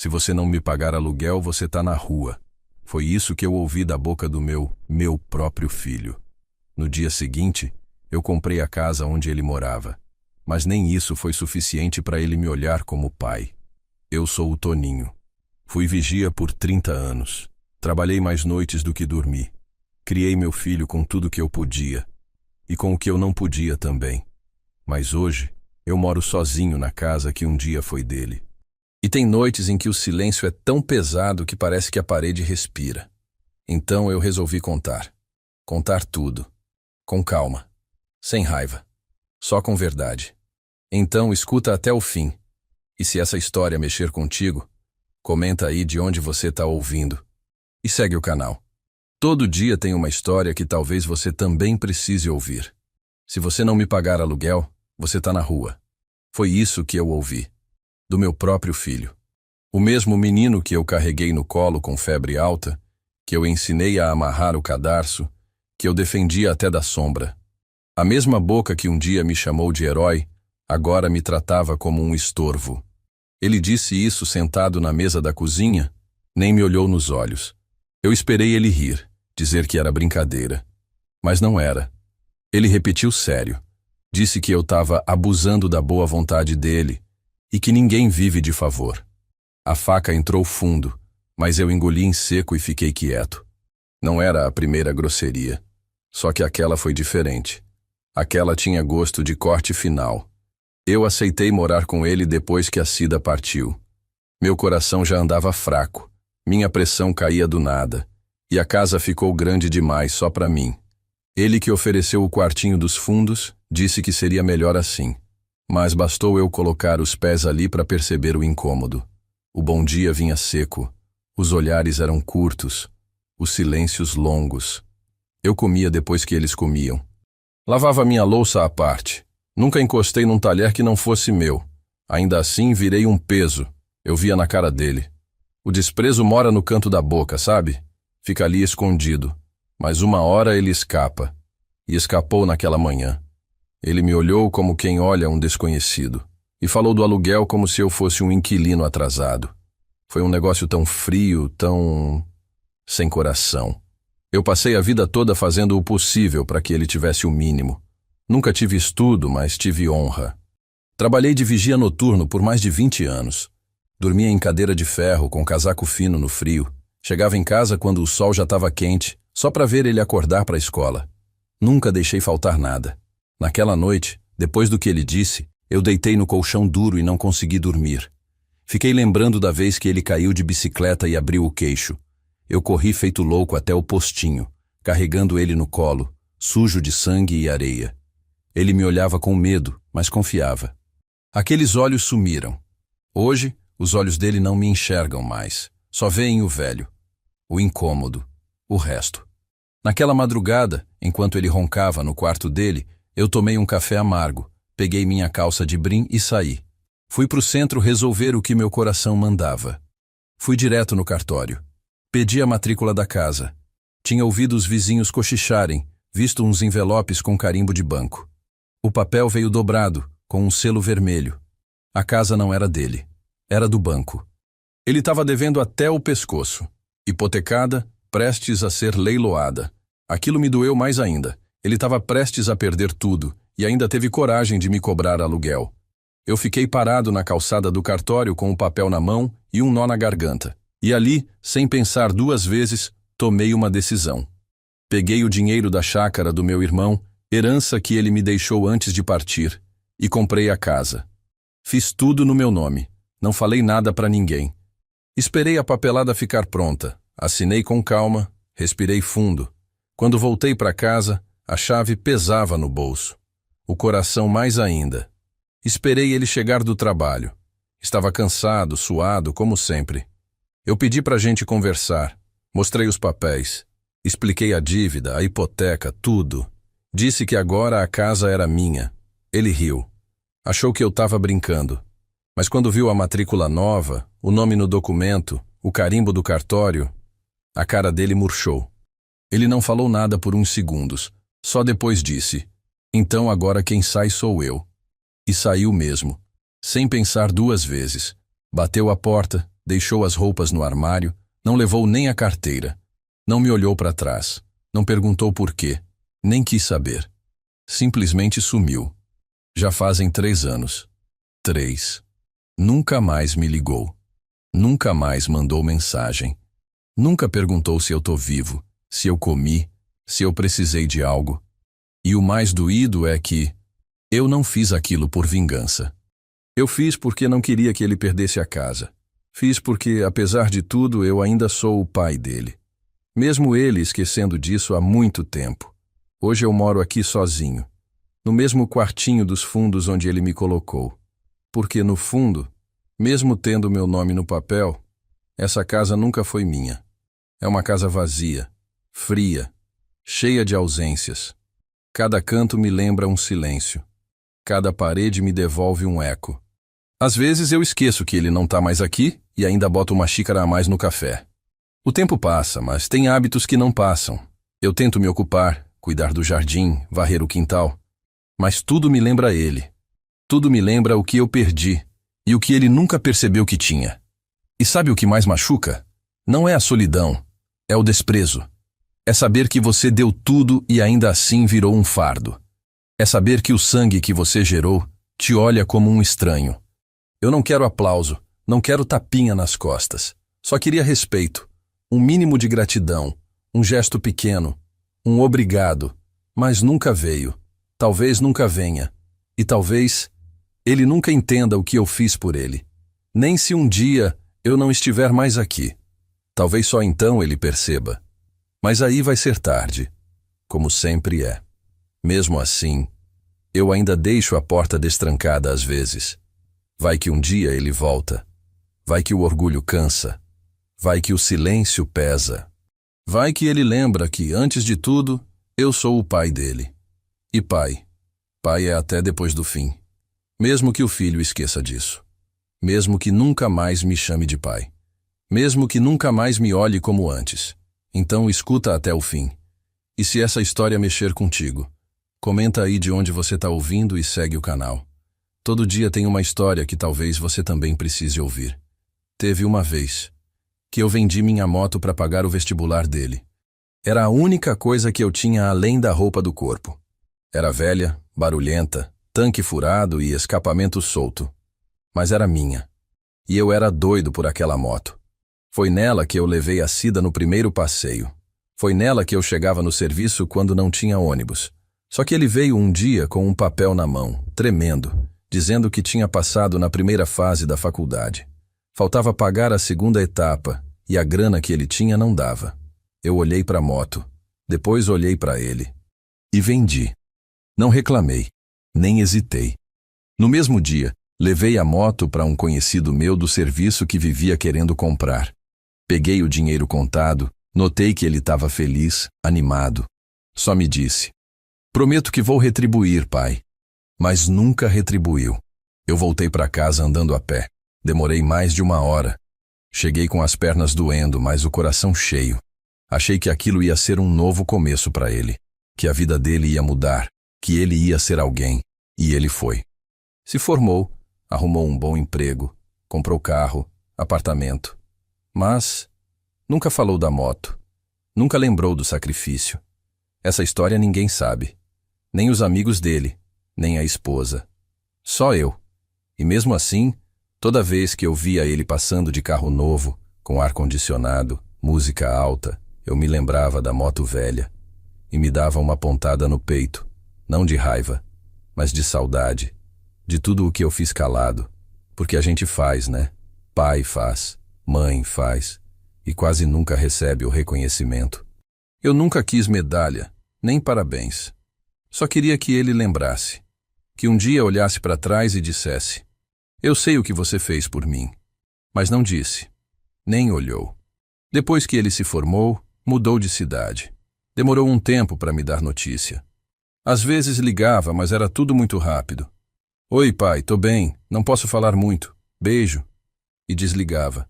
Se você não me pagar aluguel, você tá na rua. Foi isso que eu ouvi da boca do meu próprio filho. No dia seguinte, eu comprei a casa onde ele morava. Mas nem isso foi suficiente para ele me olhar como pai. Eu sou o Toninho. Fui vigia por 30 anos. Trabalhei mais noites do que dormi. Criei meu filho com tudo que eu podia. E com o que eu não podia também. Mas hoje, eu moro sozinho na casa que um dia foi dele. E tem noites em que o silêncio é tão pesado que parece que a parede respira. Então eu resolvi contar. Contar tudo. Com calma. Sem raiva. Só com verdade. Então escuta até o fim. E se essa história mexer contigo, comenta aí de onde você está ouvindo. E segue o canal. Todo dia tem uma história que talvez você também precise ouvir. Se você não me pagar aluguel, você está na rua. Foi isso que eu ouvi. Do meu próprio filho. O mesmo menino que eu carreguei no colo com febre alta, que eu ensinei a amarrar o cadarço, que eu defendia até da sombra. A mesma boca que um dia me chamou de herói, agora me tratava como um estorvo. Ele disse isso sentado na mesa da cozinha, nem me olhou nos olhos. Eu esperei ele rir, dizer que era brincadeira. Mas não era. Ele repetiu sério. Disse que eu estava abusando da boa vontade dele e que ninguém vive de favor. A faca entrou fundo, mas eu engoli em seco e fiquei quieto. Não era a primeira grosseria. Só que aquela foi diferente. Aquela tinha gosto de corte final. Eu aceitei morar com ele depois que a Cida partiu. Meu coração já andava fraco. Minha pressão caía do nada. E a casa ficou grande demais só para mim. Ele que ofereceu o quartinho dos fundos, disse que seria melhor assim. Mas bastou eu colocar os pés ali para perceber o incômodo. O bom dia vinha seco. Os olhares eram curtos. Os silêncios longos. Eu comia depois que eles comiam. Lavava minha louça à parte. Nunca encostei num talher que não fosse meu. Ainda assim, virei um peso. Eu via na cara dele. O desprezo mora no canto da boca, sabe? Fica ali escondido. Mas uma hora ele escapa. E escapou naquela manhã. Ele me olhou como quem olha um desconhecido. E falou do aluguel como se eu fosse um inquilino atrasado. Foi um negócio tão frio, tão... sem coração. Eu passei a vida toda fazendo o possível para que ele tivesse o mínimo. Nunca tive estudo, mas tive honra. Trabalhei de vigia noturno por mais de 20 anos. Dormia em cadeira de ferro, com casaco fino no frio. Chegava em casa quando o sol já estava quente, só para ver ele acordar para a escola. Nunca deixei faltar nada. Naquela noite, depois do que ele disse, eu deitei no colchão duro e não consegui dormir. Fiquei lembrando da vez que ele caiu de bicicleta e abriu o queixo. Eu corri feito louco até o postinho, carregando ele no colo, sujo de sangue e areia. Ele me olhava com medo, mas confiava. Aqueles olhos sumiram. Hoje, os olhos dele não me enxergam mais. Só veem o velho, o incômodo, o resto. Naquela madrugada, enquanto ele roncava no quarto dele, eu tomei um café amargo, peguei minha calça de brim e saí. Fui pro centro resolver o que meu coração mandava. Fui direto no cartório. Pedi a matrícula da casa. Tinha ouvido os vizinhos cochicharem, visto uns envelopes com carimbo de banco. O papel veio dobrado, com um selo vermelho. A casa não era dele. Era do banco. Ele estava devendo até o pescoço. Hipotecada, prestes a ser leiloada. Aquilo me doeu mais ainda. Ele estava prestes a perder tudo e ainda teve coragem de me cobrar aluguel. Eu fiquei parado na calçada do cartório com o papel na mão e um nó na garganta. E ali, sem pensar duas vezes, tomei uma decisão. Peguei o dinheiro da chácara do meu irmão, herança que ele me deixou antes de partir, e comprei a casa. Fiz tudo no meu nome. Não falei nada para ninguém. Esperei a papelada ficar pronta. Assinei com calma, respirei fundo. Quando voltei para casa, a chave pesava no bolso. O coração mais ainda. Esperei ele chegar do trabalho. Estava cansado, suado, como sempre. Eu pedi pra gente conversar. Mostrei os papéis. Expliquei a dívida, a hipoteca, tudo. Disse que agora a casa era minha. Ele riu. Achou que eu estava brincando. Mas quando viu a matrícula nova, o nome no documento, o carimbo do cartório, a cara dele murchou. Ele não falou nada por uns segundos. Só depois disse: "Então agora quem sai sou eu." E saiu mesmo. Sem pensar duas vezes. Bateu a porta, Deixou as roupas no armário, não levou nem a carteira. Não me olhou para trás, não perguntou por quê, nem quis saber. Simplesmente sumiu. Já fazem 3 anos. 3. Nunca mais me ligou. Nunca mais mandou mensagem. Nunca perguntou se eu tô vivo, se eu comi, se eu precisei de algo. E o mais doído é que eu não fiz aquilo por vingança. Eu fiz porque não queria que ele perdesse a casa. Fiz porque, apesar de tudo, eu ainda sou o pai dele. Mesmo ele esquecendo disso há muito tempo. Hoje eu moro aqui sozinho, no mesmo quartinho dos fundos onde ele me colocou. Porque, no fundo, mesmo tendo meu nome no papel, essa casa nunca foi minha. É uma casa vazia, fria, cheia de ausências. Cada canto me lembra um silêncio. Cada parede me devolve um eco. Às vezes eu esqueço que ele não tá mais aqui e ainda boto uma xícara a mais no café. O tempo passa, mas tem hábitos que não passam. Eu tento me ocupar, cuidar do jardim, varrer o quintal. Mas tudo me lembra ele. Tudo me lembra o que eu perdi e o que ele nunca percebeu que tinha. E sabe o que mais machuca? Não é a solidão, é o desprezo. É saber que você deu tudo e ainda assim virou um fardo. É saber que o sangue que você gerou te olha como um estranho. Eu não quero aplauso, não quero tapinha nas costas. Só queria respeito, um mínimo de gratidão, um gesto pequeno, um obrigado, mas nunca veio. Talvez nunca venha. E talvez ele nunca entenda o que eu fiz por ele. Nem se um dia eu não estiver mais aqui. Talvez só então ele perceba. Mas aí vai ser tarde, como sempre é. Mesmo assim, eu ainda deixo a porta destrancada às vezes. Vai que um dia ele volta. Vai que o orgulho cansa. Vai que o silêncio pesa. Vai que ele lembra que, antes de tudo, eu sou o pai dele. E pai é até depois do fim. Mesmo que o filho esqueça disso. Mesmo que nunca mais me chame de pai. Mesmo que nunca mais me olhe como antes. Então escuta até o fim. E se essa história mexer contigo, comenta aí de onde você está ouvindo e segue o canal. Todo dia tem uma história que talvez você também precise ouvir. Teve uma vez que eu vendi minha moto para pagar o vestibular dele. Era a única coisa que eu tinha além da roupa do corpo. Era velha, barulhenta, tanque furado e escapamento solto. Mas era minha. E eu era doido por aquela moto. Foi nela que eu levei a Cida no primeiro passeio. Foi nela que eu chegava no serviço quando não tinha ônibus. Só que ele veio um dia com um papel na mão, tremendo, dizendo que tinha passado na primeira fase da faculdade. Faltava pagar a segunda etapa e a grana que ele tinha não dava. Eu olhei para a moto, depois olhei para ele e vendi. Não reclamei, nem hesitei. No mesmo dia, levei a moto para um conhecido meu do serviço que vivia querendo comprar. Peguei o dinheiro contado, notei que ele estava feliz, animado. Só me disse: "Prometo que vou retribuir, pai." Mas nunca retribuiu. Eu voltei para casa andando a pé. Demorei mais de 1 hora. Cheguei com as pernas doendo, mas o coração cheio. Achei que aquilo ia ser um novo começo para ele, que a vida dele ia mudar, que ele ia ser alguém, e ele foi. Se formou, arrumou um bom emprego, comprou carro, apartamento. Mas nunca falou da moto, nunca lembrou do sacrifício. Essa história ninguém sabe, nem os amigos dele, nem a esposa. Só eu. E mesmo assim, toda vez que eu via ele passando de carro novo, com ar-condicionado, música alta, eu me lembrava da moto velha e me dava uma pontada no peito, não de raiva, mas de saudade, de tudo o que eu fiz calado, porque a gente faz, né? Pai faz, mãe faz, e quase nunca recebe o reconhecimento. Eu nunca quis medalha, nem parabéns. Só queria que ele lembrasse, que um dia olhasse para trás e dissesse: "Eu sei o que você fez por mim." Mas não disse, nem olhou. Depois que ele se formou, mudou de cidade. Demorou um tempo para me dar notícia. Às vezes ligava, mas era tudo muito rápido. "Oi, pai, tô bem, não posso falar muito. Beijo." E desligava.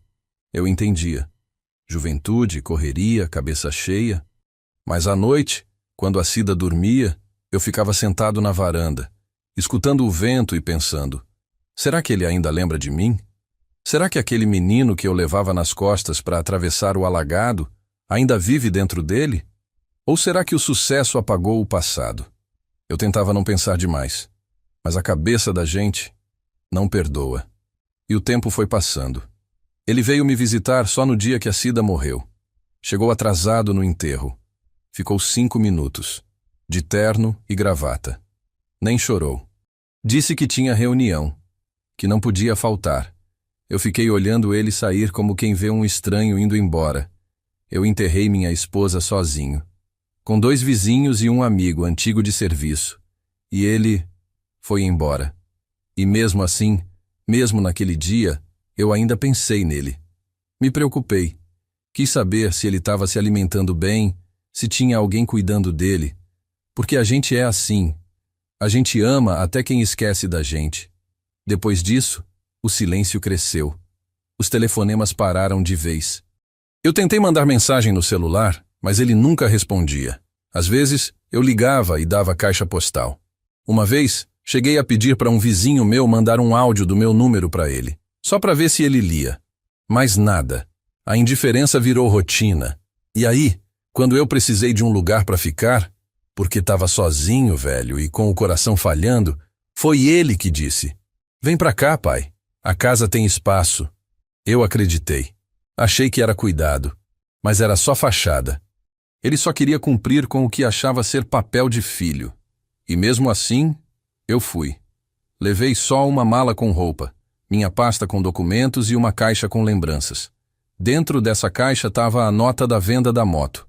Eu entendia. Juventude, correria, cabeça cheia. Mas à noite, quando a Cida dormia, eu ficava sentado na varanda, escutando o vento e pensando: será que ele ainda lembra de mim? Será que aquele menino que eu levava nas costas para atravessar o alagado ainda vive dentro dele? Ou será que o sucesso apagou o passado? Eu tentava não pensar demais, mas a cabeça da gente não perdoa. E o tempo foi passando. Ele veio me visitar só no dia que a Cida morreu. Chegou atrasado no enterro. Ficou 5 minutos, de terno e gravata. Nem chorou. Disse que tinha reunião, que não podia faltar. Eu fiquei olhando ele sair como quem vê um estranho indo embora. Eu enterrei minha esposa sozinho, com 2 vizinhos e um amigo antigo de serviço. E ele foi embora. E mesmo assim, mesmo naquele dia, eu ainda pensei nele. Me preocupei. Quis saber se ele estava se alimentando bem, se tinha alguém cuidando dele. Porque a gente é assim. A gente ama até quem esquece da gente. Depois disso, o silêncio cresceu. Os telefonemas pararam de vez. Eu tentei mandar mensagem no celular, mas ele nunca respondia. Às vezes, eu ligava e dava caixa postal. Uma vez, cheguei a pedir para um vizinho meu mandar um áudio do meu número para ele, só para ver se ele lia. Mas nada. A indiferença virou rotina. E aí, quando eu precisei de um lugar para ficar, porque estava sozinho, velho, e com o coração falhando, foi ele que disse: "Vem pra cá, pai. A casa tem espaço." Eu acreditei. Achei que era cuidado, mas era só fachada. Ele só queria cumprir com o que achava ser papel de filho. E mesmo assim, eu fui. Levei só uma mala com roupa, minha pasta com documentos e uma caixa com lembranças. Dentro dessa caixa estava a nota da venda da moto.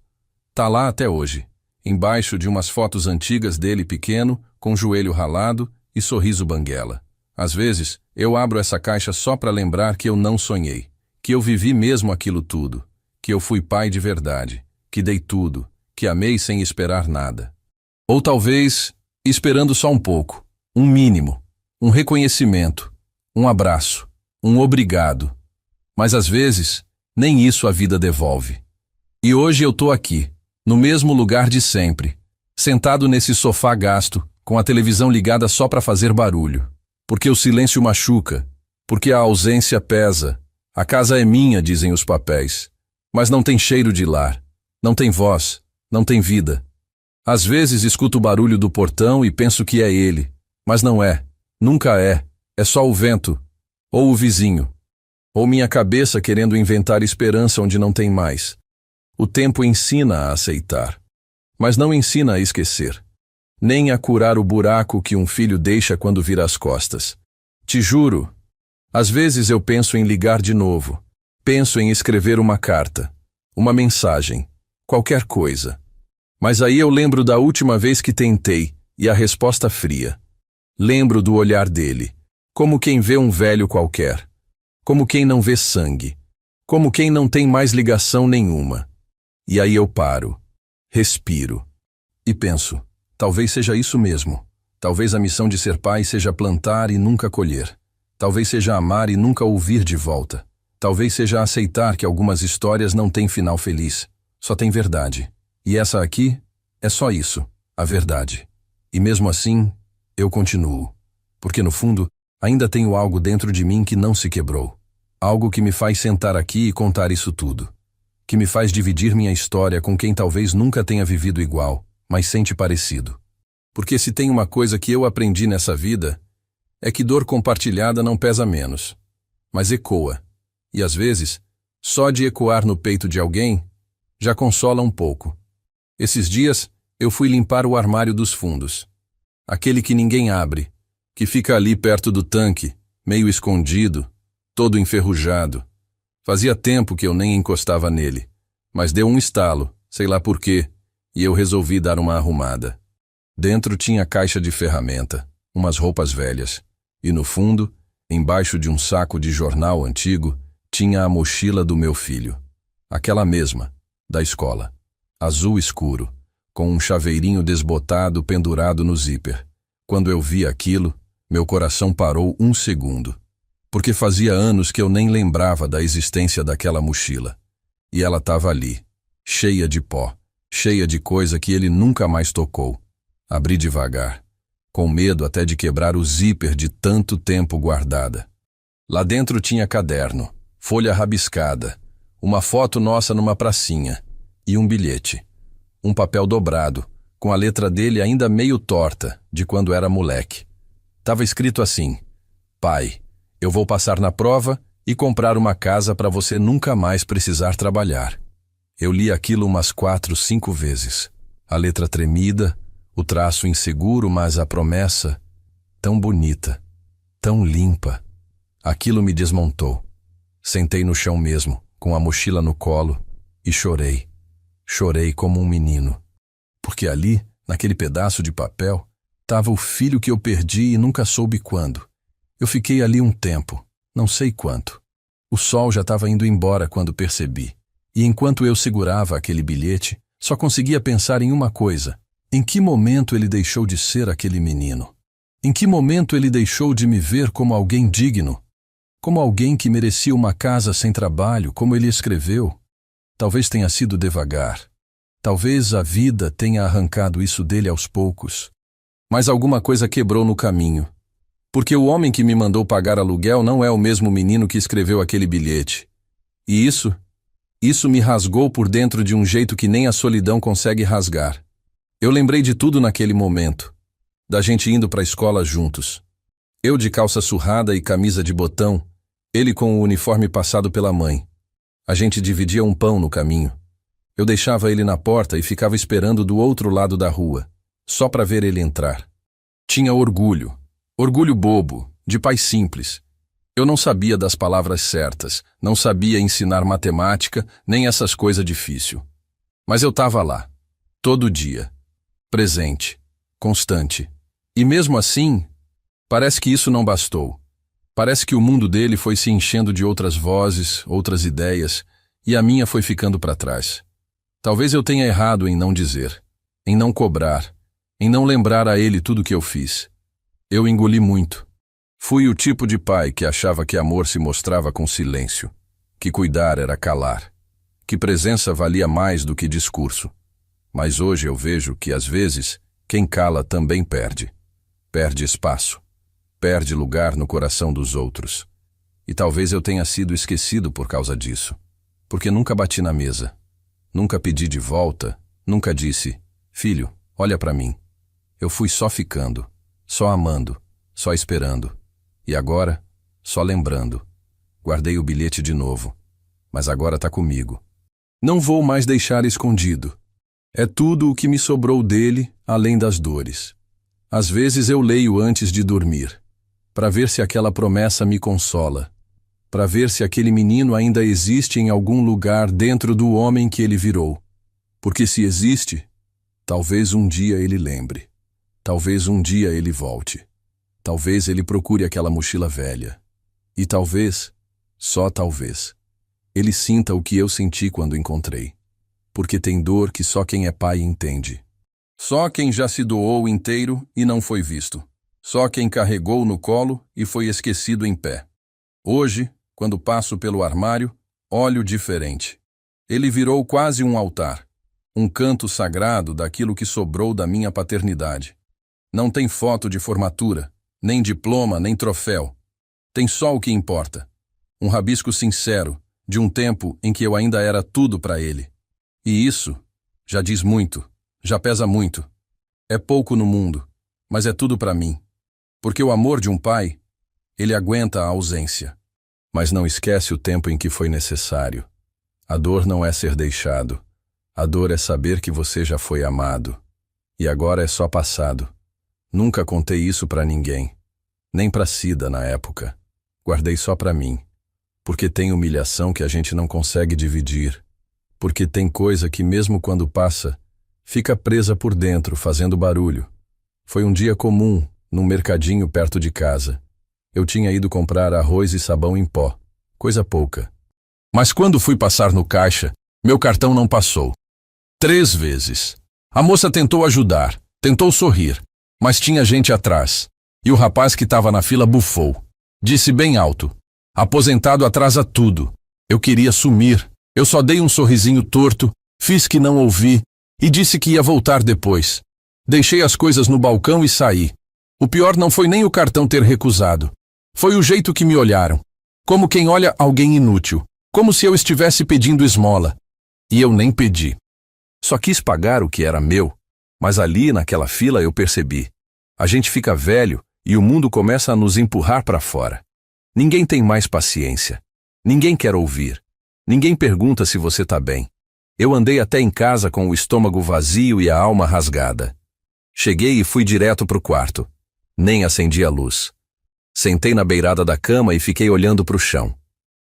Tá lá até hoje, embaixo de umas fotos antigas dele pequeno, com joelho ralado e sorriso banguela. Às vezes, eu abro essa caixa só para lembrar que eu não sonhei, que eu vivi mesmo aquilo tudo, que eu fui pai de verdade, que dei tudo, que amei sem esperar nada. Ou talvez, esperando só um pouco, um mínimo, um reconhecimento, um abraço, um obrigado. Mas às vezes, nem isso a vida devolve. E hoje eu tô aqui, no mesmo lugar de sempre, sentado nesse sofá gasto, com a televisão ligada só para fazer barulho. Porque o silêncio machuca, porque a ausência pesa. A casa é minha, dizem os papéis, mas não tem cheiro de lar, não tem voz, não tem vida. Às vezes escuto o barulho do portão e penso que é ele, mas não é, nunca é, é só o vento, ou o vizinho, ou minha cabeça querendo inventar esperança onde não tem mais. O tempo ensina a aceitar, mas não ensina a esquecer, nem a curar o buraco que um filho deixa quando vira as costas. Te juro, às vezes eu penso em ligar de novo, penso em escrever uma carta, uma mensagem, qualquer coisa. Mas aí eu lembro da última vez que tentei e a resposta fria. Lembro do olhar dele, como quem vê um velho qualquer, como quem não vê sangue, como quem não tem mais ligação nenhuma. E aí eu paro, respiro e penso: talvez seja isso mesmo. Talvez a missão de ser pai seja plantar e nunca colher. Talvez seja amar e nunca ouvir de volta. Talvez seja aceitar que algumas histórias não têm final feliz. Só tem verdade. E essa aqui é só isso, a verdade. E mesmo assim, eu continuo. Porque no fundo, ainda tenho algo dentro de mim que não se quebrou. Algo que me faz sentar aqui e contar isso tudo. Que me faz dividir minha história com quem talvez nunca tenha vivido igual, mas sente parecido. Porque se tem uma coisa que eu aprendi nessa vida, é que dor compartilhada não pesa menos, mas ecoa. E às vezes, só de ecoar no peito de alguém, já consola um pouco. Esses dias, eu fui limpar o armário dos fundos. Aquele que ninguém abre, que fica ali perto do tanque, meio escondido, todo enferrujado. Fazia tempo que eu nem encostava nele, mas deu um estalo, sei lá por quê, e eu resolvi dar uma arrumada. Dentro tinha caixa de ferramenta, umas roupas velhas, e no fundo, embaixo de um saco de jornal antigo, tinha a mochila do meu filho. Aquela mesma, da escola. Azul escuro, com um chaveirinho desbotado pendurado no zíper. Quando eu vi aquilo, meu coração parou um segundo, porque fazia anos que eu nem lembrava da existência daquela mochila. E ela estava ali, cheia de pó, cheia de coisa que ele nunca mais tocou. Abri devagar, com medo até de quebrar o zíper de tanto tempo guardada. Lá dentro tinha caderno, folha rabiscada, uma foto nossa numa pracinha e um bilhete. Um papel dobrado, com a letra dele ainda meio torta, de quando era moleque. Tava escrito assim: Pai, eu vou passar na prova e comprar uma casa para você nunca mais precisar trabalhar. Eu li aquilo umas 4, 5 vezes. A letra tremida, o traço inseguro, mas a promessa tão bonita, tão limpa. Aquilo me desmontou. Sentei no chão mesmo, com a mochila no colo, e chorei. Chorei como um menino. Porque ali, naquele pedaço de papel, estava o filho que eu perdi e nunca soube quando. Eu fiquei ali um tempo, não sei quanto. O sol já estava indo embora quando percebi. E enquanto eu segurava aquele bilhete, só conseguia pensar em uma coisa: em que momento ele deixou de ser aquele menino? Em que momento ele deixou de me ver como alguém digno? Como alguém que merecia uma casa sem trabalho, como ele escreveu? Talvez tenha sido devagar. Talvez a vida tenha arrancado isso dele aos poucos. Mas alguma coisa quebrou no caminho. Porque o homem que me mandou pagar aluguel não é o mesmo menino que escreveu aquele bilhete. E isso me rasgou por dentro de um jeito que nem a solidão consegue rasgar. Eu lembrei de tudo naquele momento. Da gente indo para a escola juntos. Eu de calça surrada e camisa de botão, ele com o uniforme passado pela mãe. A gente dividia um pão no caminho. Eu deixava ele na porta e ficava esperando do outro lado da rua, só para ver ele entrar. Tinha orgulho. Orgulho bobo, de pai simples. Eu não sabia das palavras certas, não sabia ensinar matemática, nem essas coisas difíceis. Mas eu estava lá, todo dia, presente, constante. E mesmo assim, parece que isso não bastou. Parece que o mundo dele foi se enchendo de outras vozes, outras ideias, e a minha foi ficando para trás. Talvez eu tenha errado em não dizer, em não cobrar, em não lembrar a ele tudo que eu fiz. Eu engoli muito. Fui o tipo de pai que achava que amor se mostrava com silêncio, que cuidar era calar, que presença valia mais do que discurso. Mas hoje eu vejo que, às vezes, quem cala também perde. Perde espaço. Perde lugar no coração dos outros. E talvez eu tenha sido esquecido por causa disso. Porque nunca bati na mesa. Nunca pedi de volta. Nunca disse: filho, olha para mim. Eu fui só ficando, só amando, só esperando. E agora, só lembrando. Guardei o bilhete de novo. Mas agora tá comigo. Não vou mais deixar escondido. É tudo o que me sobrou dele, além das dores. Às vezes eu leio antes de dormir, para ver se aquela promessa me consola, para ver se aquele menino ainda existe em algum lugar dentro do homem que ele virou. Porque se existe, talvez um dia ele lembre. Talvez um dia ele volte. Talvez ele procure aquela mochila velha. E talvez, só talvez, ele sinta o que eu senti quando encontrei. Porque tem dor que só quem é pai entende. Só quem já se doou inteiro e não foi visto. Só quem carregou no colo e foi esquecido em pé. Hoje, quando passo pelo armário, olho diferente. Ele virou quase um altar. Um canto sagrado daquilo que sobrou da minha paternidade. Não tem foto de formatura, nem diploma, nem troféu. Tem só o que importa. Um rabisco sincero, de um tempo em que eu ainda era tudo para ele. E isso já diz muito, já pesa muito. É pouco no mundo, mas é tudo para mim. Porque o amor de um pai, ele aguenta a ausência. Mas não esquece o tempo em que foi necessário. A dor não é ser deixado. A dor é saber que você já foi amado. E agora é só passado. Nunca contei isso para ninguém. Nem para Cida na época. Guardei só para mim. Porque tem humilhação que a gente não consegue dividir. Porque tem coisa que mesmo quando passa, fica presa por dentro, fazendo barulho. Foi um dia comum, num mercadinho perto de casa. Eu tinha ido comprar arroz e sabão em pó. Coisa pouca. Mas quando fui passar no caixa, meu cartão não passou. 3 vezes. A moça tentou ajudar, tentou sorrir, mas tinha gente atrás. E o rapaz que estava na fila bufou. Disse bem alto: aposentado atrasa tudo. Eu queria sumir. Eu só dei um sorrisinho torto, fiz que não ouvi e disse que ia voltar depois. Deixei as coisas no balcão e saí. O pior não foi nem o cartão ter recusado. Foi o jeito que me olharam. Como quem olha alguém inútil, como se eu estivesse pedindo esmola. E eu nem pedi. Só quis pagar o que era meu, mas ali naquela fila eu percebi. A gente fica velho e o mundo começa a nos empurrar para fora. Ninguém tem mais paciência. Ninguém quer ouvir. Ninguém pergunta se você está bem. Eu andei até em casa com o estômago vazio e a alma rasgada. Cheguei e fui direto para o quarto. Nem acendi a luz. Sentei na beirada da cama e fiquei olhando para o chão.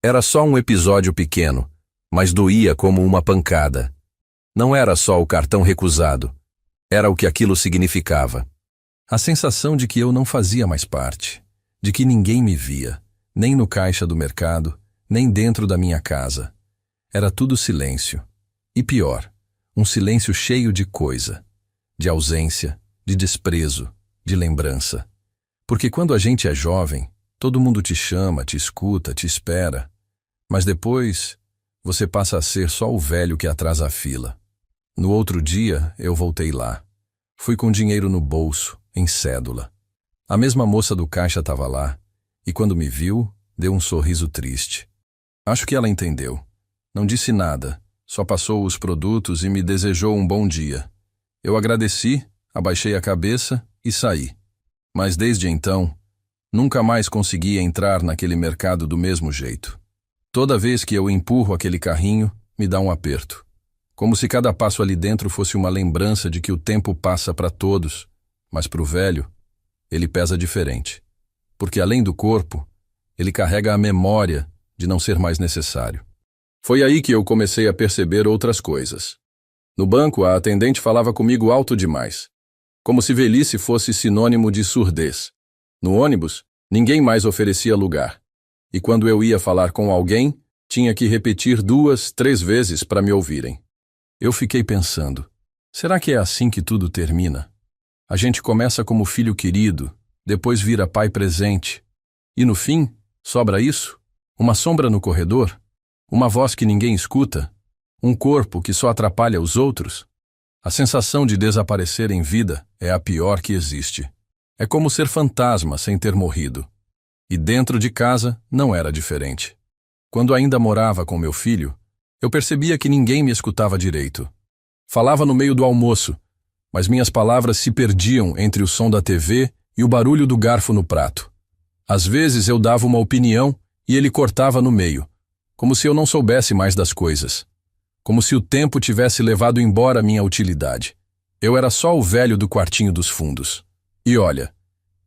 Era só um episódio pequeno, mas doía como uma pancada. Não era só o cartão recusado. Era o que aquilo significava. A sensação de que eu não fazia mais parte, de que ninguém me via, nem no caixa do mercado, nem dentro da minha casa. Era tudo silêncio. E pior, um silêncio cheio de coisa, de ausência, de desprezo, de lembrança. Porque quando a gente é jovem, todo mundo te chama, te escuta, te espera. Mas depois, você passa a ser só o velho que atrasa a fila. No outro dia, eu voltei lá. Fui com dinheiro no bolso, em cédula. A mesma moça do caixa estava lá, e quando me viu, deu um sorriso triste. Acho que ela entendeu. Não disse nada, só passou os produtos e me desejou um bom dia. Eu agradeci, abaixei a cabeça e saí. Mas desde então, nunca mais consegui entrar naquele mercado do mesmo jeito. Toda vez que eu empurro aquele carrinho, me dá um aperto. Como se cada passo ali dentro fosse uma lembrança de que o tempo passa para todos, mas para o velho, ele pesa diferente. Porque além do corpo, ele carrega a memória de não ser mais necessário. Foi aí que eu comecei a perceber outras coisas. No banco, a atendente falava comigo alto demais, como se velhice fosse sinônimo de surdez. No ônibus, ninguém mais oferecia lugar. E quando eu ia falar com alguém, tinha que repetir 2, 3 vezes para me ouvirem. Eu fiquei pensando, será que é assim que tudo termina? A gente começa como filho querido, depois vira pai presente. E no fim, sobra isso? Uma sombra no corredor? Uma voz que ninguém escuta? Um corpo que só atrapalha os outros? A sensação de desaparecer em vida é a pior que existe. É como ser fantasma sem ter morrido. E dentro de casa não era diferente. Quando ainda morava com meu filho, eu percebia que ninguém me escutava direito. Falava no meio do almoço, mas minhas palavras se perdiam entre o som da TV e o barulho do garfo no prato. Às vezes eu dava uma opinião e ele cortava no meio, como se eu não soubesse mais das coisas. Como se o tempo tivesse levado embora minha utilidade. Eu era só o velho do quartinho dos fundos. E olha,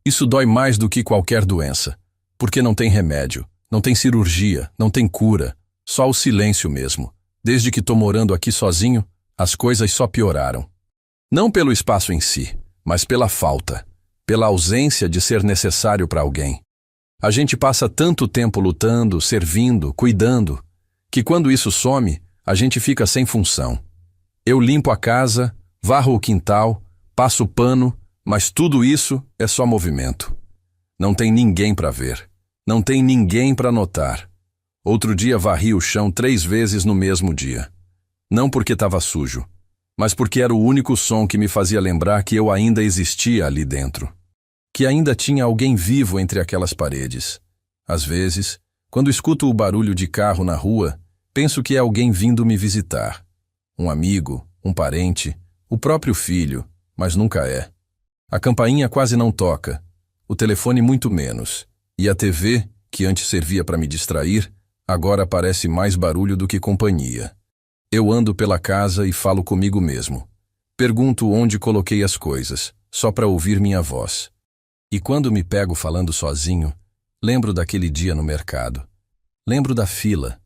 isso dói mais do que qualquer doença, porque não tem remédio, não tem cirurgia, não tem cura, só o silêncio mesmo. Desde que tô morando aqui sozinho, as coisas só pioraram. Não pelo espaço em si, mas pela falta, pela ausência de ser necessário para alguém. A gente passa tanto tempo lutando, servindo, cuidando, que quando isso some, a gente fica sem função. Eu limpo a casa, varro o quintal, passo pano, mas tudo isso é só movimento. Não tem ninguém para ver. Não tem ninguém para notar. Outro dia varri o chão 3 vezes no mesmo dia. Não porque estava sujo, mas porque era o único som que me fazia lembrar que eu ainda existia ali dentro. Que ainda tinha alguém vivo entre aquelas paredes. Às vezes, quando escuto o barulho de carro na rua, penso que é alguém vindo me visitar. Um amigo, um parente, o próprio filho, mas nunca é. A campainha quase não toca, o telefone muito menos, e a TV, que antes servia para me distrair, agora parece mais barulho do que companhia. Eu ando pela casa e falo comigo mesmo. Pergunto onde coloquei as coisas, só para ouvir minha voz. E quando me pego falando sozinho, lembro daquele dia no mercado. Lembro da fila,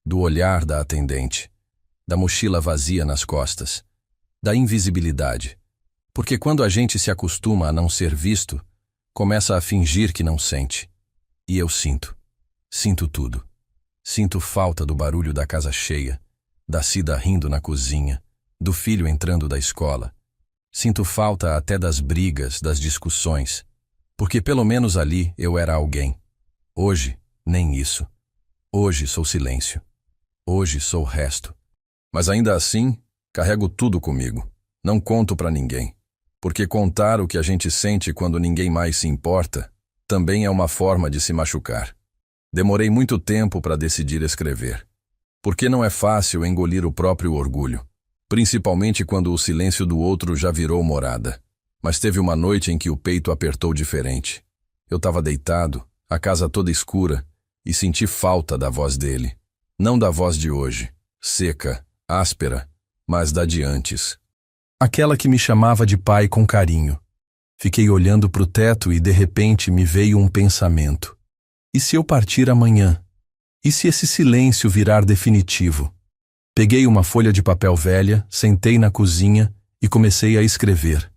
do olhar da atendente, da mochila vazia nas costas, da invisibilidade. Porque quando a gente se acostuma a não ser visto, começa a fingir que não sente. E eu sinto. Sinto tudo. Sinto falta do barulho da casa cheia, da Cida rindo na cozinha, do filho entrando da escola. Sinto falta até das brigas, das discussões, porque pelo menos ali eu era alguém. Hoje, nem isso. Hoje sou silêncio. Hoje sou resto. Mas ainda assim, carrego tudo comigo. Não conto para ninguém. Porque contar o que a gente sente quando ninguém mais se importa também é uma forma de se machucar. Demorei muito tempo para decidir escrever. Porque não é fácil engolir o próprio orgulho, principalmente quando o silêncio do outro já virou morada. Mas teve uma noite em que o peito apertou diferente. Eu estava deitado, a casa toda escura, e senti falta da voz dele. Não da voz de hoje, seca, áspera, mas da de antes. Aquela que me chamava de pai com carinho. Fiquei olhando para o teto e de repente me veio um pensamento. E se eu partir amanhã? E se esse silêncio virar definitivo? Peguei uma folha de papel velha, sentei na cozinha e comecei a escrever.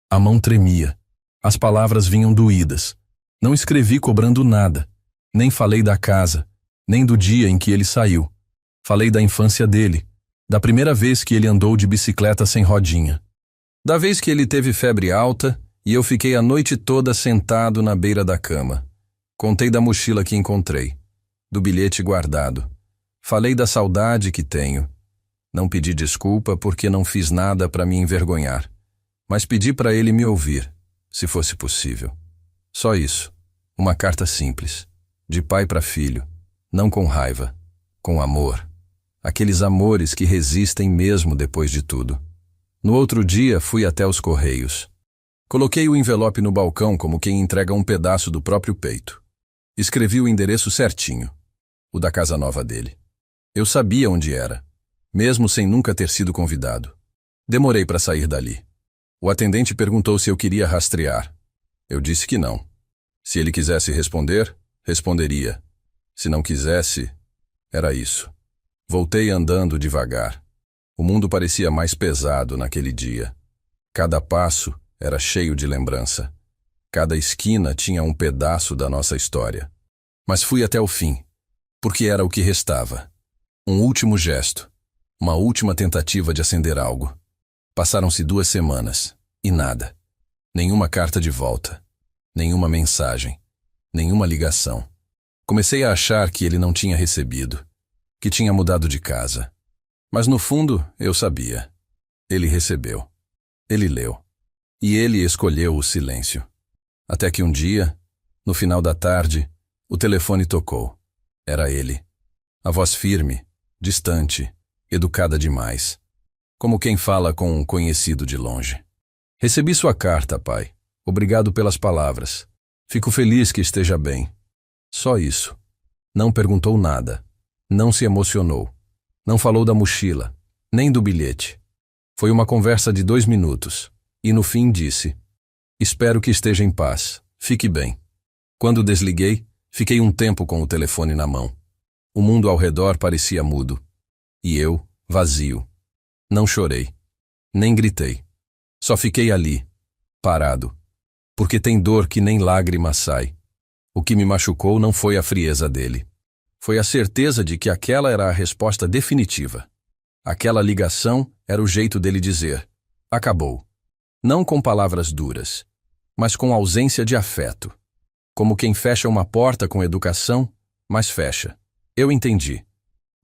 A mão tremia. As palavras vinham doídas. Não escrevi cobrando nada. Nem falei da casa, nem do dia em que ele saiu. Falei da infância dele, da primeira vez que ele andou de bicicleta sem rodinha. Da vez que ele teve febre alta e eu fiquei a noite toda sentado na beira da cama. Contei da mochila que encontrei, do bilhete guardado. Falei da saudade que tenho. Não pedi desculpa porque não fiz nada para me envergonhar, mas pedi para ele me ouvir, se fosse possível. Só isso, uma carta simples, de pai para filho, não com raiva, com amor. Aqueles amores que resistem mesmo depois de tudo. No outro dia fui até os Correios. Coloquei o envelope no balcão como quem entrega um pedaço do próprio peito. Escrevi o endereço certinho, o da casa nova dele. Eu sabia onde era, mesmo sem nunca ter sido convidado. Demorei para sair dali. O atendente perguntou se eu queria rastrear. Eu disse que não. Se ele quisesse responder, responderia. Se não quisesse, era isso. Voltei andando devagar. O mundo parecia mais pesado naquele dia. Cada passo era cheio de lembrança. Cada esquina tinha um pedaço da nossa história. Mas fui até o fim, porque era o que restava. Um último gesto, uma última tentativa de acender algo. Passaram-se 2 semanas, e nada. Nenhuma carta de volta, nenhuma mensagem, nenhuma ligação. Comecei a achar que ele não tinha recebido, que tinha mudado de casa. Mas no fundo, eu sabia. Ele recebeu. Ele leu. E ele escolheu o silêncio. Até que um dia, no final da tarde, o telefone tocou. Era ele. A voz firme, distante, educada demais. Como quem fala com um conhecido de longe. Recebi sua carta, pai. Obrigado pelas palavras. Fico feliz que esteja bem. Só isso. Não perguntou nada. Não se emocionou. Não falou da mochila, nem do bilhete. Foi uma conversa de 2 minutos. E no fim disse: espero que esteja em paz. Fique bem. Quando desliguei, fiquei um tempo com o telefone na mão. O mundo ao redor parecia mudo. E eu, vazio. Não chorei. Nem gritei. Só fiquei ali, parado. Porque tem dor que nem lágrima sai. O que me machucou não foi a frieza dele. Foi a certeza de que aquela era a resposta definitiva. Aquela ligação era o jeito dele dizer: acabou. Não com palavras duras, mas com ausência de afeto. Como quem fecha uma porta com educação, mas fecha. Eu entendi.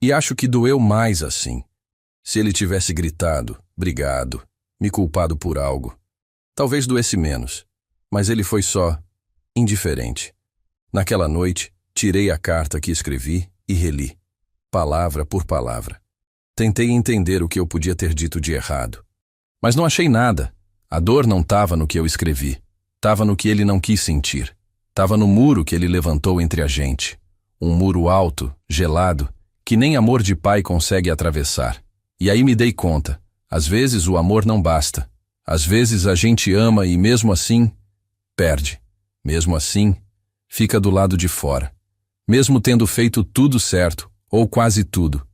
E acho que doeu mais assim. Se ele tivesse gritado, brigado, me culpado por algo, talvez doesse menos. Mas ele foi só indiferente. Naquela noite, tirei a carta que escrevi e reli, palavra por palavra. Tentei entender o que eu podia ter dito de errado. Mas não achei nada. A dor não estava no que eu escrevi. Estava no que ele não quis sentir. Estava no muro que ele levantou entre a gente. Um muro alto, gelado, que nem amor de pai consegue atravessar. E aí me dei conta. Às vezes o amor não basta. Às vezes a gente ama e mesmo assim, perde. Mesmo assim, fica do lado de fora. Mesmo tendo feito tudo certo, ou quase tudo.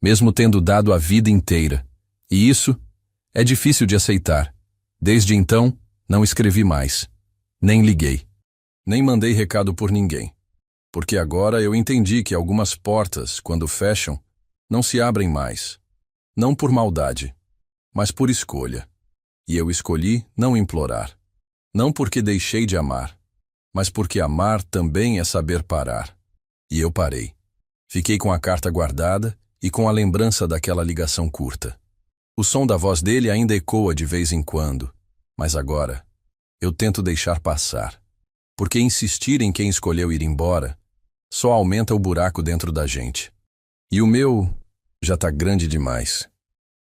Mesmo tendo dado a vida inteira. E isso é difícil de aceitar. Desde então, não escrevi mais. Nem liguei. Nem mandei recado por ninguém. Porque agora eu entendi que algumas portas, quando fecham, não se abrem mais. Não por maldade, mas por escolha. E eu escolhi não implorar. Não porque deixei de amar, mas porque amar também é saber parar. E eu parei. Fiquei com a carta guardada e com a lembrança daquela ligação curta. O som da voz dele ainda ecoa de vez em quando, mas agora eu tento deixar passar. Porque insistir em quem escolheu ir embora só aumenta o buraco dentro da gente. E o meu já tá grande demais.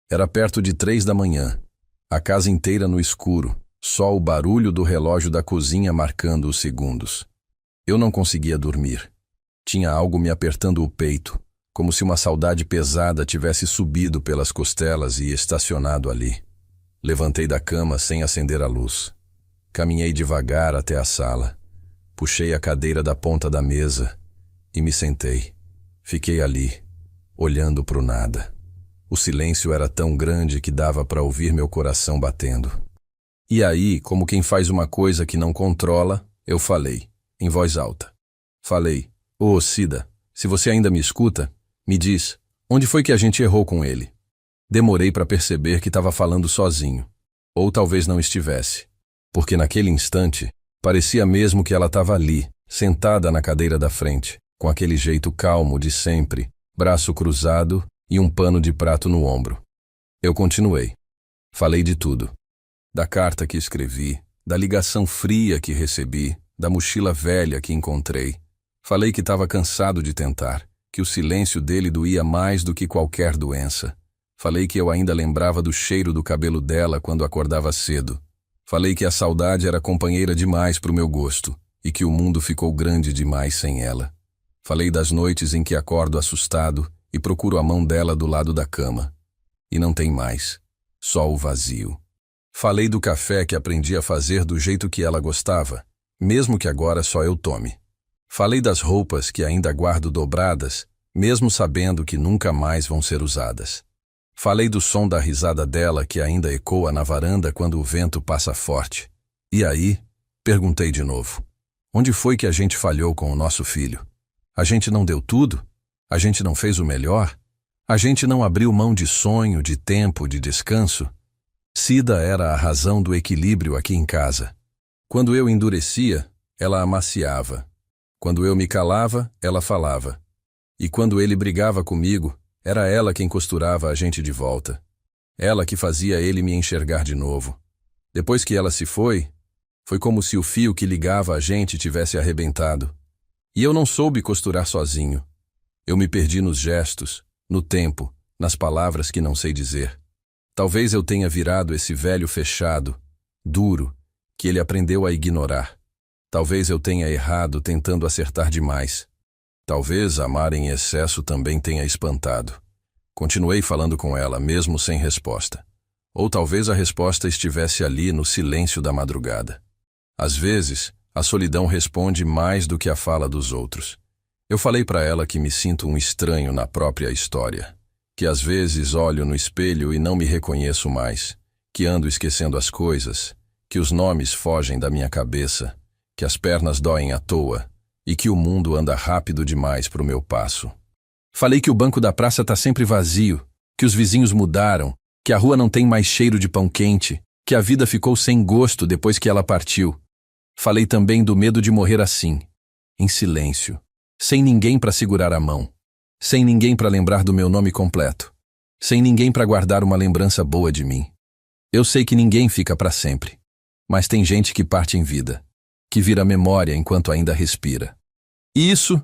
Era perto de 3 da manhã, a casa inteira no escuro, só o barulho do relógio da cozinha marcando os segundos. Eu não conseguia dormir. Tinha algo me apertando o peito, como se uma saudade pesada tivesse subido pelas costelas e estacionado ali. Levantei da cama sem acender a luz. Caminhei devagar até a sala. Puxei a cadeira da ponta da mesa e me sentei. Fiquei ali, olhando para o nada. O silêncio era tão grande que dava para ouvir meu coração batendo. E aí, como quem faz uma coisa que não controla, eu falei, em voz alta. Falei, ô Cida, se você ainda me escuta, me diz, onde foi que a gente errou com ele? Demorei para perceber que estava falando sozinho. Ou talvez não estivesse. Porque naquele instante, parecia mesmo que ela estava ali, sentada na cadeira da frente, com aquele jeito calmo de sempre, braço cruzado e um pano de prato no ombro. Eu continuei. Falei de tudo. Da carta que escrevi, da ligação fria que recebi, da mochila velha que encontrei. Falei que estava cansado de tentar, que o silêncio dele doía mais do que qualquer doença. Falei que eu ainda lembrava do cheiro do cabelo dela quando acordava cedo. Falei que a saudade era companheira demais para o meu gosto e que o mundo ficou grande demais sem ela. Falei das noites em que acordo assustado e procuro a mão dela do lado da cama. E não tem mais, só o vazio. Falei do café que aprendi a fazer do jeito que ela gostava, mesmo que agora só eu tome. Falei das roupas que ainda guardo dobradas, mesmo sabendo que nunca mais vão ser usadas. Falei do som da risada dela que ainda ecoa na varanda quando o vento passa forte. E aí, perguntei de novo. Onde foi que a gente falhou com o nosso filho? A gente não deu tudo? A gente não fez o melhor? A gente não abriu mão de sonho, de tempo, de descanso? Cida era a razão do equilíbrio aqui em casa. Quando eu endurecia, ela amaciava. Quando eu me calava, ela falava. E quando ele brigava comigo, era ela quem costurava a gente de volta. Ela que fazia ele me enxergar de novo. Depois que ela se foi como se o fio que ligava a gente tivesse arrebentado. E eu não soube costurar sozinho. Eu me perdi nos gestos, no tempo, nas palavras que não sei dizer. Talvez eu tenha virado esse velho fechado, duro, que ele aprendeu a ignorar. Talvez eu tenha errado tentando acertar demais. Talvez amar em excesso também tenha espantado. Continuei falando com ela, mesmo sem resposta. Ou talvez a resposta estivesse ali no silêncio da madrugada. Às vezes, a solidão responde mais do que a fala dos outros. Eu falei para ela que me sinto um estranho na própria história. Que às vezes olho no espelho e não me reconheço mais, que ando esquecendo as coisas, que os nomes fogem da minha cabeça, que as pernas doem à toa e que o mundo anda rápido demais para o meu passo. Falei que o banco da praça está sempre vazio, que os vizinhos mudaram, que a rua não tem mais cheiro de pão quente, que a vida ficou sem gosto depois que ela partiu. Falei também do medo de morrer assim, em silêncio, sem ninguém para segurar a mão. Sem ninguém para lembrar do meu nome completo. Sem ninguém para guardar uma lembrança boa de mim. Eu sei que ninguém fica para sempre. Mas tem gente que parte em vida. Que vira memória enquanto ainda respira. E isso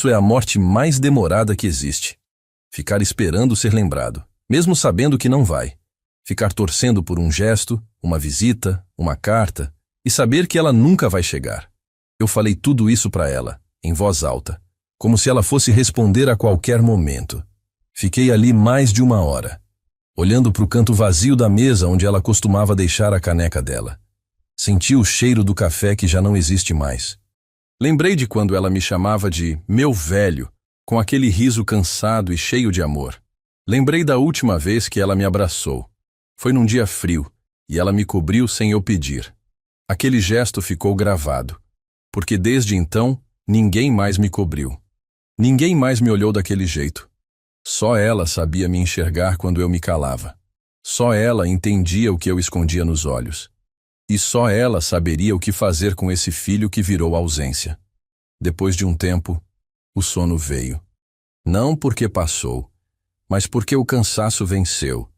é a morte mais demorada que existe. Ficar esperando ser lembrado, mesmo sabendo que não vai. Ficar torcendo por um gesto, uma visita, uma carta, e saber que ela nunca vai chegar. Eu falei tudo isso para ela, em voz alta. Como se ela fosse responder a qualquer momento. Fiquei ali mais de 1 hora, olhando para o canto vazio da mesa onde ela costumava deixar a caneca dela. Senti o cheiro do café que já não existe mais. Lembrei de quando ela me chamava de meu velho, com aquele riso cansado e cheio de amor. Lembrei da última vez que ela me abraçou. Foi num dia frio, e ela me cobriu sem eu pedir. Aquele gesto ficou gravado, porque desde então ninguém mais me cobriu. Ninguém mais me olhou daquele jeito. Só ela sabia me enxergar quando eu me calava. Só ela entendia o que eu escondia nos olhos. E só ela saberia o que fazer com esse filho que virou ausência. Depois de um tempo, o sono veio. Não porque passou, mas porque o cansaço venceu.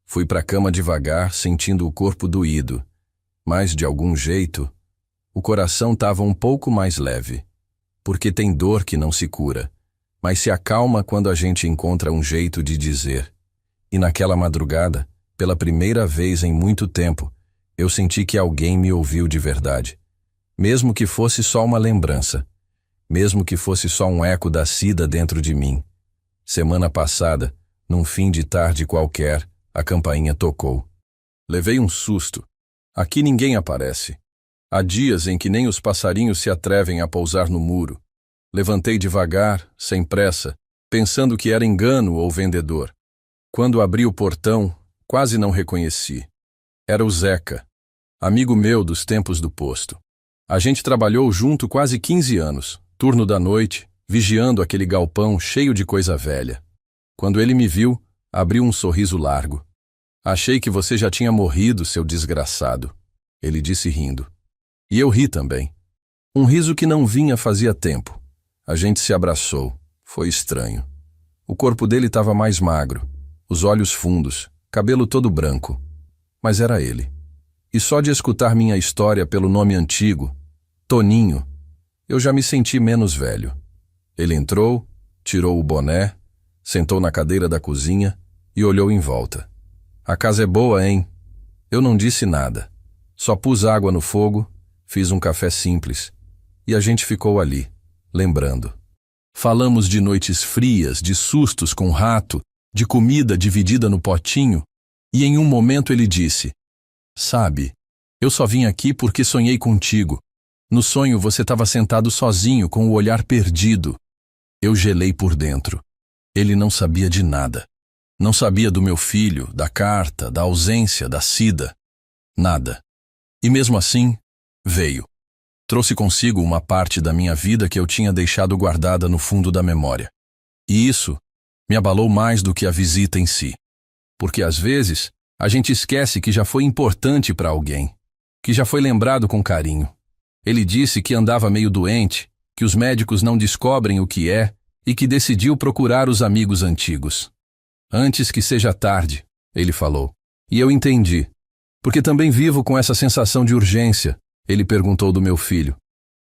Fui para a cama devagar, sentindo o corpo doído. Mas, de algum jeito, o coração estava um pouco mais leve. porque tem dor que não se cura, mas se acalma quando a gente encontra um jeito de dizer. E naquela madrugada, pela primeira vez em muito tempo, eu senti que alguém me ouviu de verdade. Mesmo que fosse só uma lembrança, mesmo que fosse só um eco da Cida dentro de mim. Semana passada, num fim de tarde qualquer, a campainha tocou. Levei um susto. Aqui ninguém aparece. Há dias em que nem os passarinhos se atrevem a pousar no muro. Levantei devagar, sem pressa, pensando que era engano ou vendedor. Quando abri o portão, quase não reconheci. Era o Zeca, amigo meu dos tempos do posto. A gente trabalhou junto quase 15 anos, turno da noite, vigiando aquele galpão cheio de coisa velha. Quando ele me viu, abriu um sorriso largo. Achei que você já tinha morrido, seu desgraçado. Ele disse rindo. E eu ri também. Um riso que não vinha fazia tempo. A gente se abraçou. Foi estranho. O corpo dele estava mais magro, os olhos fundos, cabelo todo branco. Mas era ele. E só de escutar minha história pelo nome antigo, Toninho, eu já me senti menos velho. Ele entrou, tirou o boné, sentou na cadeira da cozinha e olhou em volta. A casa é boa, hein? Eu não disse nada. Só pus água no fogo, fiz um café simples e a gente ficou ali, lembrando. Falamos de noites frias, de sustos com rato, de comida dividida no potinho, e em um momento ele disse: "Sabe, eu só vim aqui porque sonhei contigo. No sonho você estava sentado sozinho com o olhar perdido." Eu gelei por dentro. Ele não sabia de nada. Não sabia do meu filho, da carta, da ausência, da Cida. Nada. E mesmo assim, veio. Trouxe consigo uma parte da minha vida que eu tinha deixado guardada no fundo da memória. E isso me abalou mais do que a visita em si. Porque às vezes a gente esquece que já foi importante para alguém, que já foi lembrado com carinho. Ele disse que andava meio doente, que os médicos não descobrem o que é e que decidiu procurar os amigos antigos. "Antes que seja tarde", ele falou. E eu entendi. Porque também vivo com essa sensação de urgência. Ele perguntou do meu filho.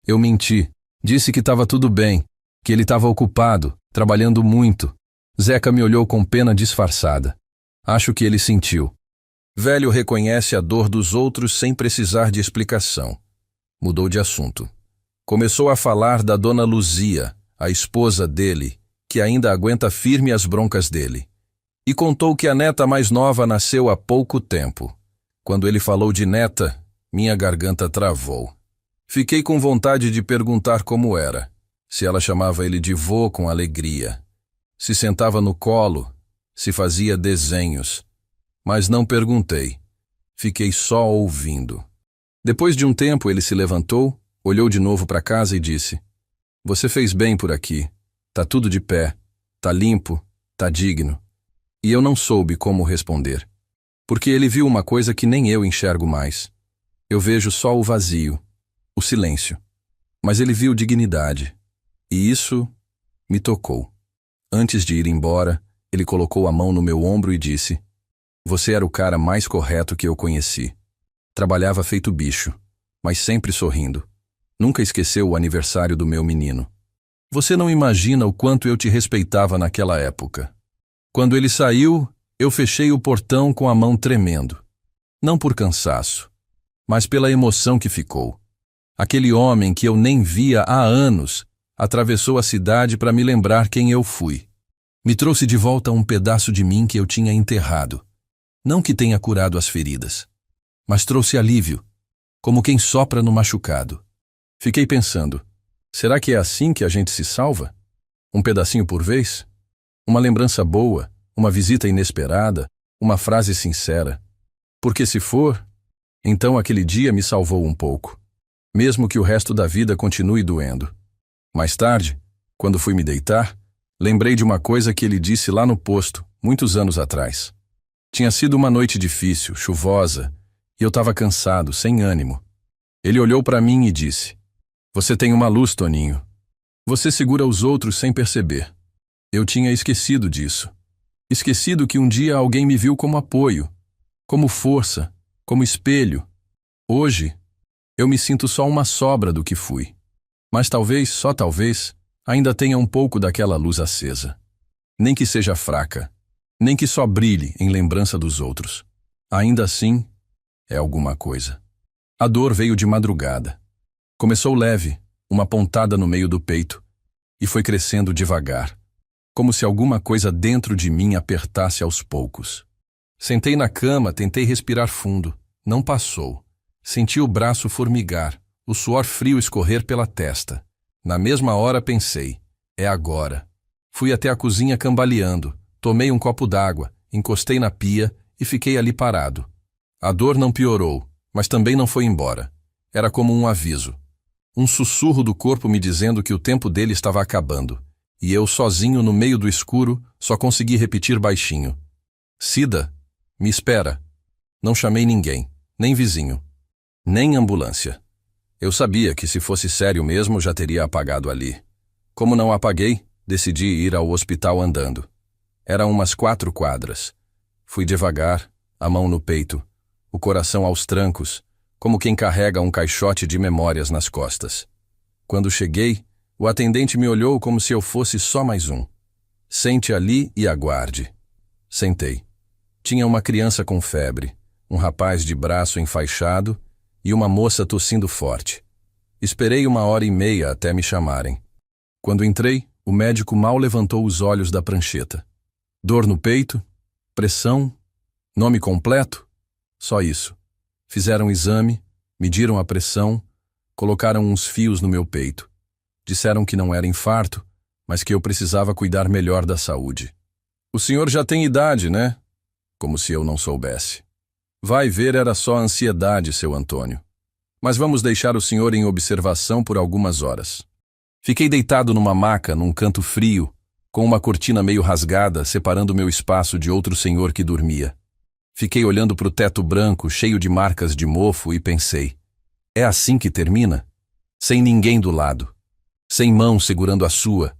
Eu menti. Disse que estava tudo bem, que ele estava ocupado, trabalhando muito. Zeca me olhou com pena disfarçada. Acho que ele sentiu. Velho reconhece a dor dos outros sem precisar de explicação. Mudou de assunto. Começou a falar da dona Luzia, a esposa dele, que ainda aguenta firme as broncas dele. E contou que a neta mais nova nasceu há pouco tempo. Quando ele falou de neta, minha garganta travou. Fiquei com vontade de perguntar como era, se ela chamava ele de vô com alegria, se sentava no colo, se fazia desenhos. Mas não perguntei. Fiquei só ouvindo. Depois de um tempo ele se levantou, olhou de novo para casa e disse: "Você fez bem por aqui. Tá tudo de pé. Tá limpo. Tá digno." E eu não soube como responder. Porque ele viu uma coisa que nem eu enxergo mais. Eu vejo só o vazio, o silêncio. Mas ele viu dignidade. E isso me tocou. Antes de ir embora, ele colocou a mão no meu ombro e disse: "Você era o cara mais correto que eu conheci. Trabalhava feito bicho, mas sempre sorrindo. Nunca esqueceu o aniversário do meu menino. Você não imagina o quanto eu te respeitava naquela época." Quando ele saiu, eu fechei o portão com a mão tremendo. Não por cansaço, mas pela emoção que ficou. Aquele homem que eu nem via há anos atravessou a cidade para me lembrar quem eu fui. Me trouxe de volta um pedaço de mim que eu tinha enterrado. Não que tenha curado as feridas, mas trouxe alívio, como quem sopra no machucado. Fiquei pensando, será que é assim que a gente se salva? Um pedacinho por vez? Uma lembrança boa, uma visita inesperada, uma frase sincera. Porque se for, então aquele dia me salvou um pouco, mesmo que o resto da vida continue doendo. Mais tarde, quando fui me deitar, lembrei de uma coisa que ele disse lá no posto, muitos anos atrás. Tinha sido uma noite difícil, chuvosa, e eu estava cansado, sem ânimo. Ele olhou para mim e disse: "Você tem uma luz, Toninho. Você segura os outros sem perceber." Eu tinha esquecido disso. Esquecido que um dia alguém me viu como apoio, como força, como espelho. Hoje, eu me sinto só uma sobra do que fui. Mas talvez, só talvez, ainda tenha um pouco daquela luz acesa. Nem que seja fraca, nem que só brilhe em lembrança dos outros. Ainda assim, é alguma coisa. A dor veio de madrugada. Começou leve, uma pontada no meio do peito, e foi crescendo devagar, como se alguma coisa dentro de mim apertasse aos poucos. Sentei na cama, tentei respirar fundo. Não passou. Senti o braço formigar, o suor frio escorrer pela testa. Na mesma hora pensei, é agora. Fui até a cozinha cambaleando, tomei um copo d'água, encostei na pia e fiquei ali parado. A dor não piorou, mas também não foi embora. Era como um aviso. Um sussurro do corpo me dizendo que o tempo dele estava acabando. E eu, sozinho no meio do escuro, só consegui repetir baixinho. Cida, me espera. Não chamei ninguém, nem vizinho, nem ambulância. Eu sabia que se fosse sério mesmo já teria apagado ali. Como não apaguei, decidi ir ao hospital andando. Eram umas 4 quadras. Fui devagar, a mão no peito, o coração aos trancos, como quem carrega um caixote de memórias nas costas. Quando cheguei, o atendente me olhou como se eu fosse só mais um. Sente ali e aguarde. Sentei. Tinha uma criança com febre, um rapaz de braço enfaixado e uma moça tossindo forte. Esperei 1h30 até me chamarem. Quando entrei, o médico mal levantou os olhos da prancheta. Dor no peito? Pressão? Nome completo? Só isso. Fizeram um exame, mediram a pressão, colocaram uns fios no meu peito. Disseram que não era infarto, mas que eu precisava cuidar melhor da saúde. O senhor já tem idade, né? Como se eu não soubesse. Vai ver, era só ansiedade, seu Antônio. Mas vamos deixar o senhor em observação por algumas horas. Fiquei deitado numa maca, num canto frio, com uma cortina meio rasgada, separando meu espaço de outro senhor que dormia. Fiquei olhando para o teto branco, cheio de marcas de mofo, e pensei, é assim que termina? Sem ninguém do lado. Sem mão segurando a sua.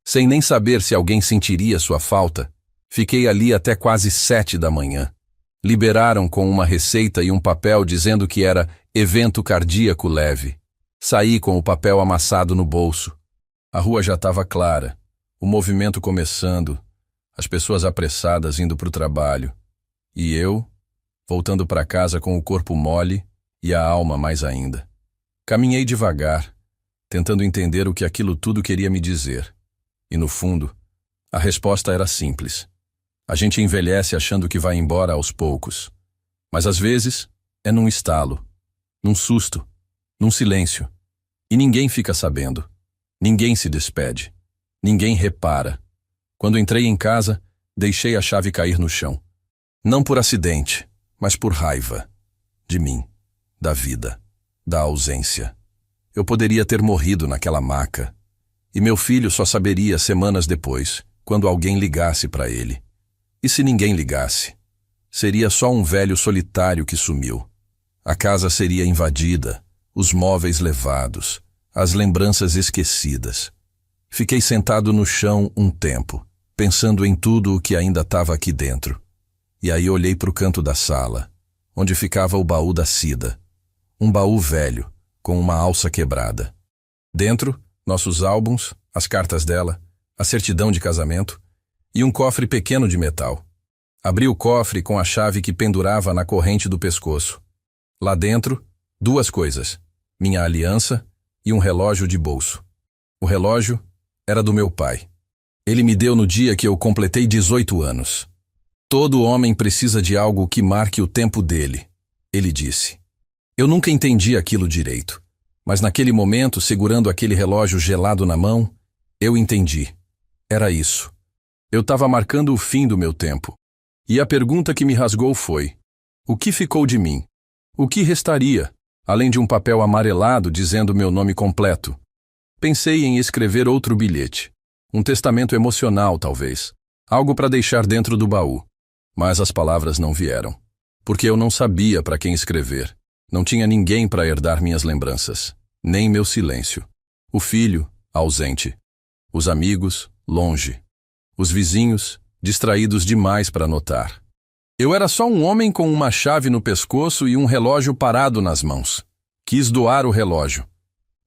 Sem nem saber se alguém sentiria sua falta. Fiquei ali até quase 7 da manhã. Liberaram com uma receita e um papel dizendo que era evento cardíaco leve. Saí com o papel amassado no bolso. A rua já estava clara, o movimento começando, as pessoas apressadas indo para o trabalho. E eu, voltando para casa com o corpo mole e a alma mais ainda. Caminhei devagar, tentando entender o que aquilo tudo queria me dizer. E no fundo, a resposta era simples. A gente envelhece achando que vai embora aos poucos. Mas às vezes é num estalo, num susto, num silêncio. E ninguém fica sabendo. Ninguém se despede. Ninguém repara. Quando entrei em casa, deixei a chave cair no chão. Não por acidente, mas por raiva. De mim, da vida, da ausência. Eu poderia ter morrido naquela maca. E meu filho só saberia semanas depois, quando alguém ligasse para ele. E se ninguém ligasse? Seria só um velho solitário que sumiu. A casa seria invadida, os móveis levados, as lembranças esquecidas. Fiquei sentado no chão um tempo, pensando em tudo o que ainda estava aqui dentro. E aí olhei para o canto da sala, onde ficava o baú da Cida. Um baú velho, com uma alça quebrada. Dentro, nossos álbuns, as cartas dela, a certidão de casamento e um cofre pequeno de metal. Abri o cofre com a chave que pendurava na corrente do pescoço. Lá dentro, 2 coisas, minha aliança e um relógio de bolso. O relógio era do meu pai. Ele me deu no dia que eu completei 18 anos. Todo homem precisa de algo que marque o tempo dele, ele disse. Eu nunca entendi aquilo direito, mas naquele momento, segurando aquele relógio gelado na mão, eu entendi. Era isso. Eu estava marcando o fim do meu tempo. E a pergunta que me rasgou foi: o que ficou de mim? O que restaria, além de um papel amarelado dizendo meu nome completo? Pensei em escrever outro bilhete. Um testamento emocional, talvez. Algo para deixar dentro do baú. Mas as palavras não vieram. Porque eu não sabia para quem escrever. Não tinha ninguém para herdar minhas lembranças. Nem meu silêncio. O filho, ausente. Os amigos, longe. Os vizinhos, distraídos demais para notar. Eu era só um homem com uma chave no pescoço e um relógio parado nas mãos. Quis doar o relógio.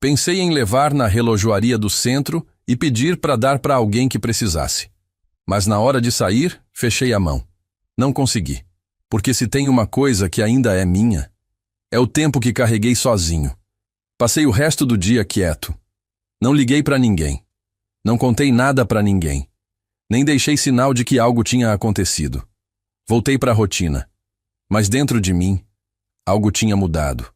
Pensei em levar na relojoaria do centro e pedir para dar para alguém que precisasse. Mas na hora de sair, fechei a mão. Não consegui, porque se tem uma coisa que ainda é minha, é o tempo que carreguei sozinho. Passei o resto do dia quieto. Não liguei para ninguém. Não contei nada para ninguém. Nem deixei sinal de que algo tinha acontecido. Voltei para a rotina. Mas dentro de mim, algo tinha mudado.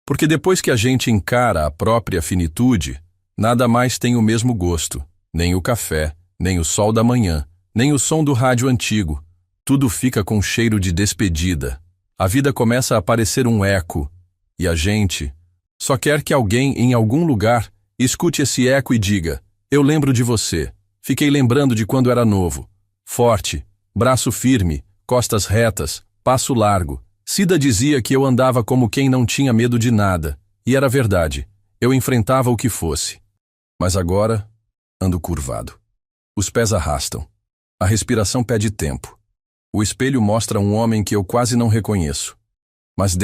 Porque depois que a gente encara a própria finitude, nada mais tem o mesmo gosto. Nem o café, nem o sol da manhã, nem o som do rádio antigo. Tudo fica com cheiro de despedida. A vida começa a parecer um eco. E a gente só quer que alguém em algum lugar escute esse eco e diga: eu lembro de você. Fiquei lembrando de quando era novo. Forte, braço firme, costas retas, passo largo. Cida dizia que eu andava como quem não tinha medo de nada. E era verdade. Eu enfrentava o que fosse. Mas agora, ando curvado. Os pés arrastam. A respiração pede tempo. O espelho mostra um homem que eu quase não reconheço. Mas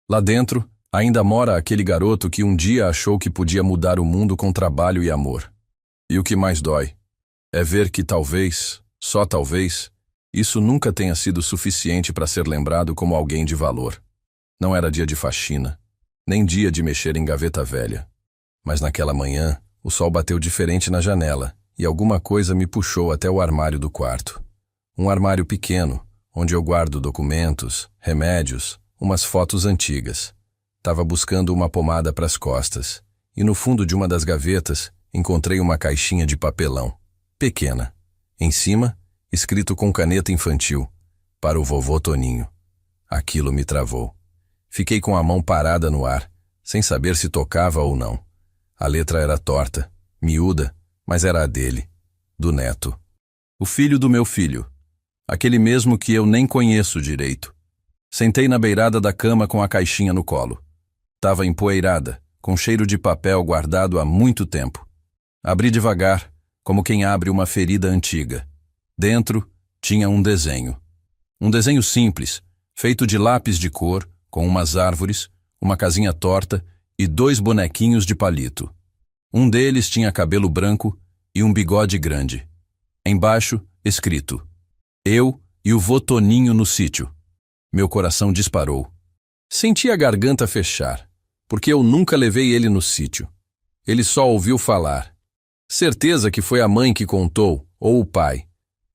lá dentro, ainda mora aquele garoto que um dia achou que podia mudar o mundo com trabalho e amor. E o que mais dói é ver que talvez, só talvez, isso nunca tenha sido suficiente para ser lembrado como alguém de valor. Não era dia de faxina, nem dia de mexer em gaveta velha. Mas naquela manhã, o sol bateu diferente na janela e alguma coisa me puxou até o armário do quarto. Um armário pequeno, onde eu guardo documentos, remédios, umas fotos antigas. Tava buscando uma pomada para as costas, e no fundo de uma das gavetas encontrei uma caixinha de papelão, pequena. Em cima, escrito com caneta infantil, para o vovô Toninho. Aquilo me travou. Fiquei com a mão parada no ar, sem saber se tocava ou não. A letra era torta, miúda, mas era a dele, do neto. O filho do meu filho. Aquele mesmo que eu nem conheço direito. Sentei na beirada da cama com a caixinha no colo. Tava empoeirada, com cheiro de papel guardado há muito tempo. Abri devagar, como quem abre uma ferida antiga. Dentro tinha um desenho. Um desenho simples, feito de lápis de cor, com umas árvores, uma casinha torta e 2 bonequinhos de palito. Um deles tinha cabelo branco e um bigode grande. Embaixo, escrito: eu e o vô Toninho no sítio. Meu coração disparou. Senti a garganta fechar, porque eu nunca levei ele no sítio. Ele só ouviu falar. Certeza que foi a mãe que contou, ou o pai,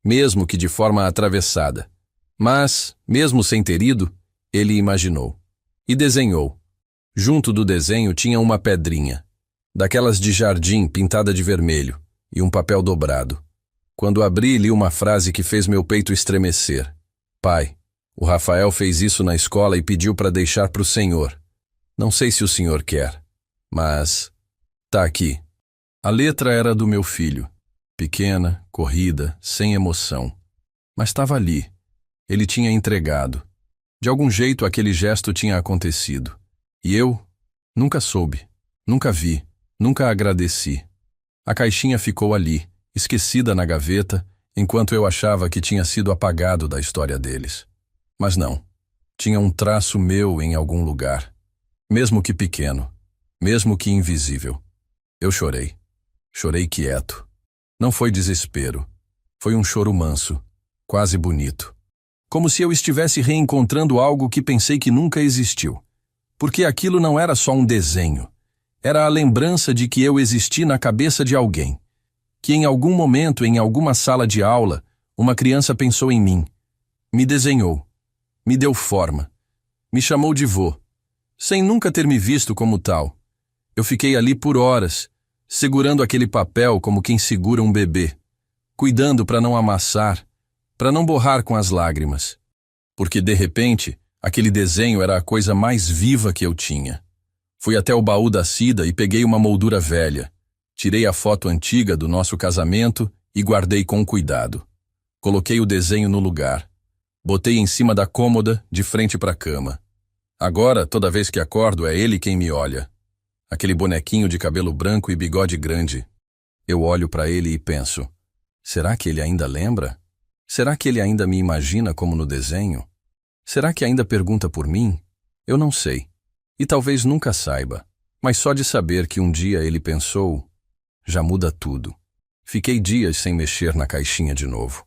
mesmo que de forma atravessada. Mas, mesmo sem ter ido, ele imaginou. E desenhou. Junto do desenho tinha uma pedrinha, daquelas de jardim pintada de vermelho, e um papel dobrado. Quando abri, li uma frase que fez meu peito estremecer. Pai, o Rafael fez isso na escola e pediu para deixar para o senhor. Não sei se o senhor quer, mas tá aqui. A letra era do meu filho. Pequena, corrida, sem emoção. Mas estava ali. Ele tinha entregado. De algum jeito aquele gesto tinha acontecido. E eu nunca soube, nunca vi, nunca agradeci. A caixinha ficou ali, esquecida na gaveta, enquanto eu achava que tinha sido apagado da história deles. Mas não. Tinha um traço meu em algum lugar. Mesmo que pequeno, mesmo que invisível. Eu chorei. Chorei quieto. Não foi desespero. Foi um choro manso, quase bonito. Como se eu estivesse reencontrando algo que pensei que nunca existiu. Porque aquilo não era só um desenho. Era a lembrança de que eu existi na cabeça de alguém. Que em algum momento, em alguma sala de aula, uma criança pensou em mim. Me desenhou. Me deu forma. Me chamou de vô. Sem nunca ter me visto como tal. Eu fiquei ali por horas, segurando aquele papel como quem segura um bebê. Cuidando para não amassar, para não borrar com as lágrimas. Porque, de repente, aquele desenho era a coisa mais viva que eu tinha. Fui até o baú da Cida e peguei uma moldura velha. Tirei a foto antiga do nosso casamento e guardei com cuidado. Coloquei o desenho no lugar. Botei em cima da cômoda, de frente para a cama. Agora, toda vez que acordo, é ele quem me olha. Aquele bonequinho de cabelo branco e bigode grande. Eu olho para ele e penso, será que ele ainda lembra? Será que ele ainda me imagina como no desenho? Será que ainda pergunta por mim? Eu não sei. E talvez nunca saiba. Mas só de saber que um dia ele pensou, já muda tudo. Fiquei dias sem mexer na caixinha de novo.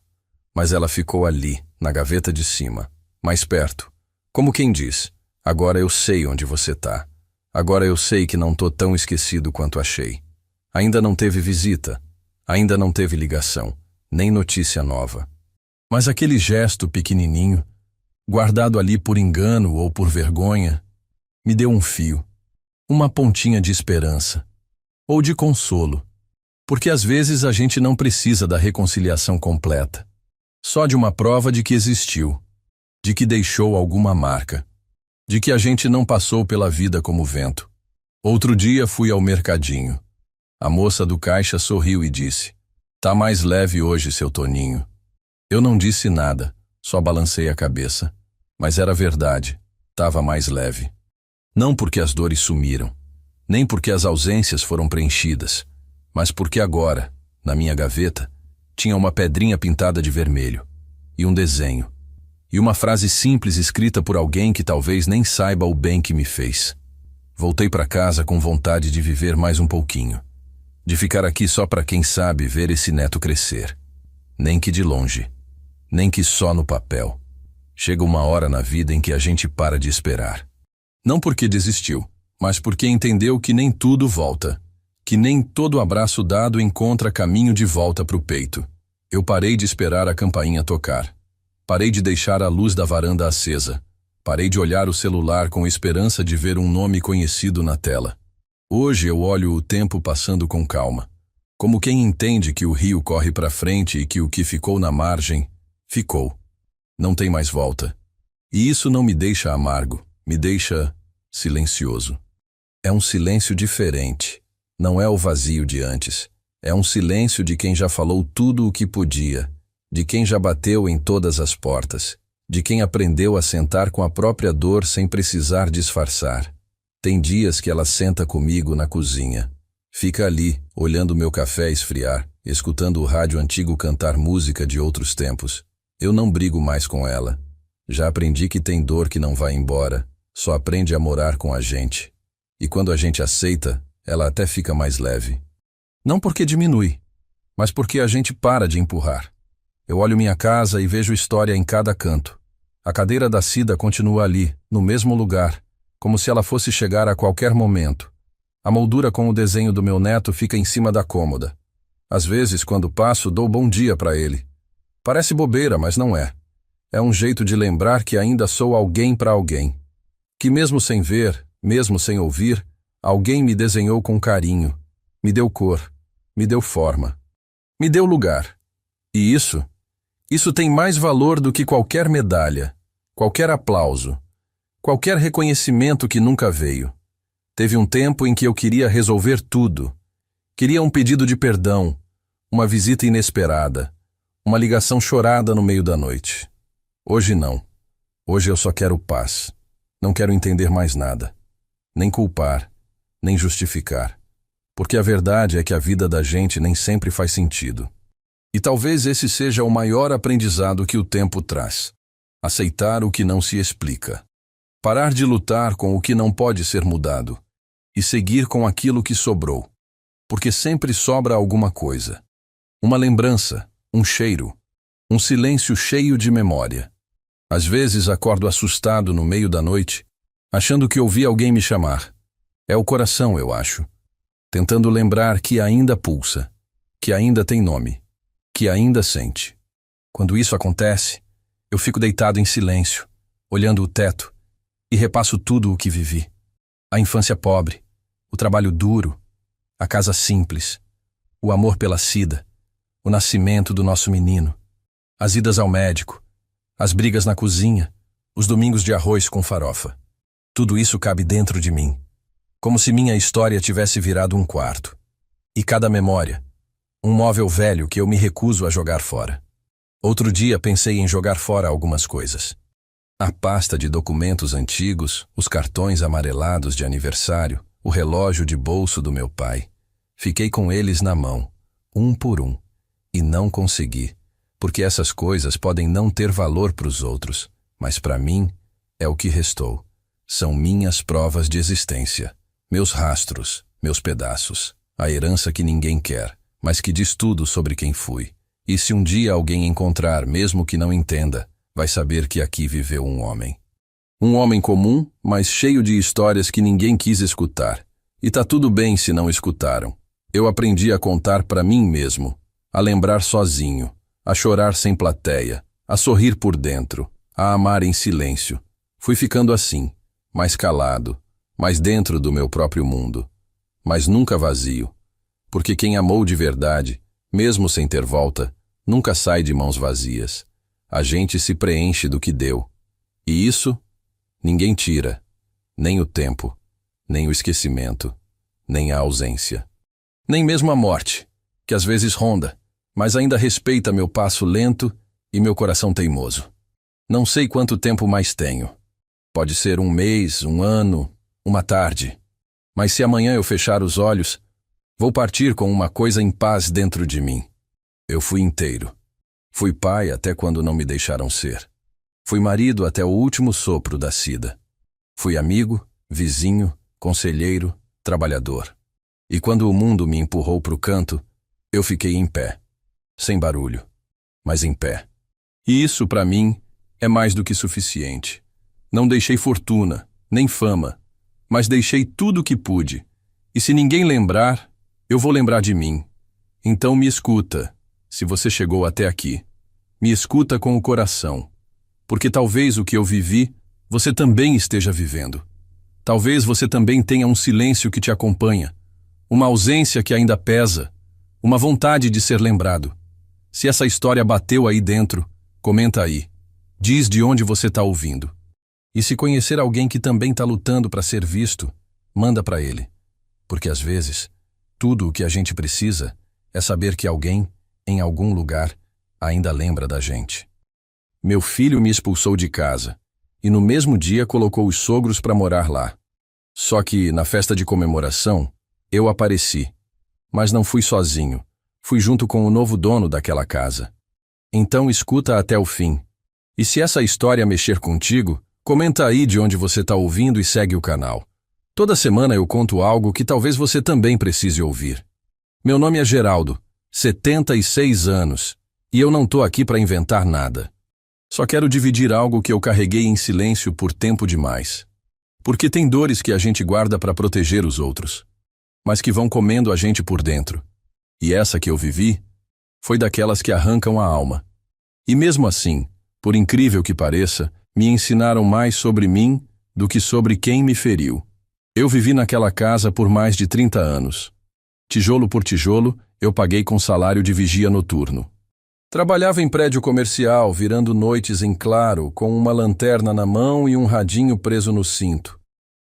Mas ela ficou ali, na gaveta de cima, mais perto. Como quem diz, agora eu sei onde você tá. Agora eu sei que não tô tão esquecido quanto achei. Ainda não teve visita, ainda não teve ligação, nem notícia nova. Mas aquele gesto pequenininho, guardado ali por engano ou por vergonha, me deu um fio, uma pontinha de esperança, ou de consolo, porque às vezes a gente não precisa da reconciliação completa, só de uma prova de que existiu, de que deixou alguma marca, de que a gente não passou pela vida como vento. Outro dia fui ao mercadinho. A moça do caixa sorriu e disse, "Tá mais leve hoje, seu Toninho." Eu não disse nada, só balancei a cabeça. Mas era verdade, tava mais leve. Não porque as dores sumiram, nem porque as ausências foram preenchidas, mas porque agora, na minha gaveta, tinha uma pedrinha pintada de vermelho, e um desenho, e uma frase simples escrita por alguém que talvez nem saiba o bem que me fez. Voltei para casa com vontade de viver mais um pouquinho, de ficar aqui só para quem sabe ver esse neto crescer. Nem que de longe, nem que só no papel. Chega uma hora na vida em que a gente para de esperar. Não porque desistiu, mas porque entendeu que nem tudo volta, que nem todo abraço dado encontra caminho de volta para o peito. Eu parei de esperar a campainha tocar. Parei de deixar a luz da varanda acesa. Parei de olhar o celular com esperança de ver um nome conhecido na tela. Hoje eu olho o tempo passando com calma, como quem entende que o rio corre para frente e que o que ficou na margem, ficou. Não tem mais volta. E isso não me deixa amargo, me deixa silencioso. É um silêncio diferente. Não é o vazio de antes. É um silêncio de quem já falou tudo o que podia, de quem já bateu em todas as portas, de quem aprendeu a sentar com a própria dor sem precisar disfarçar. Tem dias que ela senta comigo na cozinha. Fica ali, olhando meu café esfriar, escutando o rádio antigo cantar música de outros tempos. Eu não brigo mais com ela. Já aprendi que tem dor que não vai embora, só aprende a morar com a gente. E quando a gente aceita, ela até fica mais leve. Não porque diminui, mas porque a gente para de empurrar. Eu olho minha casa e vejo história em cada canto. A cadeira da Cida continua ali, no mesmo lugar, como se ela fosse chegar a qualquer momento. A moldura com o desenho do meu neto fica em cima da cômoda. Às vezes, quando passo, dou bom dia para ele. Parece bobeira, mas não é. É um jeito de lembrar que ainda sou alguém para alguém. Que mesmo sem ver, mesmo sem ouvir, alguém me desenhou com carinho, me deu cor, me deu forma, me deu lugar. E isso tem mais valor do que qualquer medalha, qualquer aplauso, qualquer reconhecimento que nunca veio. Teve um tempo em que eu queria resolver tudo. Queria um pedido de perdão, uma visita inesperada, uma ligação chorada no meio da noite. Hoje não. Hoje eu só quero paz. Não quero entender mais nada. Nem culpar, nem justificar. Porque a verdade é que a vida da gente nem sempre faz sentido. E talvez esse seja o maior aprendizado que o tempo traz. Aceitar o que não se explica. Parar de lutar com o que não pode ser mudado. E seguir com aquilo que sobrou. Porque sempre sobra alguma coisa. Uma lembrança, um cheiro, um silêncio cheio de memória. Às vezes acordo assustado no meio da noite, achando que ouvi alguém me chamar. É o coração, eu acho. Tentando lembrar que ainda pulsa, que ainda tem nome, que ainda sente. Quando isso acontece, eu fico deitado em silêncio, olhando o teto, e repasso tudo o que vivi. A infância pobre, o trabalho duro, a casa simples, o amor pela Cida, o nascimento do nosso menino, as idas ao médico, as brigas na cozinha, os domingos de arroz com farofa. Tudo isso cabe dentro de mim, como se minha história tivesse virado um quarto. E cada memória, um móvel velho que eu me recuso a jogar fora. Outro dia pensei em jogar fora algumas coisas. A pasta de documentos antigos, os cartões amarelados de aniversário, o relógio de bolso do meu pai. Fiquei com eles na mão, um por um. E não consegui, porque essas coisas podem não ter valor para os outros, mas para mim é o que restou. São minhas provas de existência, Meus rastros, meus pedaços, a herança que ninguém quer, mas que diz tudo sobre quem fui. E se um dia alguém encontrar, mesmo que não entenda, vai saber que aqui viveu um homem. Um homem comum, mas cheio de histórias que ninguém quis escutar. E tá tudo bem se não escutaram. Eu aprendi a contar para mim mesmo, a lembrar sozinho, a chorar sem plateia, a sorrir por dentro, a amar em silêncio. Fui ficando assim, mais calado, mais dentro do meu próprio mundo, mas nunca vazio, porque quem amou de verdade, mesmo sem ter volta, nunca sai de mãos vazias. A gente se preenche do que deu. E isso, ninguém tira, nem o tempo, nem o esquecimento, nem a ausência. Nem mesmo a morte, que às vezes ronda, mas ainda respeita meu passo lento e meu coração teimoso. Não sei quanto tempo mais tenho. Pode ser um mês, um ano, uma tarde. Mas se amanhã eu fechar os olhos, vou partir com uma coisa em paz dentro de mim. Eu fui inteiro. Fui pai até quando não me deixaram ser. Fui marido até o último sopro da sida. Fui amigo, vizinho, conselheiro, trabalhador. E quando o mundo me empurrou para o canto, eu fiquei em pé. Sem barulho, mas em pé. E isso, para mim, é mais do que suficiente. Não deixei fortuna, nem fama, mas deixei tudo o que pude. E se ninguém lembrar, eu vou lembrar de mim. Então me escuta, se você chegou até aqui. Me escuta com o coração. Porque talvez o que eu vivi, você também esteja vivendo. Talvez você também tenha um silêncio que te acompanha, uma ausência que ainda pesa, uma vontade de ser lembrado. Se essa história bateu aí dentro, comenta aí. Diz de onde você está ouvindo. E se conhecer alguém que também está lutando para ser visto, manda para ele. Porque às vezes, tudo o que a gente precisa é saber que alguém, em algum lugar, ainda lembra da gente. Meu filho me expulsou de casa, e no mesmo dia colocou os sogros para morar lá. Só que, na festa de comemoração, eu apareci. Mas não fui sozinho. Fui junto com o novo dono daquela casa. Então escuta até o fim. E se essa história mexer contigo, comenta aí de onde você está ouvindo e segue o canal. Toda semana eu conto algo que talvez você também precise ouvir. Meu nome é Geraldo, 76 anos, e eu não tô aqui para inventar nada. Só quero dividir algo que eu carreguei em silêncio por tempo demais. Porque tem dores que a gente guarda para proteger os outros, mas que vão comendo a gente por dentro. E essa que eu vivi foi daquelas que arrancam a alma. E mesmo assim, por incrível que pareça, me ensinaram mais sobre mim do que sobre quem me feriu. Eu vivi naquela casa por mais de 30 anos. Tijolo por tijolo, eu paguei com salário de vigia noturno. Trabalhava em prédio comercial, virando noites em claro, com uma lanterna na mão e um radinho preso no cinto.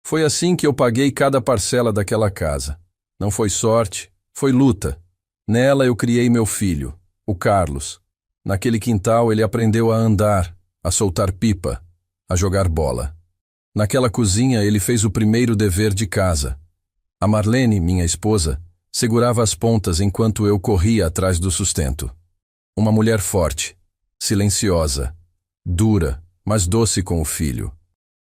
Foi assim que eu paguei cada parcela daquela casa. Não foi sorte, foi luta. Nela eu criei meu filho, o Carlos. Naquele quintal ele aprendeu a andar, a soltar pipa, a jogar bola. Naquela cozinha ele fez o primeiro dever de casa. A Marlene, minha esposa, segurava as pontas enquanto eu corria atrás do sustento. Uma mulher forte, silenciosa, dura, mas doce com o filho.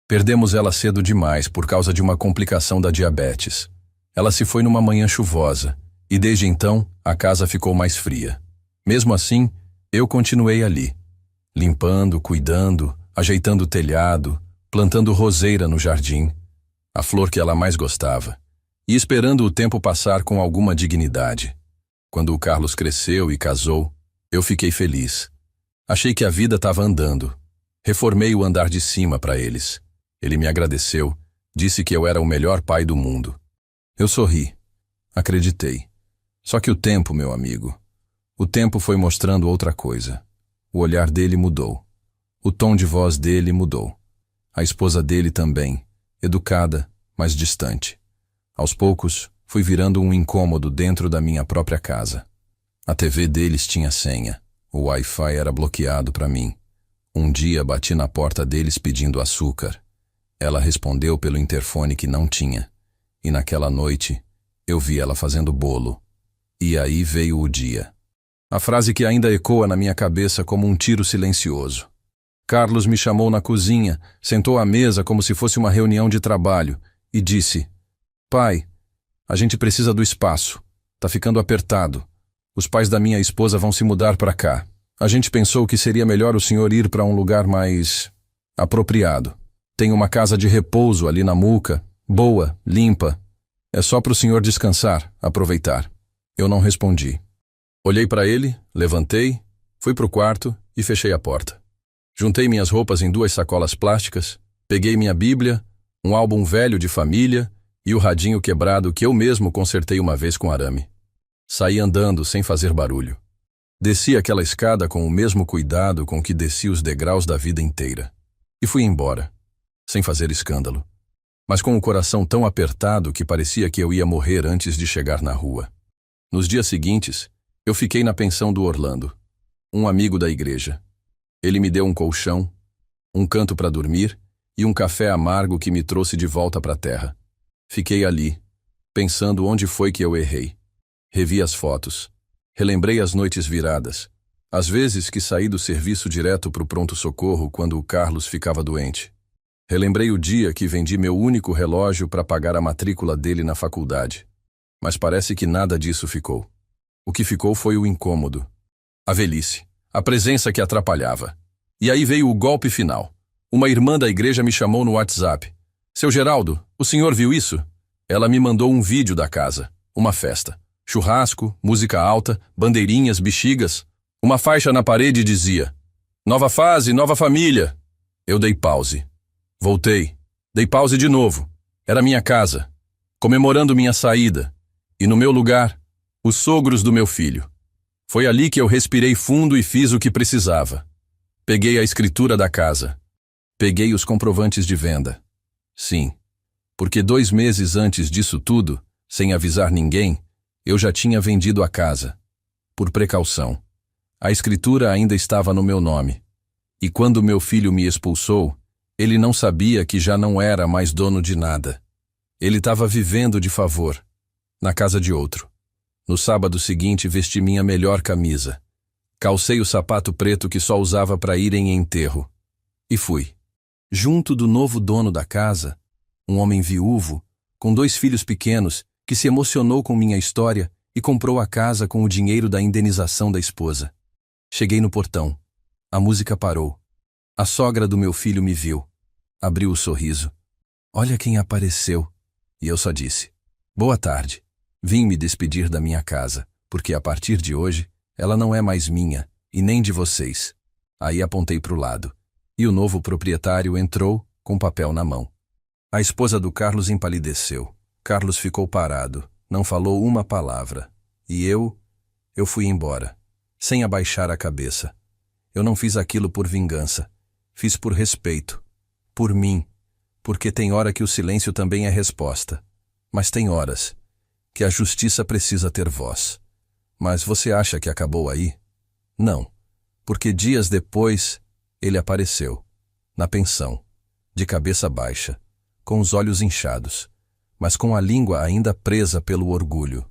Perdemos ela cedo demais por causa de uma complicação da diabetes. Ela se foi numa manhã chuvosa. E desde então, a casa ficou mais fria. Mesmo assim, eu continuei ali, limpando, cuidando, ajeitando o telhado, plantando roseira no jardim, a flor que ela mais gostava, e esperando o tempo passar com alguma dignidade. Quando o Carlos cresceu e casou, eu fiquei feliz. Achei que a vida estava andando. Reformei o andar de cima para eles. Ele me agradeceu, disse que eu era o melhor pai do mundo. Eu sorri. Acreditei. Só que o tempo, meu amigo, o tempo foi mostrando outra coisa. O olhar dele mudou. O tom de voz dele mudou. A esposa dele também, educada, mas distante. Aos poucos, fui virando um incômodo dentro da minha própria casa. A TV deles tinha senha. O Wi-Fi era bloqueado para mim. Um dia bati na porta deles pedindo açúcar. Ela respondeu pelo interfone que não tinha. E naquela noite, eu vi ela fazendo bolo. E aí veio o dia. A frase que ainda ecoa na minha cabeça como um tiro silencioso. Carlos me chamou na cozinha, sentou à mesa como se fosse uma reunião de trabalho e disse: Pai, a gente precisa do espaço. Tá ficando apertado. Os pais da minha esposa vão se mudar para cá. A gente pensou que seria melhor o senhor ir para um lugar mais apropriado. Tem uma casa de repouso ali na Muca, boa, limpa. É só para o senhor descansar, aproveitar. Eu não respondi. Olhei para ele, levantei, fui para o quarto e fechei a porta. Juntei minhas roupas em 2 sacolas plásticas, peguei minha Bíblia, um álbum velho de família e o radinho quebrado que eu mesmo consertei uma vez com arame. Saí andando sem fazer barulho. Desci aquela escada com o mesmo cuidado com que desci os degraus da vida inteira. E fui embora, sem fazer escândalo, mas com o coração tão apertado que parecia que eu ia morrer antes de chegar na rua. Nos dias seguintes, eu fiquei na pensão do Orlando, um amigo da igreja. Ele me deu um colchão, um canto para dormir e um café amargo que me trouxe de volta para a terra. Fiquei ali, pensando onde foi que eu errei. Revi as fotos, relembrei as noites viradas, as vezes que saí do serviço direto para o pronto-socorro quando o Carlos ficava doente. Relembrei o dia que vendi meu único relógio para pagar a matrícula dele na faculdade. Mas parece que nada disso ficou. O que ficou foi o incômodo. A velhice, a presença que atrapalhava. E aí veio o golpe final. Uma irmã da igreja me chamou no WhatsApp. Seu Geraldo, o senhor viu isso? Ela me mandou um vídeo da casa, uma festa. Churrasco, música alta, bandeirinhas, bexigas. Uma faixa na parede dizia: Nova fase, nova família. Eu dei pause. Voltei. Dei pause de novo. Era minha casa, comemorando minha saída. E no meu lugar, os sogros do meu filho. Foi ali que eu respirei fundo e fiz o que precisava. Peguei a escritura da casa. Peguei os comprovantes de venda. Sim, porque 2 meses antes disso tudo, sem avisar ninguém, eu já tinha vendido a casa. Por precaução. A escritura ainda estava no meu nome. E quando meu filho me expulsou, ele não sabia que já não era mais dono de nada. Ele estava vivendo de favor, na casa de outro. No sábado seguinte vesti minha melhor camisa. Calcei o sapato preto que só usava para ir em enterro. E fui. Junto do novo dono da casa, um homem viúvo, com 2 filhos pequenos, que se emocionou com minha história e comprou a casa com o dinheiro da indenização da esposa. Cheguei no portão. A música parou. A sogra do meu filho me viu. Abriu o sorriso. Olha quem apareceu. E eu só disse: Boa tarde. Vim me despedir da minha casa, porque a partir de hoje, ela não é mais minha, e nem de vocês. Aí apontei para o lado. E o novo proprietário entrou, com papel na mão. A esposa do Carlos empalideceu. Carlos ficou parado, não falou uma palavra. E eu fui embora, sem abaixar a cabeça. Eu não fiz aquilo por vingança. Fiz por respeito. Por mim. Porque tem hora que o silêncio também é resposta. Mas tem horas que a justiça precisa ter voz. Mas você acha que acabou aí? Não. Porque dias depois, ele apareceu. Na pensão. De cabeça baixa. Com os olhos inchados. Mas com a língua ainda presa pelo orgulho.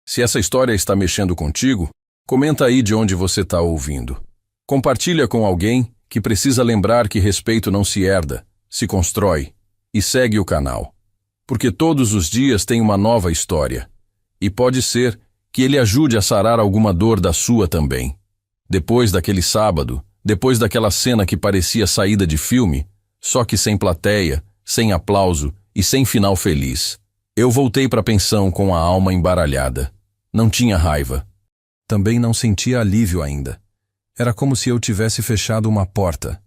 Se essa história está mexendo contigo, comenta aí de onde você está ouvindo. Compartilha com alguém que precisa lembrar que respeito não se herda, se constrói. E segue o canal. Porque todos os dias tem uma nova história. E pode ser que ele ajude a sarar alguma dor da sua também. Depois daquele sábado, depois daquela cena que parecia saída de filme, só que sem plateia, sem aplauso e sem final feliz, eu voltei para a pensão com a alma embaralhada. Não tinha raiva. Também não sentia alívio ainda. Era como se eu tivesse fechado uma porta,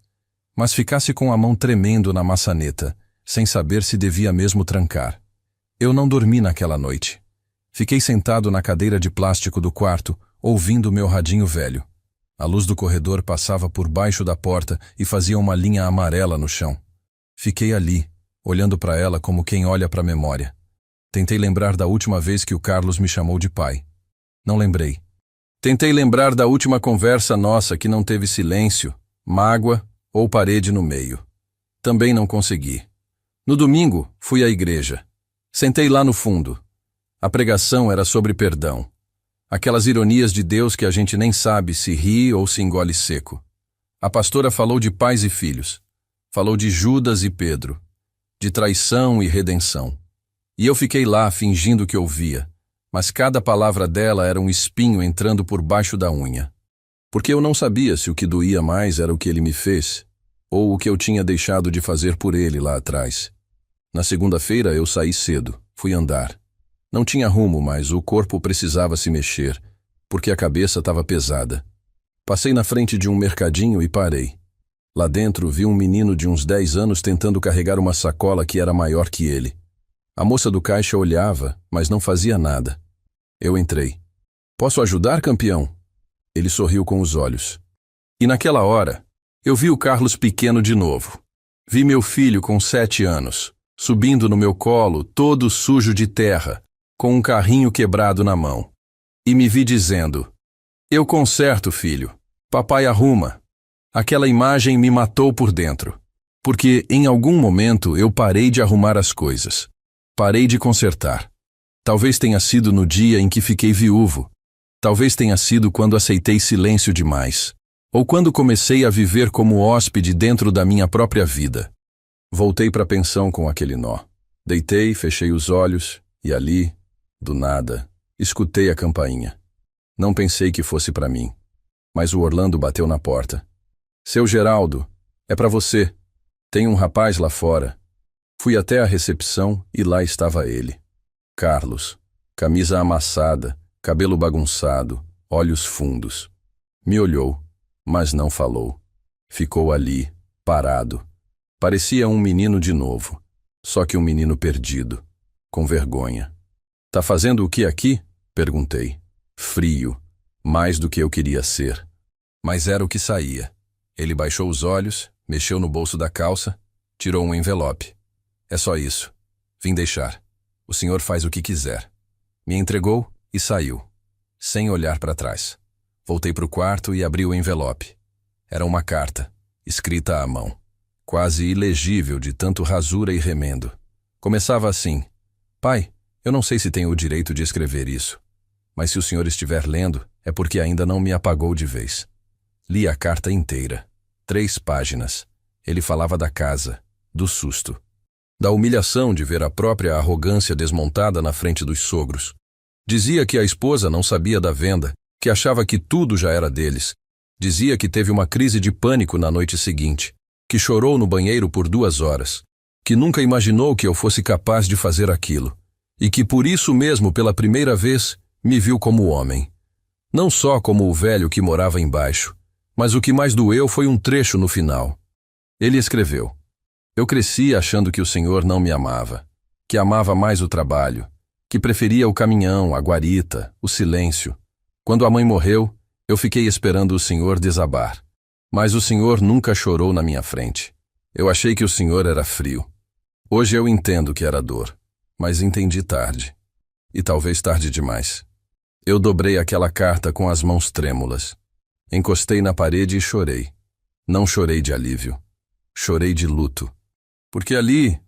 mas ficasse com a mão tremendo na maçaneta, sem saber se devia mesmo trancar. Eu não dormi naquela noite. Fiquei sentado na cadeira de plástico do quarto, ouvindo meu radinho velho. A luz do corredor passava por baixo da porta e fazia uma linha amarela no chão. Fiquei ali, olhando para ela como quem olha para a memória. Tentei lembrar da última vez que o Carlos me chamou de pai. Não lembrei. Tentei lembrar da última conversa nossa que não teve silêncio, mágoa ou parede no meio. Também não consegui. No domingo, fui à igreja. Sentei lá no fundo. A pregação era sobre perdão. Aquelas ironias de Deus que a gente nem sabe se ri ou se engole seco. A pastora falou de pais e filhos. Falou de Judas e Pedro. De traição e redenção. E eu fiquei lá fingindo que ouvia, mas cada palavra dela era um espinho entrando por baixo da unha. Porque eu não sabia se o que doía mais era o que ele me fez, ou o que eu tinha deixado de fazer por ele lá atrás. Na segunda-feira eu saí cedo, fui andar. Não tinha rumo, mas o corpo precisava se mexer, porque a cabeça estava pesada. Passei na frente de um mercadinho e parei. Lá dentro vi um menino de uns 10 anos tentando carregar uma sacola que era maior que ele. A moça do caixa olhava, mas não fazia nada. Eu entrei. "Posso ajudar, campeão?" Ele sorriu com os olhos. E naquela hora, eu vi o Carlos pequeno de novo. Vi meu filho com 7 anos, subindo no meu colo, todo sujo de terra, com um carrinho quebrado na mão. E me vi dizendo: "Eu conserto, filho. Papai arruma." Aquela imagem me matou por dentro, porque em algum momento eu parei de arrumar as coisas. Parei de consertar. Talvez tenha sido no dia em que fiquei viúvo. Talvez tenha sido quando aceitei silêncio demais. Ou quando comecei a viver como hóspede dentro da minha própria vida. Voltei para a pensão com aquele nó. Deitei, fechei os olhos e ali, do nada, escutei a campainha. Não pensei que fosse para mim. Mas o Orlando bateu na porta. "Seu Geraldo, é para você. Tem um rapaz lá fora." Fui até a recepção e lá estava ele. Carlos, camisa amassada, cabelo bagunçado, olhos fundos. Me olhou, mas não falou. Ficou ali, parado. Parecia um menino de novo, só que um menino perdido, com vergonha. "Tá fazendo o que aqui?" perguntei. Frio, mais do que eu queria ser. Mas era o que saía. Ele baixou os olhos, mexeu no bolso da calça, tirou um envelope. "É só isso. Vim deixar. O senhor faz o que quiser." Me entregou e saiu, sem olhar para trás. Voltei para o quarto e abri o envelope. Era uma carta, escrita à mão, quase ilegível de tanto rasura e remendo. Começava assim: "Pai, eu não sei se tenho o direito de escrever isso, mas se o senhor estiver lendo, é porque ainda não me apagou de vez." Li a carta inteira. 3 páginas. Ele falava da casa, do susto, da humilhação de ver a própria arrogância desmontada na frente dos sogros. Dizia que a esposa não sabia da venda, que achava que tudo já era deles. Dizia que teve uma crise de pânico na noite seguinte, que chorou no banheiro por 2 horas, que nunca imaginou que eu fosse capaz de fazer aquilo, e que por isso mesmo, pela primeira vez, me viu como homem. Não só como o velho que morava embaixo, mas o que mais doeu foi um trecho no final. Ele escreveu: "Eu cresci achando que o senhor não me amava, que amava mais o trabalho, que preferia o caminhão, a guarita, o silêncio. Quando a mãe morreu, eu fiquei esperando o senhor desabar. Mas o senhor nunca chorou na minha frente. Eu achei que o senhor era frio. Hoje eu entendo que era dor, mas entendi tarde. E talvez tarde demais." Eu dobrei aquela carta com as mãos trêmulas. Encostei na parede e chorei. Não chorei de alívio. Chorei de luto. Porque ali,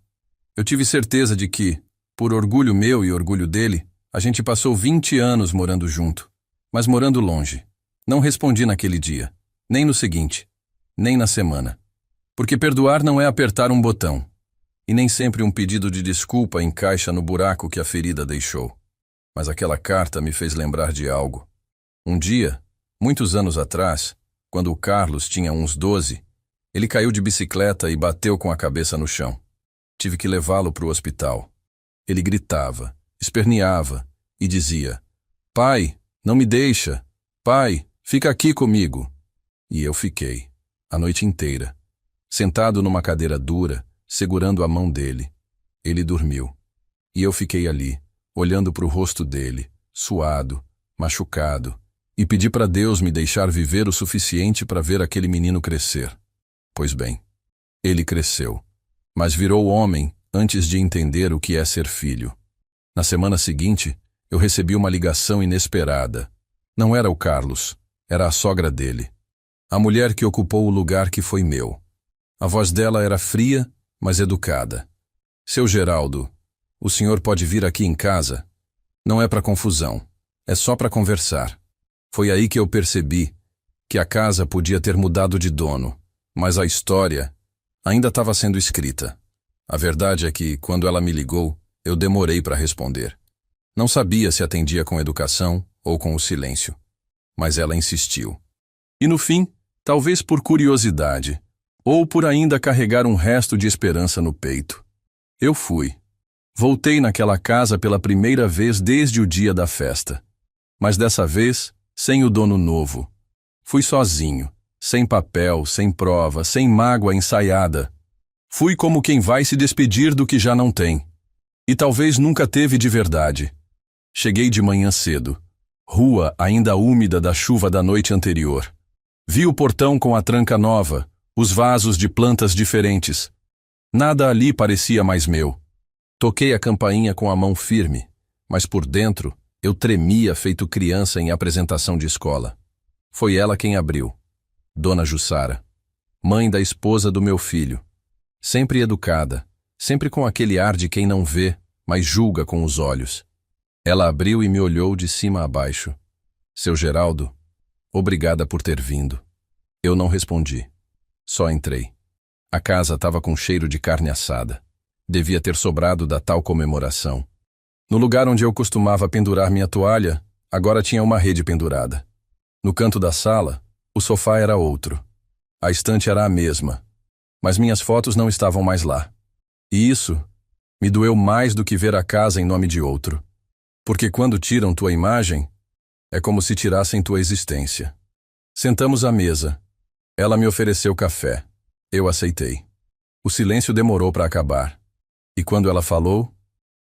eu tive certeza de que, por orgulho meu e orgulho dele, a gente passou 20 anos morando junto, mas morando longe. Não respondi naquele dia, nem no seguinte, nem na semana. Porque perdoar não é apertar um botão, e nem sempre um pedido de desculpa encaixa no buraco que a ferida deixou. Mas aquela carta me fez lembrar de algo. Um dia, muitos anos atrás, quando o Carlos tinha uns 12, ele caiu de bicicleta e bateu com a cabeça no chão. Tive que levá-lo para o hospital. Ele gritava, esperneava e dizia: "Pai, não me deixa. Pai, fica aqui comigo." E eu fiquei, a noite inteira, sentado numa cadeira dura, segurando a mão dele. Ele dormiu. E eu fiquei ali, olhando para o rosto dele, suado, machucado, e pedi para Deus me deixar viver o suficiente para ver aquele menino crescer. Pois bem, ele cresceu, mas virou homem antes de entender o que é ser filho. Na semana seguinte, eu recebi uma ligação inesperada. Não era o Carlos, era a sogra dele. A mulher que ocupou o lugar que foi meu. A voz dela era fria, mas educada. "Seu Geraldo, o senhor pode vir aqui em casa? Não é para confusão, é só para conversar." Foi aí que eu percebi que a casa podia ter mudado de dono, mas a história ainda estava sendo escrita. A verdade é que, quando ela me ligou, Eu demorei para responder. Não sabia se atendia com educação ou com o silêncio. Mas ela insistiu. E no fim, talvez por curiosidade, ou por ainda carregar um resto de esperança no peito, eu fui. Voltei naquela casa pela primeira vez desde o dia da festa. Mas dessa vez, sem o dono novo. Fui sozinho, sem papel, sem prova, sem mágoa ensaiada. Fui como quem vai se despedir do que já não tem. E talvez nunca teve de verdade. Cheguei de manhã cedo. Rua ainda úmida da chuva da noite anterior. Vi o portão com a tranca nova, os vasos de plantas diferentes. Nada ali parecia mais meu. Toquei a campainha com a mão firme, mas por dentro eu tremia feito criança em apresentação de escola. Foi ela quem abriu. Dona Jussara, mãe da esposa do meu filho. Sempre educada, sempre com aquele ar de quem não vê, mas julga com os olhos. Ela abriu e me olhou de cima a baixo. Seu Geraldo, obrigada por ter vindo. Eu não respondi. Só entrei. A casa estava com cheiro de carne assada. Devia ter sobrado da tal comemoração. No lugar onde eu costumava pendurar minha toalha, agora tinha uma rede pendurada. No canto da sala, o sofá era outro. A estante era a mesma. Mas minhas fotos não estavam mais lá. E isso me doeu mais do que ver a casa em nome de outro. Porque quando tiram tua imagem, é como se tirassem tua existência. Sentamos à mesa. Ela me ofereceu café. Eu aceitei. O silêncio demorou para acabar. E quando ela falou,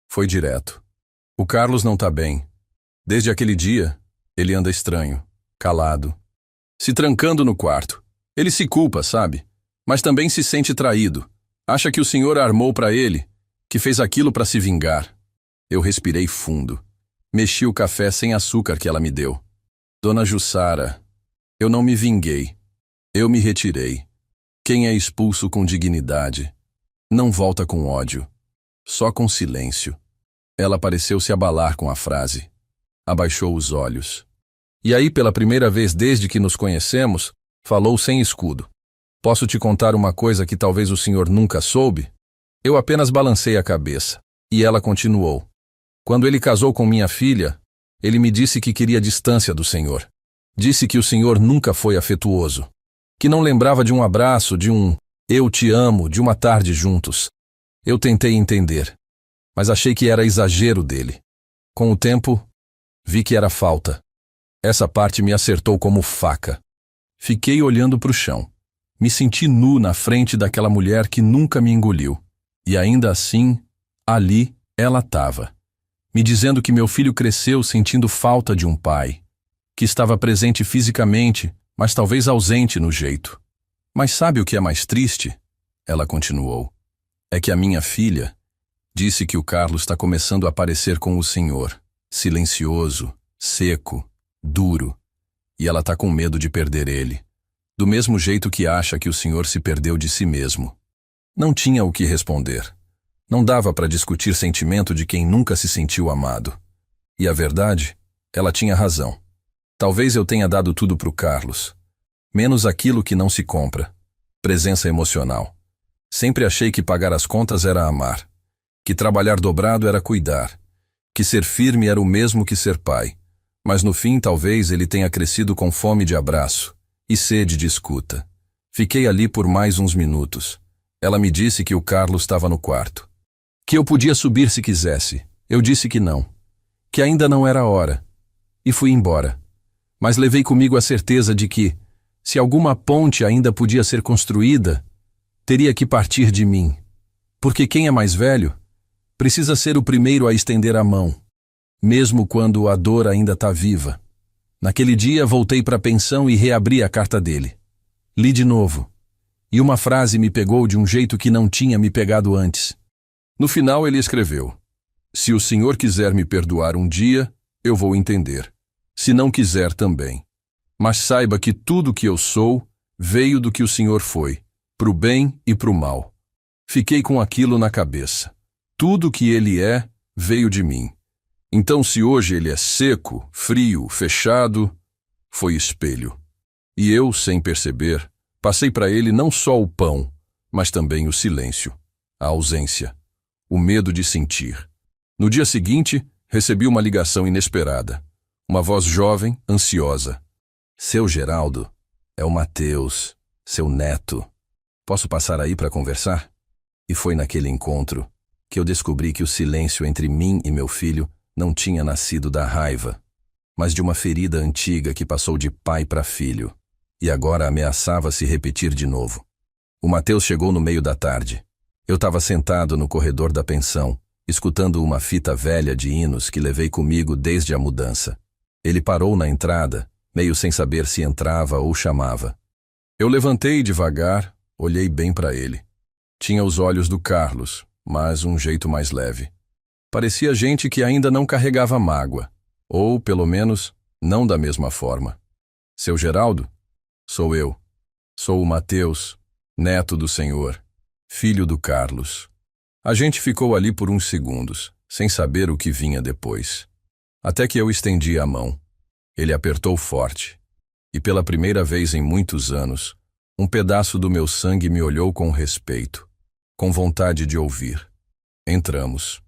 foi direto. O Carlos não tá bem. Desde aquele dia, ele anda estranho, calado, se trancando no quarto. Ele se culpa, sabe? Mas também se sente traído. Acha que o senhor armou para ele, que fez aquilo para se vingar. Eu respirei fundo. Mexi o café sem açúcar que ela me deu. Dona Jussara, eu não me vinguei. Eu me retirei. Quem é expulso com dignidade não volta com ódio, só com silêncio. Ela pareceu se abalar com a frase. Abaixou os olhos. E aí, pela primeira vez desde que nos conhecemos, falou sem escudo. Posso te contar uma coisa que talvez o senhor nunca soube? Eu apenas balancei a cabeça. E ela continuou. Quando ele casou com minha filha, ele me disse que queria distância do senhor. Disse que o senhor nunca foi afetuoso. Que não lembrava de um abraço, de um "eu te amo", de uma tarde juntos. Eu tentei entender, mas achei que era exagero dele. Com o tempo, vi que era falta. Essa parte me acertou como faca. Fiquei olhando para o chão. Me senti nu na frente daquela mulher que nunca me engoliu. E ainda assim, ali ela estava, me dizendo que meu filho cresceu sentindo falta de um pai, que estava presente fisicamente, mas talvez ausente no jeito. Mas sabe o que é mais triste? Ela continuou. É que a minha filha disse que o Carlos está começando a aparecer com o senhor, silencioso, seco, duro, e ela está com medo de perder ele, do mesmo jeito que acha que o senhor se perdeu de si mesmo. Não tinha o que responder. Não dava para discutir sentimento de quem nunca se sentiu amado. E a verdade, ela tinha razão. Talvez eu tenha dado tudo pro Carlos, menos aquilo que não se compra, presença emocional. Sempre achei que pagar as contas era amar, que trabalhar dobrado era cuidar, que ser firme era o mesmo que ser pai. Mas no fim talvez ele tenha crescido com fome de abraço e sede de escuta. Fiquei ali por mais uns minutos. Ela me disse que o Carlos estava no quarto. Que eu podia subir se quisesse. Eu disse que não. Que ainda não era a hora. E fui embora. Mas levei comigo a certeza de que, se alguma ponte ainda podia ser construída, teria que partir de mim. Porque quem é mais velho precisa ser o primeiro a estender a mão, mesmo quando a dor ainda está viva. Naquele dia voltei para a pensão e reabri a carta dele. Li de novo. E uma frase me pegou de um jeito que não tinha me pegado antes. No final ele escreveu: "Se o senhor quiser me perdoar um dia, eu vou entender. Se não quiser também. Mas saiba que tudo que eu sou veio do que o senhor foi, pro bem e pro mal." Fiquei com aquilo na cabeça. Tudo que ele é veio de mim. Então se hoje ele é seco, frio, fechado, foi espelho. E eu, sem perceber, passei para ele não só o pão, mas também o silêncio, a ausência, o medo de sentir. No dia seguinte, recebi uma ligação inesperada. Uma voz jovem, ansiosa. Seu Geraldo, é o Mateus, seu neto. Posso passar aí para conversar? E foi naquele encontro que eu descobri que o silêncio entre mim e meu filho não tinha nascido da raiva, mas de uma ferida antiga que passou de pai para filho, e agora ameaçava se repetir de novo. O Mateus chegou no meio da tarde. Eu estava sentado no corredor da pensão, escutando uma fita velha de hinos que levei comigo desde a mudança. Ele parou na entrada, meio sem saber se entrava ou chamava. Eu levantei devagar, olhei bem para ele. Tinha os olhos do Carlos, mas um jeito mais leve. Parecia gente que ainda não carregava mágoa, ou, pelo menos, não da mesma forma. Seu Geraldo? Sou eu. Sou o Mateus, neto do Senhor, filho do Carlos. A gente ficou ali por uns segundos, sem saber o que vinha depois. Até que eu estendi a mão. Ele apertou forte. E pela primeira vez em muitos anos, um pedaço do meu sangue me olhou com respeito, com vontade de ouvir. Entramos.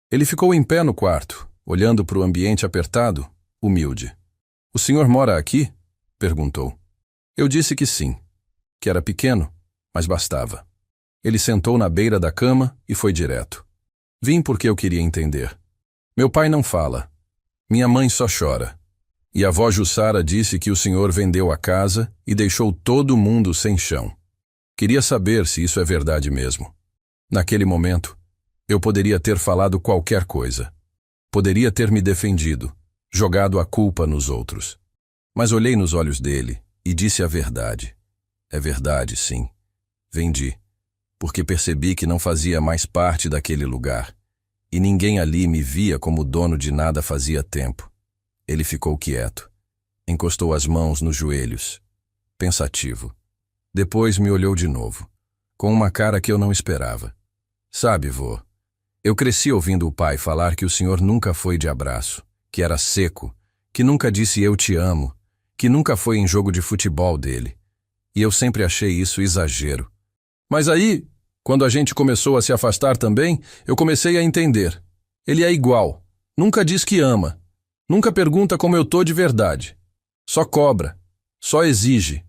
Ele ficou em pé no quarto, olhando para o ambiente apertado, humilde. "O senhor mora aqui?" perguntou. Eu disse que sim, que era pequeno, mas bastava. Ele sentou na beira da cama e foi direto. Vim porque eu queria entender. Meu pai não fala. Minha mãe só chora. E a avó Jussara disse que o senhor vendeu a casa e deixou todo mundo sem chão. Queria saber se isso é verdade mesmo. Naquele momento, eu poderia ter falado qualquer coisa. Poderia ter me defendido, jogado a culpa nos outros. Mas olhei nos olhos dele e disse a verdade. É verdade, sim. Vendi, porque percebi que não fazia mais parte daquele lugar, e ninguém ali me via como dono de nada fazia tempo. Ele ficou quieto, encostou as mãos nos joelhos, pensativo. Depois me olhou de novo, com uma cara que eu não esperava. Sabe, vô, eu cresci ouvindo o pai falar que o senhor nunca foi de abraço, que era seco, que nunca disse eu te amo, que nunca foi em jogo de futebol dele. E eu sempre achei isso exagero. Mas aí, quando a gente começou a se afastar também, eu comecei a entender. Ele é igual, nunca diz que ama, nunca pergunta como eu tô de verdade. Só cobra, só exige.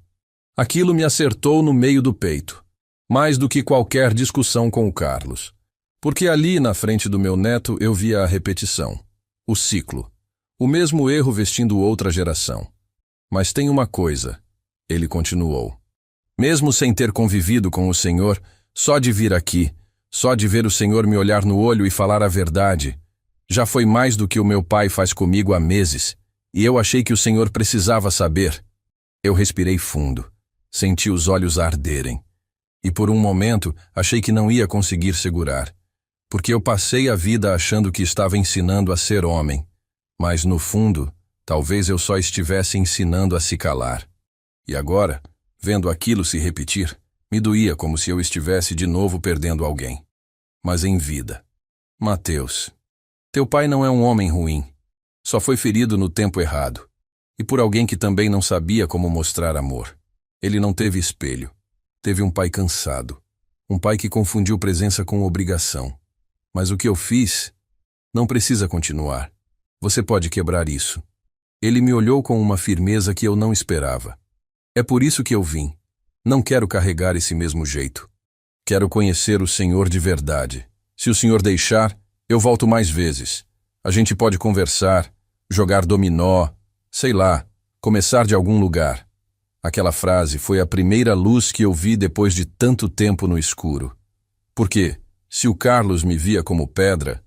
Aquilo me acertou no meio do peito, mais do que qualquer discussão com o Carlos. Porque ali, na frente do meu neto, eu via a repetição, o ciclo, o mesmo erro vestindo outra geração. Mas tem uma coisa, ele continuou. Mesmo sem ter convivido com o Senhor, só de vir aqui, só de ver o Senhor me olhar no olho e falar a verdade, já foi mais do que o meu pai faz comigo há meses, e eu achei que o Senhor precisava saber. Eu respirei fundo, senti os olhos arderem, e por um momento achei que não ia conseguir segurar, porque eu passei a vida achando que estava ensinando a ser homem, mas no fundo, talvez eu só estivesse ensinando a se calar. E agora, vendo aquilo se repetir, me doía como se eu estivesse de novo perdendo alguém. Mas em vida. Mateus, teu pai não é um homem ruim. Só foi ferido no tempo errado. E por alguém que também não sabia como mostrar amor. Ele não teve espelho. Teve um pai cansado. Um pai que confundiu presença com obrigação. Mas o que eu fiz não precisa continuar. Você pode quebrar isso. Ele me olhou com uma firmeza que eu não esperava. É por isso que eu vim. Não quero carregar esse mesmo jeito. Quero conhecer o Senhor de verdade. Se o Senhor deixar, eu volto mais vezes. A gente pode conversar, jogar dominó, sei lá, começar de algum lugar. Aquela frase foi a primeira luz que eu vi depois de tanto tempo no escuro. Porque, se o Carlos me via como pedra,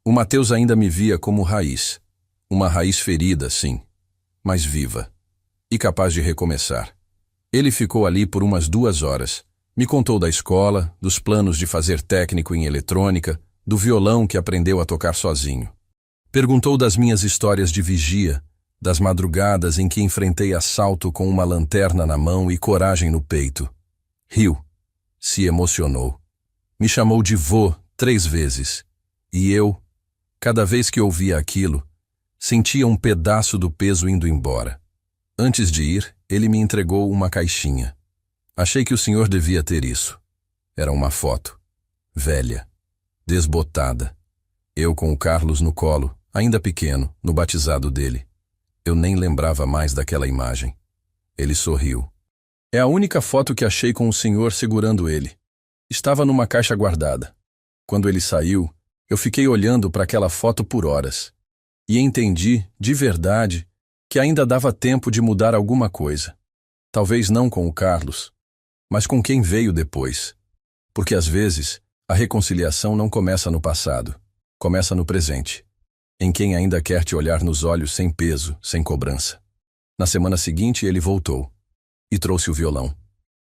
o Mateus ainda me via como raiz. Uma raiz ferida, sim, mas viva. E capaz de recomeçar. Ele ficou ali por umas 2 horas. Me contou da escola, dos planos de fazer técnico em eletrônica, do violão que aprendeu a tocar sozinho. Perguntou das minhas histórias de vigia, das madrugadas em que enfrentei assalto com uma lanterna na mão e coragem no peito. Riu. Se emocionou. Me chamou de vô 3 vezes. E eu, cada vez que ouvia aquilo, sentia um pedaço do peso indo embora. Antes de ir, ele me entregou uma caixinha. Achei que o senhor devia ter isso. Era uma foto. Velha. Desbotada. Eu com o Carlos no colo, ainda pequeno, no batizado dele. Eu nem lembrava mais daquela imagem. Ele sorriu. É a única foto que achei com o senhor segurando ele. Estava numa caixa guardada. Quando ele saiu, eu fiquei olhando para aquela foto por horas. E entendi, de verdade, que ainda dava tempo de mudar alguma coisa. Talvez não com o Carlos, mas com quem veio depois. Porque às vezes, a reconciliação não começa no passado, começa no presente, em quem ainda quer te olhar nos olhos sem peso, sem cobrança. Na semana seguinte ele voltou e trouxe o violão.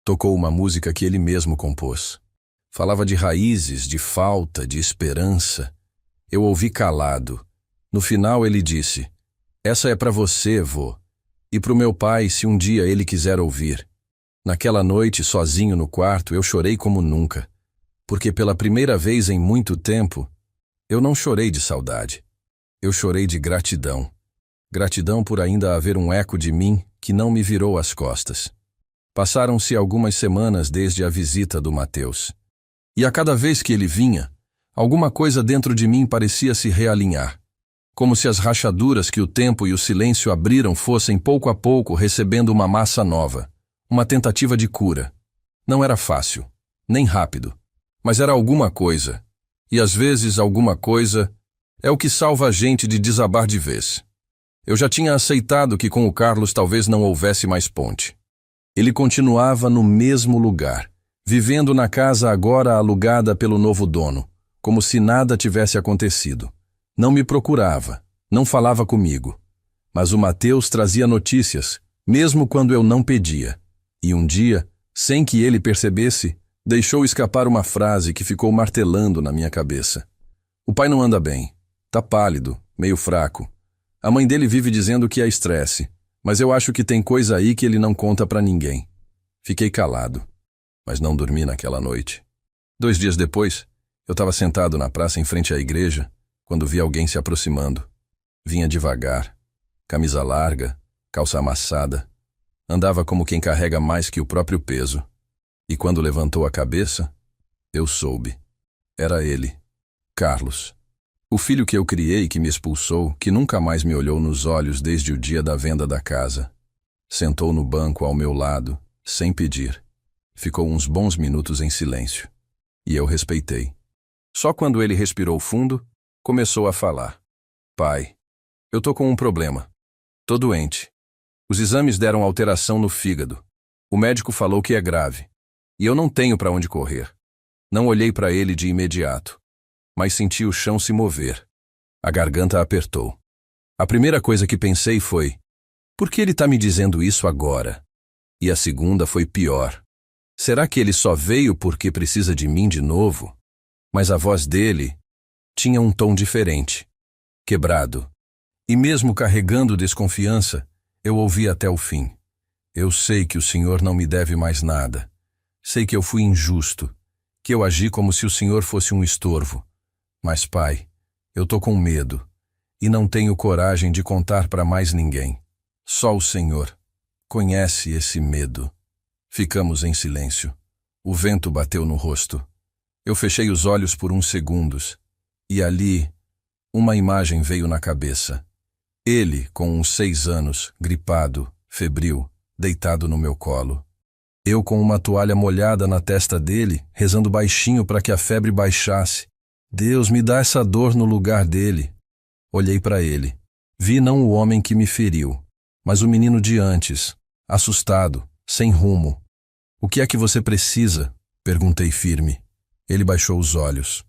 Tocou uma música que ele mesmo compôs. Falava de raízes, de falta, de esperança. Eu ouvi calado. No final ele disse: "Essa é para você, vô, e pro meu pai se um dia ele quiser ouvir." Naquela noite, sozinho no quarto, eu chorei como nunca, porque pela primeira vez em muito tempo, eu não chorei de saudade. Eu chorei de gratidão. Gratidão por ainda haver um eco de mim que não me virou as costas. Passaram-se algumas semanas desde a visita do Mateus. E a cada vez que ele vinha, alguma coisa dentro de mim parecia se realinhar. Como se as rachaduras que o tempo e o silêncio abriram fossem pouco a pouco recebendo uma massa nova, uma tentativa de cura. Não era fácil, nem rápido, mas era alguma coisa. E às vezes alguma coisa é o que salva a gente de desabar de vez. Eu já tinha aceitado que com o Carlos talvez não houvesse mais ponte. Ele continuava no mesmo lugar, vivendo na casa agora alugada pelo novo dono, como se nada tivesse acontecido. Não me procurava, não falava comigo. Mas o Mateus trazia notícias, mesmo quando eu não pedia. E um dia, sem que ele percebesse, deixou escapar uma frase que ficou martelando na minha cabeça. O pai não anda bem. Tá pálido, meio fraco. A mãe dele vive dizendo que é estresse, mas eu acho que tem coisa aí que ele não conta pra ninguém. Fiquei calado, mas não dormi naquela noite. 2 dias depois, eu estava sentado na praça em frente à igreja, quando vi alguém se aproximando. Vinha devagar, camisa larga, calça amassada. Andava como quem carrega mais que o próprio peso. E quando levantou a cabeça, eu soube. Era ele, Carlos. O filho que eu criei e que me expulsou, que nunca mais me olhou nos olhos desde o dia da venda da casa. Sentou no banco ao meu lado, sem pedir. Ficou uns bons minutos em silêncio. E eu respeitei. Só quando ele respirou fundo, começou a falar. Pai, eu tô com um problema. Tô doente. Os exames deram alteração no fígado. O médico falou que é grave. E eu não tenho para onde correr. Não olhei para ele de imediato, mas senti o chão se mover. A garganta apertou. A primeira coisa que pensei foi: por que ele tá me dizendo isso agora? E a segunda foi pior. Será que ele só veio porque precisa de mim de novo? Mas a voz dele tinha um tom diferente, quebrado. E mesmo carregando desconfiança, eu ouvi até o fim. Eu sei que o senhor não me deve mais nada. Sei que eu fui injusto, que eu agi como se o senhor fosse um estorvo. Mas, pai, eu tô com medo e não tenho coragem de contar para mais ninguém. Só o senhor conhece esse medo. Ficamos em silêncio. O vento bateu no rosto. Eu fechei os olhos por uns segundos e ali uma imagem veio na cabeça. Ele, com uns 6 anos, gripado, febril, deitado no meu colo. Eu com uma toalha molhada na testa dele, rezando baixinho para que a febre baixasse. Deus, me dá essa dor no lugar dele. Olhei para ele. Vi não o homem que me feriu, mas o menino de antes, assustado, sem rumo. O que é que você precisa? Perguntei firme. Ele baixou os olhos.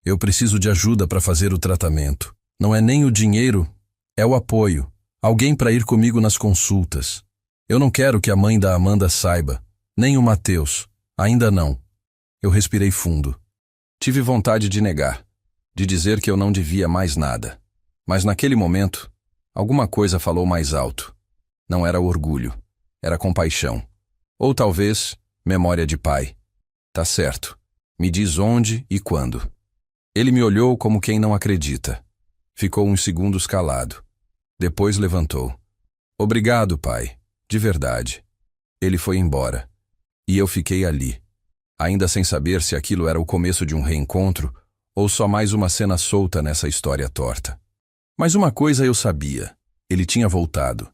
Eu preciso de ajuda para fazer o tratamento. Não é nem o dinheiro, é o apoio. Alguém para ir comigo nas consultas. Eu não quero que a mãe da Amanda saiba, nem o Mateus. Ainda não. Eu respirei fundo. Tive vontade de negar, de dizer que eu não devia mais nada. Mas naquele momento, alguma coisa falou mais alto. Não era orgulho, era compaixão. Ou talvez, memória de pai. Tá certo. Me diz onde e quando. Ele me olhou como quem não acredita. Ficou uns segundos calado. Depois levantou. Obrigado, pai. De verdade. Ele foi embora. E eu fiquei ali, ainda sem saber se aquilo era o começo de um reencontro Ou só mais uma cena solta nessa história torta? Mas uma coisa eu sabia: ele tinha voltado.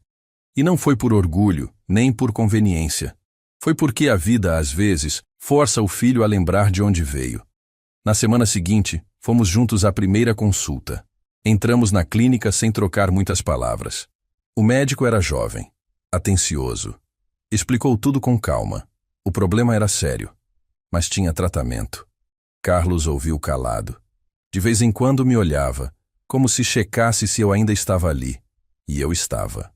E não foi por orgulho, nem por conveniência. Foi porque a vida, às vezes, força o filho a lembrar de onde veio. Na semana seguinte, fomos juntos à primeira consulta. Entramos na clínica sem trocar muitas palavras. O médico era jovem, atencioso. Explicou tudo com calma. O problema era sério, mas tinha tratamento. Carlos ouviu calado. De vez em quando me olhava, como se checasse se eu ainda estava ali. E eu estava.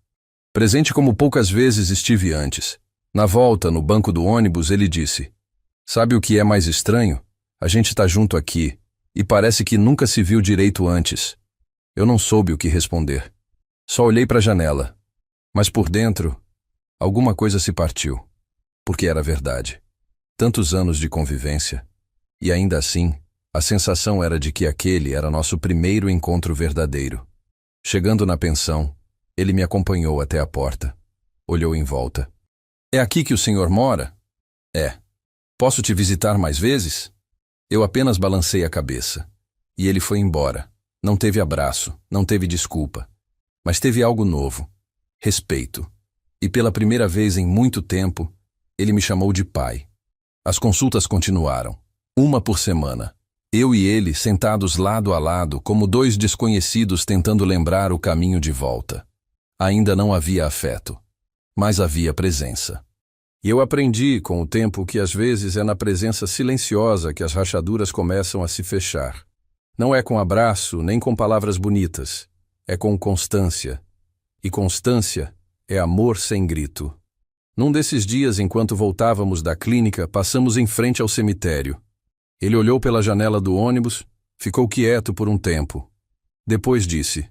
Presente como poucas vezes estive antes. Na volta, no banco do ônibus, ele disse: "Sabe o que é mais estranho? A gente está junto aqui, e parece que nunca se viu direito antes." Eu não soube o que responder. Só olhei para a janela. Mas por dentro, alguma coisa se partiu. Porque era verdade. Tantos anos de convivência. E ainda assim, a sensação era de que aquele era nosso primeiro encontro verdadeiro. Chegando na pensão, ele me acompanhou até a porta. Olhou em volta. "É aqui que o senhor mora?" "É. Posso te visitar mais vezes?" Eu apenas balancei a cabeça. E ele foi embora. Não teve abraço, não teve desculpa. Mas teve algo novo. Respeito. E pela primeira vez em muito tempo, ele me chamou de pai. As consultas continuaram. Uma por semana. Eu e ele sentados lado a lado, como dois desconhecidos tentando lembrar o caminho de volta. Ainda não havia afeto, mas havia presença. E eu aprendi com o tempo que às vezes é na presença silenciosa que as rachaduras começam a se fechar. Não é com abraço, nem com palavras bonitas. É com constância. E constância é amor sem grito. Num desses dias, enquanto voltávamos da clínica, passamos em frente ao cemitério. Ele olhou pela janela do ônibus, ficou quieto por um tempo. Depois disse: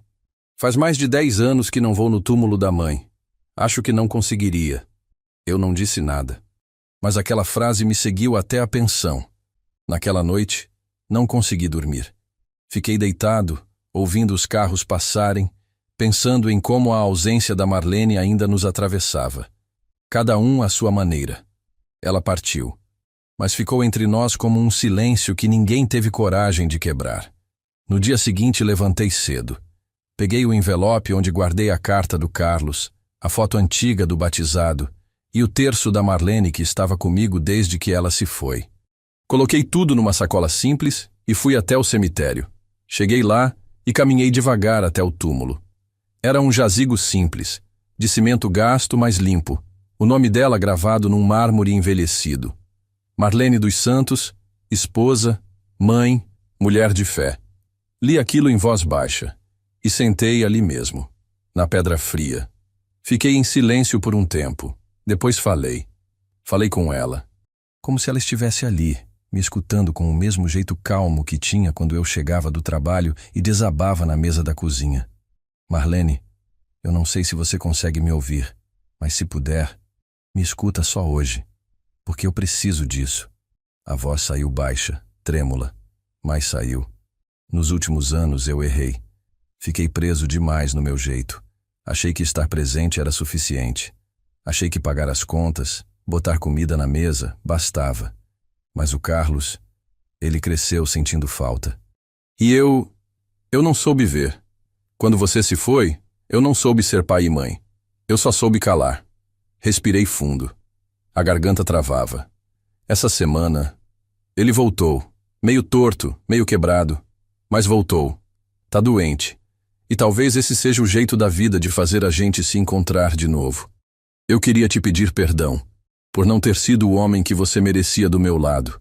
"Faz mais de 10 anos que não vou no túmulo da mãe. Acho que não conseguiria." Eu não disse nada. Mas aquela frase me seguiu até a pensão. Naquela noite, não consegui dormir. Fiquei deitado, ouvindo os carros passarem, pensando em como a ausência da Marlene ainda nos atravessava. Cada um à sua maneira. Ela partiu. Mas ficou entre nós como um silêncio que ninguém teve coragem de quebrar. No dia seguinte levantei cedo. Peguei o envelope onde guardei a carta do Carlos, a foto antiga do batizado e o terço da Marlene que estava comigo desde que ela se foi. Coloquei tudo numa sacola simples e fui até o cemitério. Cheguei lá e caminhei devagar até o túmulo. Era um jazigo simples, de cimento gasto, mas limpo. O nome dela gravado num mármore envelhecido. Marlene dos Santos, esposa, mãe, mulher de fé. Li aquilo em voz baixa e sentei ali mesmo, na pedra fria. Fiquei em silêncio por um tempo. Depois falei. Falei com ela, como se ela estivesse ali, me escutando com o mesmo jeito calmo que tinha quando eu chegava do trabalho e desabava na mesa da cozinha. "Marlene, eu não sei se você consegue me ouvir, mas se puder, me escuta só hoje, porque eu preciso disso." A voz saiu baixa, trêmula, mas saiu. Nos últimos anos eu errei. Fiquei preso demais no meu jeito. Achei que estar presente era suficiente. Achei que pagar as contas, botar comida na mesa, bastava. Mas o Carlos, ele cresceu sentindo falta. E eu não soube ver. Quando você se foi, eu não soube ser pai e mãe. Eu só soube calar. Respirei fundo. A garganta travava. Essa semana, ele voltou. Meio torto, meio quebrado. Mas voltou. Tá doente. E talvez esse seja o jeito da vida de fazer a gente se encontrar de novo. Eu queria te pedir perdão por não ter sido o homem que você merecia do meu lado.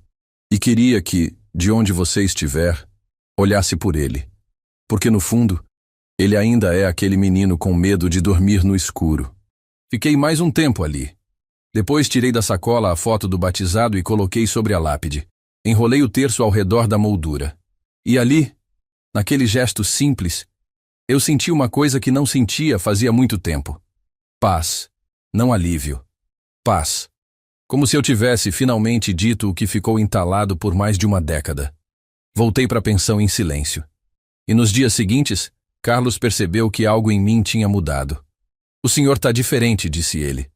E queria que, de onde você estiver, olhasse por ele. Porque no fundo, ele ainda é aquele menino com medo de dormir no escuro. Fiquei mais um tempo ali. Depois tirei da sacola a foto do batizado e coloquei sobre a lápide. Enrolei o terço ao redor da moldura. E ali, naquele gesto simples, eu senti uma coisa que não sentia fazia muito tempo. Paz, não alívio. Paz. Como se eu tivesse finalmente dito o que ficou entalado por mais de uma década. Voltei para a pensão em silêncio. E nos dias seguintes, Carlos percebeu que algo em mim tinha mudado. "O senhor tá diferente", disse ele.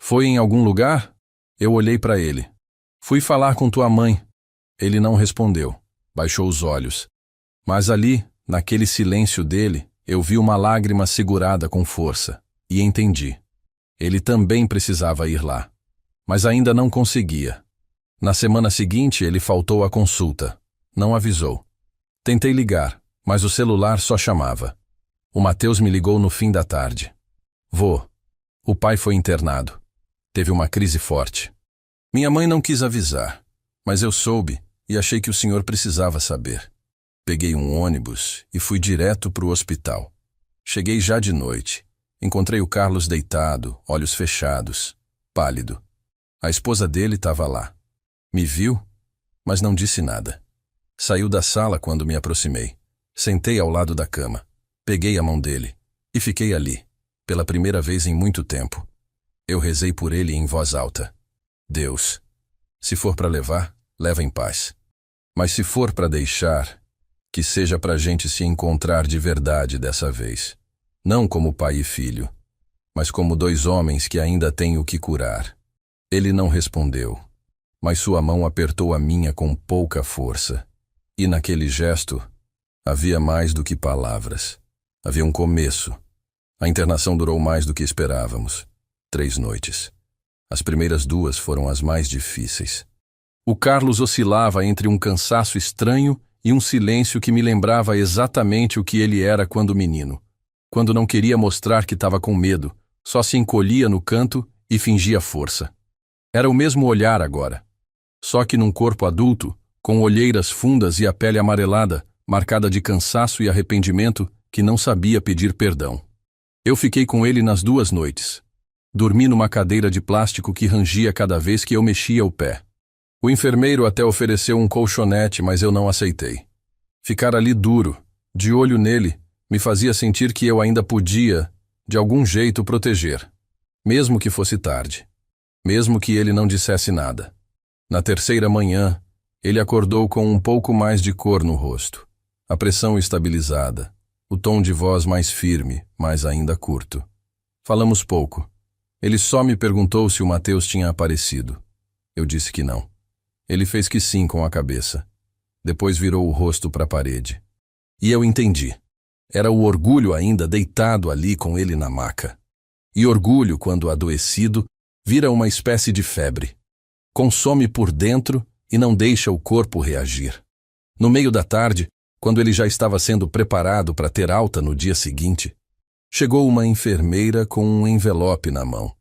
"Foi em algum lugar?" Eu olhei para ele. "Fui falar com tua mãe." Ele não respondeu. Baixou os olhos. Mas ali, naquele silêncio dele, eu vi uma lágrima segurada com força, e entendi. Ele também precisava ir lá. Mas ainda não conseguia. Na semana seguinte, ele faltou à consulta. Não avisou. Tentei ligar, mas o celular só chamava. O Mateus me ligou no fim da tarde. Vô, o pai foi internado. Teve uma crise forte. Minha mãe não quis avisar, mas eu soube e achei que o senhor precisava saber. Peguei um ônibus e fui direto para o hospital. Cheguei já de noite. Encontrei o Carlos deitado, olhos fechados, pálido. A esposa dele estava lá. Me viu, mas não disse nada. Saiu da sala quando me aproximei. Sentei ao lado da cama. Peguei a mão dele e fiquei ali, pela primeira vez em muito tempo. Eu rezei por ele em voz alta. Deus, se for para levar, leva em paz. Mas se for para deixar, que seja para a gente se encontrar de verdade dessa vez. Não como pai e filho, mas como dois homens que ainda têm o que curar. Ele não respondeu, mas sua mão apertou a minha com pouca força. E naquele gesto, havia mais do que palavras. Havia um começo. A internação durou mais do que esperávamos. 3 noites. As primeiras 2 foram as mais difíceis. O Carlos oscilava entre um cansaço estranho e um silêncio que me lembrava exatamente o que ele era quando menino. Quando não queria mostrar que estava com medo, só se encolhia no canto e fingia força. Era o mesmo olhar agora. Só que num corpo adulto, com olheiras fundas e a pele amarelada, marcada de cansaço e arrependimento, que não sabia pedir perdão. Eu fiquei com ele nas 2 noites. Dormi numa cadeira de plástico que rangia cada vez que eu mexia o pé. O enfermeiro até ofereceu um colchonete, mas eu não aceitei. Ficar ali duro, de olho nele, me fazia sentir que eu ainda podia, de algum jeito, proteger. Mesmo que fosse tarde. Mesmo que ele não dissesse nada. Na 3ª manhã, ele acordou com um pouco mais de cor no rosto. A pressão estabilizada. O tom de voz mais firme, mas ainda curto. Falamos pouco. Ele só me perguntou se o Mateus tinha aparecido. Eu disse que não. Ele fez que sim com a cabeça. Depois virou o rosto para a parede. E eu entendi. Era o orgulho ainda deitado ali com ele na maca. E orgulho, quando adoecido, vira uma espécie de febre. Consome por dentro e não deixa o corpo reagir. No meio da tarde, quando ele já estava sendo preparado para ter alta no dia seguinte, chegou uma enfermeira com um envelope na mão.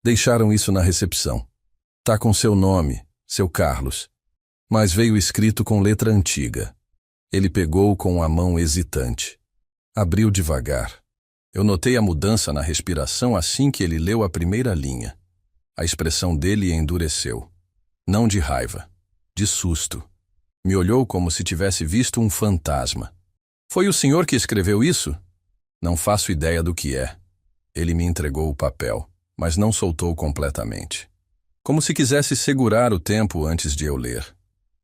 Deixaram isso na recepção. Tá com seu nome, seu Carlos. Mas veio escrito com letra antiga. Ele pegou com a mão hesitante. Abriu devagar. Eu notei a mudança na respiração assim que ele leu a primeira linha. A expressão dele endureceu. Não de raiva, de susto. Me olhou como se tivesse visto um fantasma. Foi o senhor que escreveu isso? Não faço ideia do que é. Ele me entregou o papel, mas não soltou completamente. Como se quisesse segurar o tempo antes de eu ler.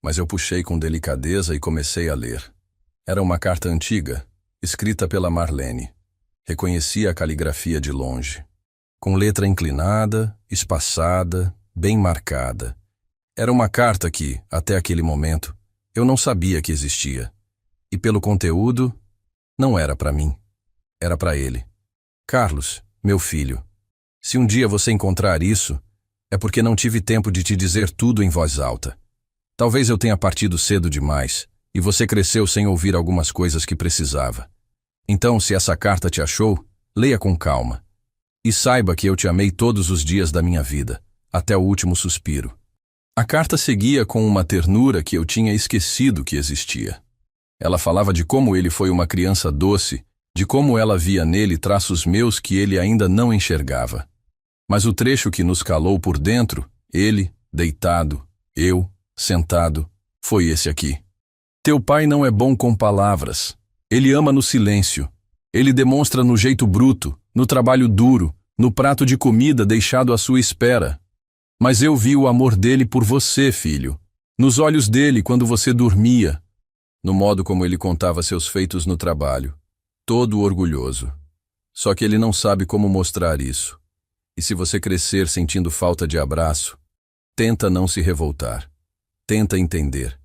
Mas eu puxei com delicadeza e comecei a ler. Era uma carta antiga, escrita pela Marlene. Reconheci a caligrafia de longe. Com letra inclinada, espaçada, bem marcada. Era uma carta que, até aquele momento, eu não sabia que existia. E pelo conteúdo, não era para mim. Era para ele. Carlos, meu filho, se um dia você encontrar isso, é porque não tive tempo de te dizer tudo em voz alta. Talvez eu tenha partido cedo demais, e você cresceu sem ouvir algumas coisas que precisava. Então, se essa carta te achou, leia com calma. E saiba que eu te amei todos os dias da minha vida, até o último suspiro. A carta seguia com uma ternura que eu tinha esquecido que existia. Ela falava de como ele foi uma criança doce, de como ela via nele traços meus que ele ainda não enxergava. Mas o trecho que nos calou por dentro, ele, deitado, eu, sentado, foi esse aqui. Teu pai não é bom com palavras. Ele ama no silêncio. Ele demonstra no jeito bruto, no trabalho duro, no prato de comida deixado à sua espera. Mas eu vi o amor dele por você, filho. Nos olhos dele quando você dormia. No modo como ele contava seus feitos no trabalho. Todo orgulhoso. Só que ele não sabe como mostrar isso. E se você crescer sentindo falta de abraço, tenta não se revoltar. Tenta entender.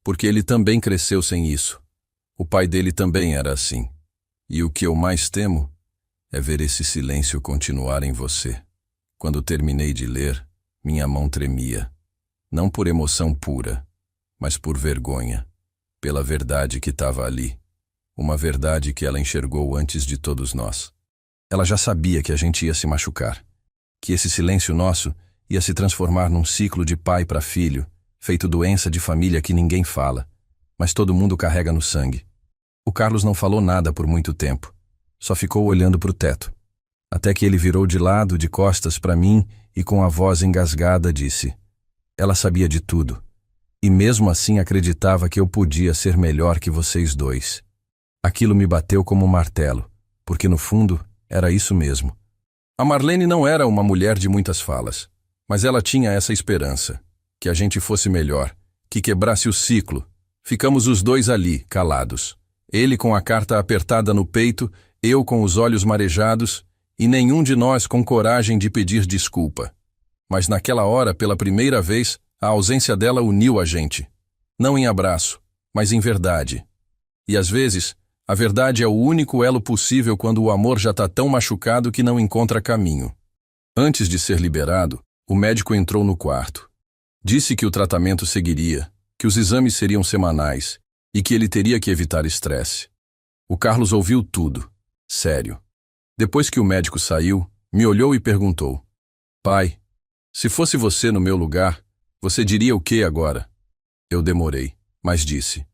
porque ele também cresceu sem isso. O pai dele também era assim. E o que eu mais temo é ver esse silêncio continuar em você. Quando terminei de ler, minha mão tremia. Não por emoção pura, mas por vergonha. Pela verdade que estava ali. Uma verdade que ela enxergou antes de todos nós. Ela já sabia que a gente ia se machucar. Que esse silêncio nosso ia se transformar num ciclo de pai para filho, feito doença de família que ninguém fala, mas todo mundo carrega no sangue. O Carlos não falou nada por muito tempo. Só ficou olhando para o teto. Até que ele virou de lado, de costas para mim e com a voz engasgada disse: ela sabia de tudo. E mesmo assim acreditava que eu podia ser melhor que vocês dois. Aquilo me bateu como um martelo, porque no fundo era isso mesmo. A Marlene não era uma mulher de muitas falas, mas ela tinha essa esperança, que a gente fosse melhor, que quebrasse o ciclo. Ficamos os dois ali, calados. Ele com a carta apertada no peito, eu com os olhos marejados, e nenhum de nós com coragem de pedir desculpa. Mas naquela hora, pela primeira vez, a ausência dela uniu a gente. Não em abraço, mas em verdade. E às vezes, a verdade é o único elo possível quando o amor já está tão machucado que não encontra caminho. Antes de ser liberado, o médico entrou no quarto. Disse que o tratamento seguiria, que os exames seriam semanais e que ele teria que evitar estresse. O Carlos ouviu tudo, sério. Depois que o médico saiu, me olhou e perguntou: pai, se fosse você no meu lugar, você diria o que agora? Eu demorei, mas disse: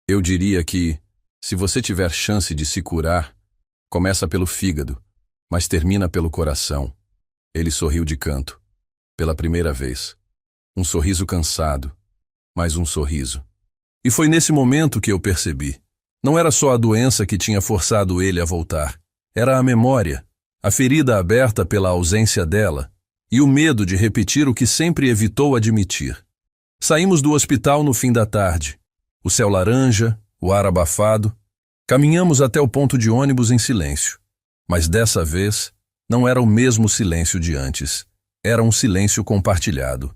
eu diria que, se você tiver chance de se curar, começa pelo fígado, mas termina pelo coração. Ele sorriu de canto, pela primeira vez. Um sorriso cansado, mas um sorriso. E foi nesse momento que eu percebi. Não era só a doença que tinha forçado ele a voltar. Era a memória, a ferida aberta pela ausência dela, e o medo de repetir o que sempre evitou admitir. Saímos do hospital no fim da tarde. O céu laranja, o ar abafado. Caminhamos até o ponto de ônibus em silêncio. Mas dessa vez, não era o mesmo silêncio de antes. Era um silêncio compartilhado.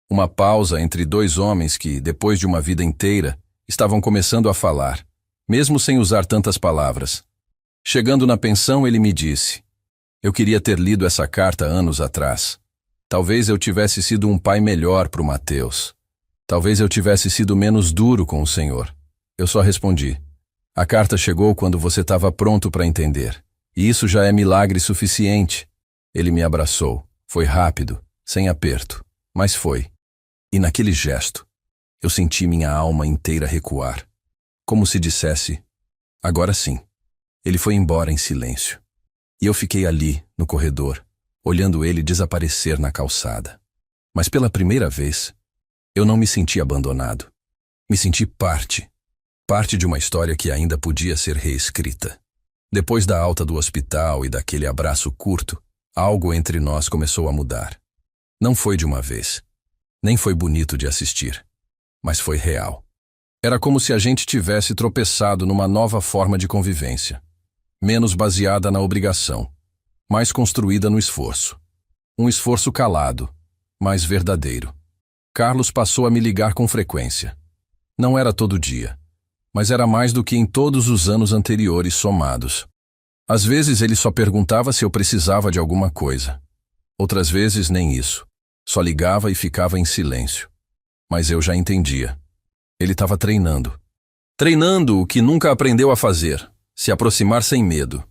Uma pausa entre dois homens que, depois de uma vida inteira, estavam começando a falar, mesmo sem usar tantas palavras. Chegando na pensão, ele me disse: eu queria ter lido essa carta anos atrás. Talvez eu tivesse sido um pai melhor para o Mateus. Talvez eu tivesse sido menos duro com o Senhor. Eu só respondi: a carta chegou quando você estava pronto para entender. E isso já é milagre suficiente. Ele me abraçou. Foi rápido, sem aperto, mas foi. E naquele gesto, eu senti minha alma inteira recuar. Como se dissesse: agora sim. Ele foi embora em silêncio. E eu fiquei ali, no corredor, olhando ele desaparecer na calçada. Mas pela primeira vez, eu não me senti abandonado. Me senti parte de uma história que ainda podia ser reescrita. Depois da alta do hospital e daquele abraço curto, algo entre nós começou a mudar. Não foi de uma vez. Nem foi bonito de assistir. Mas foi real. Era como se a gente tivesse tropeçado numa nova forma de convivência. Menos baseada na obrigação. Mais construída no esforço. Um esforço calado, mas verdadeiro. Carlos passou a me ligar com frequência. Não era todo dia, mas era mais do que em todos os anos anteriores somados. Às vezes ele só perguntava se eu precisava de alguma coisa. Outras vezes nem isso. Só ligava e ficava em silêncio. Mas eu já entendia. Ele estava treinando. Treinando o que nunca aprendeu a fazer. Se aproximar sem medo.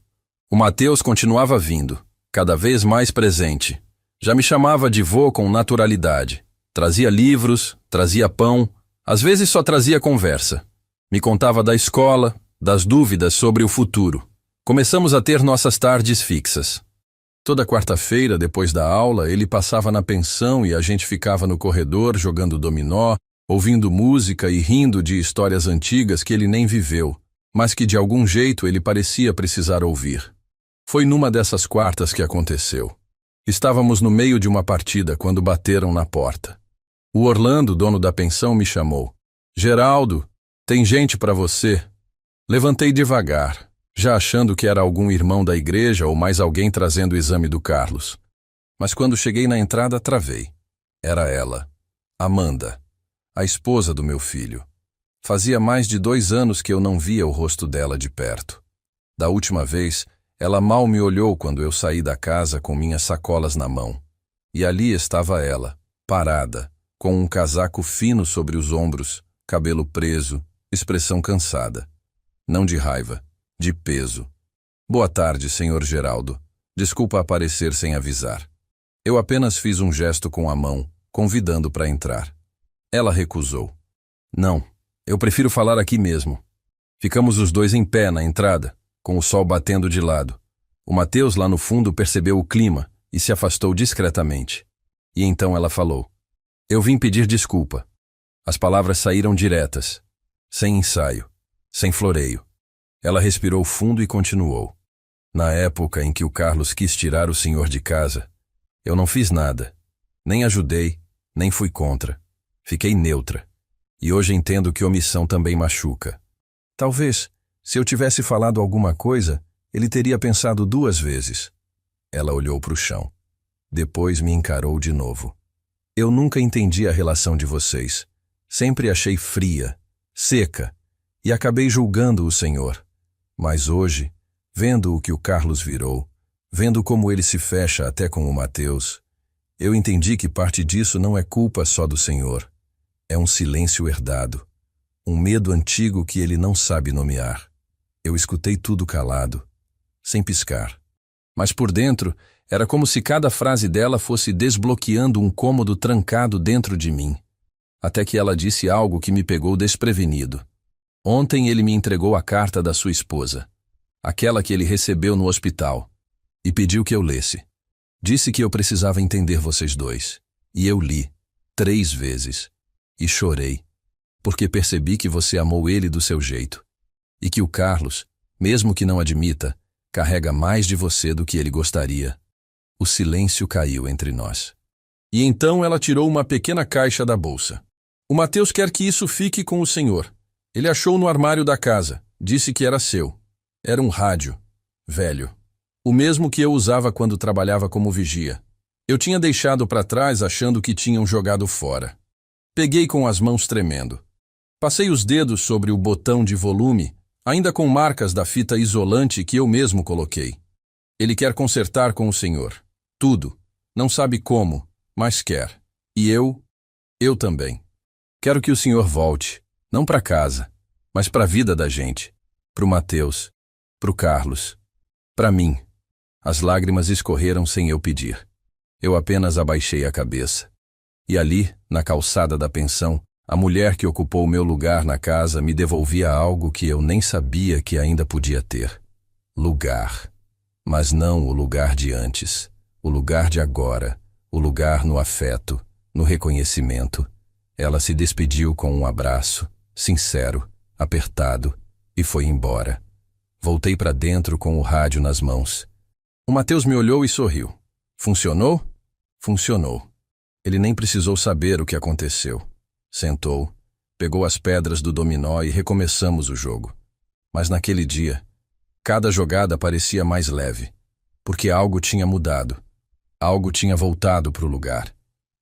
O Mateus continuava vindo, cada vez mais presente. Já me chamava de vô com naturalidade. Trazia livros, trazia pão, às vezes só trazia conversa. Me contava da escola, das dúvidas sobre o futuro. Começamos a ter nossas tardes fixas. Toda quarta-feira, depois da aula, ele passava na pensão e a gente ficava no corredor jogando dominó, ouvindo música e rindo de histórias antigas que ele nem viveu, mas que de algum jeito ele parecia precisar ouvir. Foi numa dessas quartas que aconteceu. Estávamos no meio de uma partida quando bateram na porta. O Orlando, dono da pensão, me chamou. Geraldo, tem gente para você. Levantei devagar, já achando que era algum irmão da igreja ou mais alguém trazendo o exame do Carlos. Mas quando cheguei na entrada, travei. Era ela, Amanda, a esposa do meu filho. Fazia mais de 2 anos que eu não via o rosto dela de perto. Da última vez, ela mal me olhou quando eu saí da casa com minhas sacolas na mão. E ali estava ela, parada, com um casaco fino sobre os ombros, cabelo preso, expressão cansada. Não de raiva, de peso. Boa tarde, Sr. Geraldo. Desculpa aparecer sem avisar. Eu apenas fiz um gesto com a mão, convidando para entrar. Ela recusou. Não, eu prefiro falar aqui mesmo. Ficamos os dois em pé na entrada, com o sol batendo de lado. O Mateus lá no fundo percebeu o clima e se afastou discretamente. E então ela falou. Eu vim pedir desculpa. As palavras saíram diretas, sem ensaio, sem floreio. Ela respirou fundo e continuou. Na época em que o Carlos quis tirar o senhor de casa, eu não fiz nada. Nem ajudei, nem fui contra. Fiquei neutra. E hoje entendo que omissão também machuca. Talvez, se eu tivesse falado alguma coisa, ele teria pensado 2 vezes. Ela olhou para o chão. Depois me encarou de novo. Eu nunca entendi a relação de vocês. Sempre achei fria, seca, e acabei julgando o senhor. Mas hoje, vendo o que o Carlos virou, vendo como ele se fecha até com o Mateus, eu entendi que parte disso não é culpa só do senhor. É um silêncio herdado, um medo antigo que ele não sabe nomear. Eu escutei tudo calado, sem piscar. Mas por dentro, era como se cada frase dela fosse desbloqueando um cômodo trancado dentro de mim. Até que ela disse algo que me pegou desprevenido. Ontem ele me entregou a carta da sua esposa, aquela que ele recebeu no hospital, e pediu que eu lesse. Disse que eu precisava entender vocês dois. E eu li, 3 vezes. E chorei, porque percebi que você amou ele do seu jeito. E que o Carlos, mesmo que não admita, carrega mais de você do que ele gostaria. O silêncio caiu entre nós. E então ela tirou uma pequena caixa da bolsa. O Mateus quer que isso fique com o senhor. Ele achou no armário da casa. Disse que era seu. Era um rádio. Velho. O mesmo que eu usava quando trabalhava como vigia. Eu tinha deixado para trás achando que tinham jogado fora. Peguei com as mãos tremendo. Passei os dedos sobre o botão de volume, ainda com marcas da fita isolante que eu mesmo coloquei. Ele quer consertar com o senhor. Tudo. Não sabe como, mas quer. E eu também. Quero que o senhor volte, não para casa, mas para a vida da gente. Pro Mateus, pro Carlos, para mim. As lágrimas escorreram sem eu pedir. Eu apenas abaixei a cabeça. E ali, na calçada da pensão, a mulher que ocupou meu lugar na casa me devolvia algo que eu nem sabia que ainda podia ter. Lugar. Mas não o lugar de antes, o lugar de agora, o lugar no afeto, no reconhecimento. Ela se despediu com um abraço, sincero, apertado, e foi embora. Voltei para dentro com o rádio nas mãos. O Mateus me olhou e sorriu. Funcionou? Funcionou. Ele nem precisou saber o que aconteceu. Sentou, pegou as pedras do dominó e recomeçamos o jogo. Mas naquele dia, cada jogada parecia mais leve, porque algo tinha mudado. Algo tinha voltado para o lugar.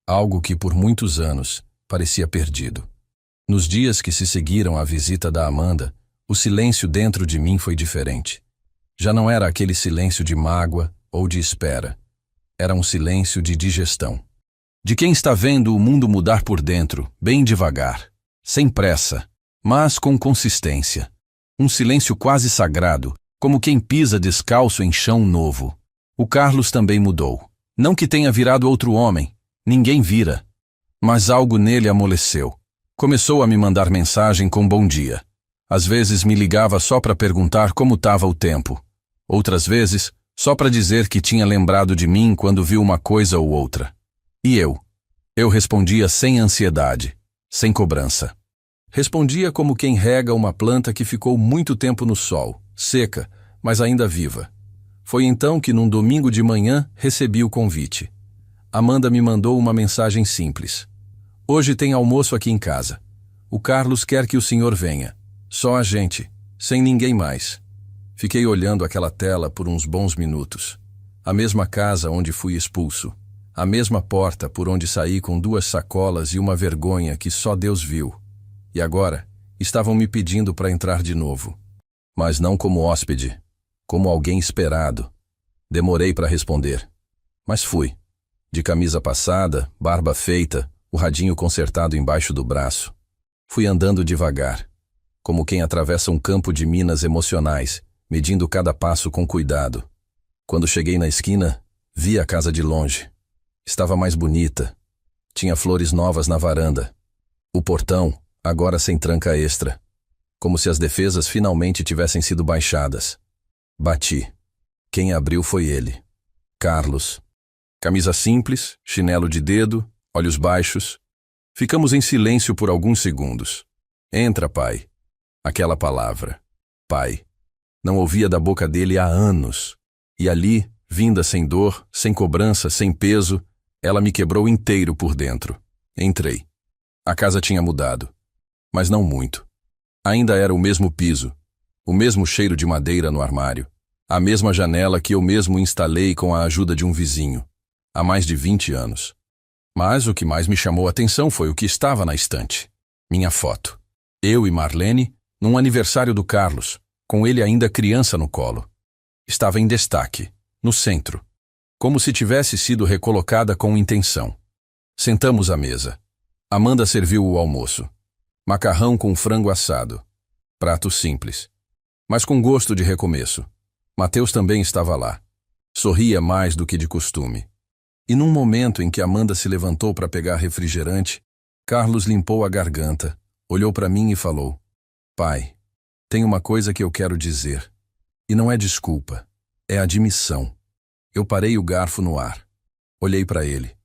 Algo que por muitos anos parecia perdido. Nos dias que se seguiram à visita da Amanda, o silêncio dentro de mim foi diferente. Já não era aquele silêncio de mágoa ou de espera. Era um silêncio de digestão. De quem está vendo o mundo mudar por dentro, bem devagar, sem pressa, mas com consistência. Um silêncio quase sagrado, como quem pisa descalço em chão novo. O Carlos também mudou. Não que tenha virado outro homem, ninguém vira. Mas algo nele amoleceu. Começou a me mandar mensagem com bom dia. Às vezes me ligava só para perguntar como estava o tempo. Outras vezes, só para dizer que tinha lembrado de mim quando viu uma coisa ou outra. E eu? Eu respondia sem ansiedade, sem cobrança. Respondia como quem rega uma planta que ficou muito tempo no sol, seca, mas ainda viva. Foi então que num domingo de manhã recebi o convite. Amanda me mandou uma mensagem simples. Hoje tem almoço aqui em casa. O Carlos quer que o senhor venha. Só a gente, sem ninguém mais. Fiquei olhando aquela tela por uns bons minutos. A mesma casa onde fui expulso. A mesma porta por onde saí com 2 sacolas e uma vergonha que só Deus viu. E agora, Estavam me pedindo para entrar de novo. Mas não como hóspede, como alguém esperado. Demorei para responder. Mas fui. De camisa passada, barba feita, o radinho consertado embaixo do braço. Fui andando devagar, como quem atravessa um campo de minas emocionais, medindo cada passo com cuidado. Quando cheguei na esquina, vi a casa de longe. Estava mais bonita. Tinha flores novas na varanda. O portão, agora sem tranca extra. Como se as defesas finalmente tivessem sido baixadas. Bati. Quem abriu foi ele. Carlos. Camisa simples, chinelo de dedo, olhos baixos. Ficamos em silêncio por alguns segundos. Entra, pai. Aquela palavra. Pai. Não ouvia da boca dele há anos. E ali, vinda sem dor, sem cobrança, sem peso, ela me quebrou inteiro por dentro. Entrei. A casa tinha mudado. Mas não muito. Ainda era o mesmo piso, o mesmo cheiro de madeira no armário, a mesma janela que eu mesmo instalei com a ajuda de um vizinho, há mais de 20 anos. Mas o que mais me chamou a atenção foi o que estava na estante. Minha foto. Eu e Marlene, num aniversário do Carlos, com ele ainda criança no colo. Estava em destaque, no centro, como se tivesse sido recolocada com intenção. Sentamos à mesa. Amanda serviu o almoço. Macarrão com frango assado. Prato simples, mas com gosto de recomeço. Mateus também estava lá. Sorria mais do que de costume. E num momento em que Amanda se levantou para pegar refrigerante, Carlos limpou a garganta, olhou para mim e falou: Pai, tem uma coisa que eu quero dizer. E não é desculpa, é admissão. Eu parei o garfo no ar. Olhei para ele.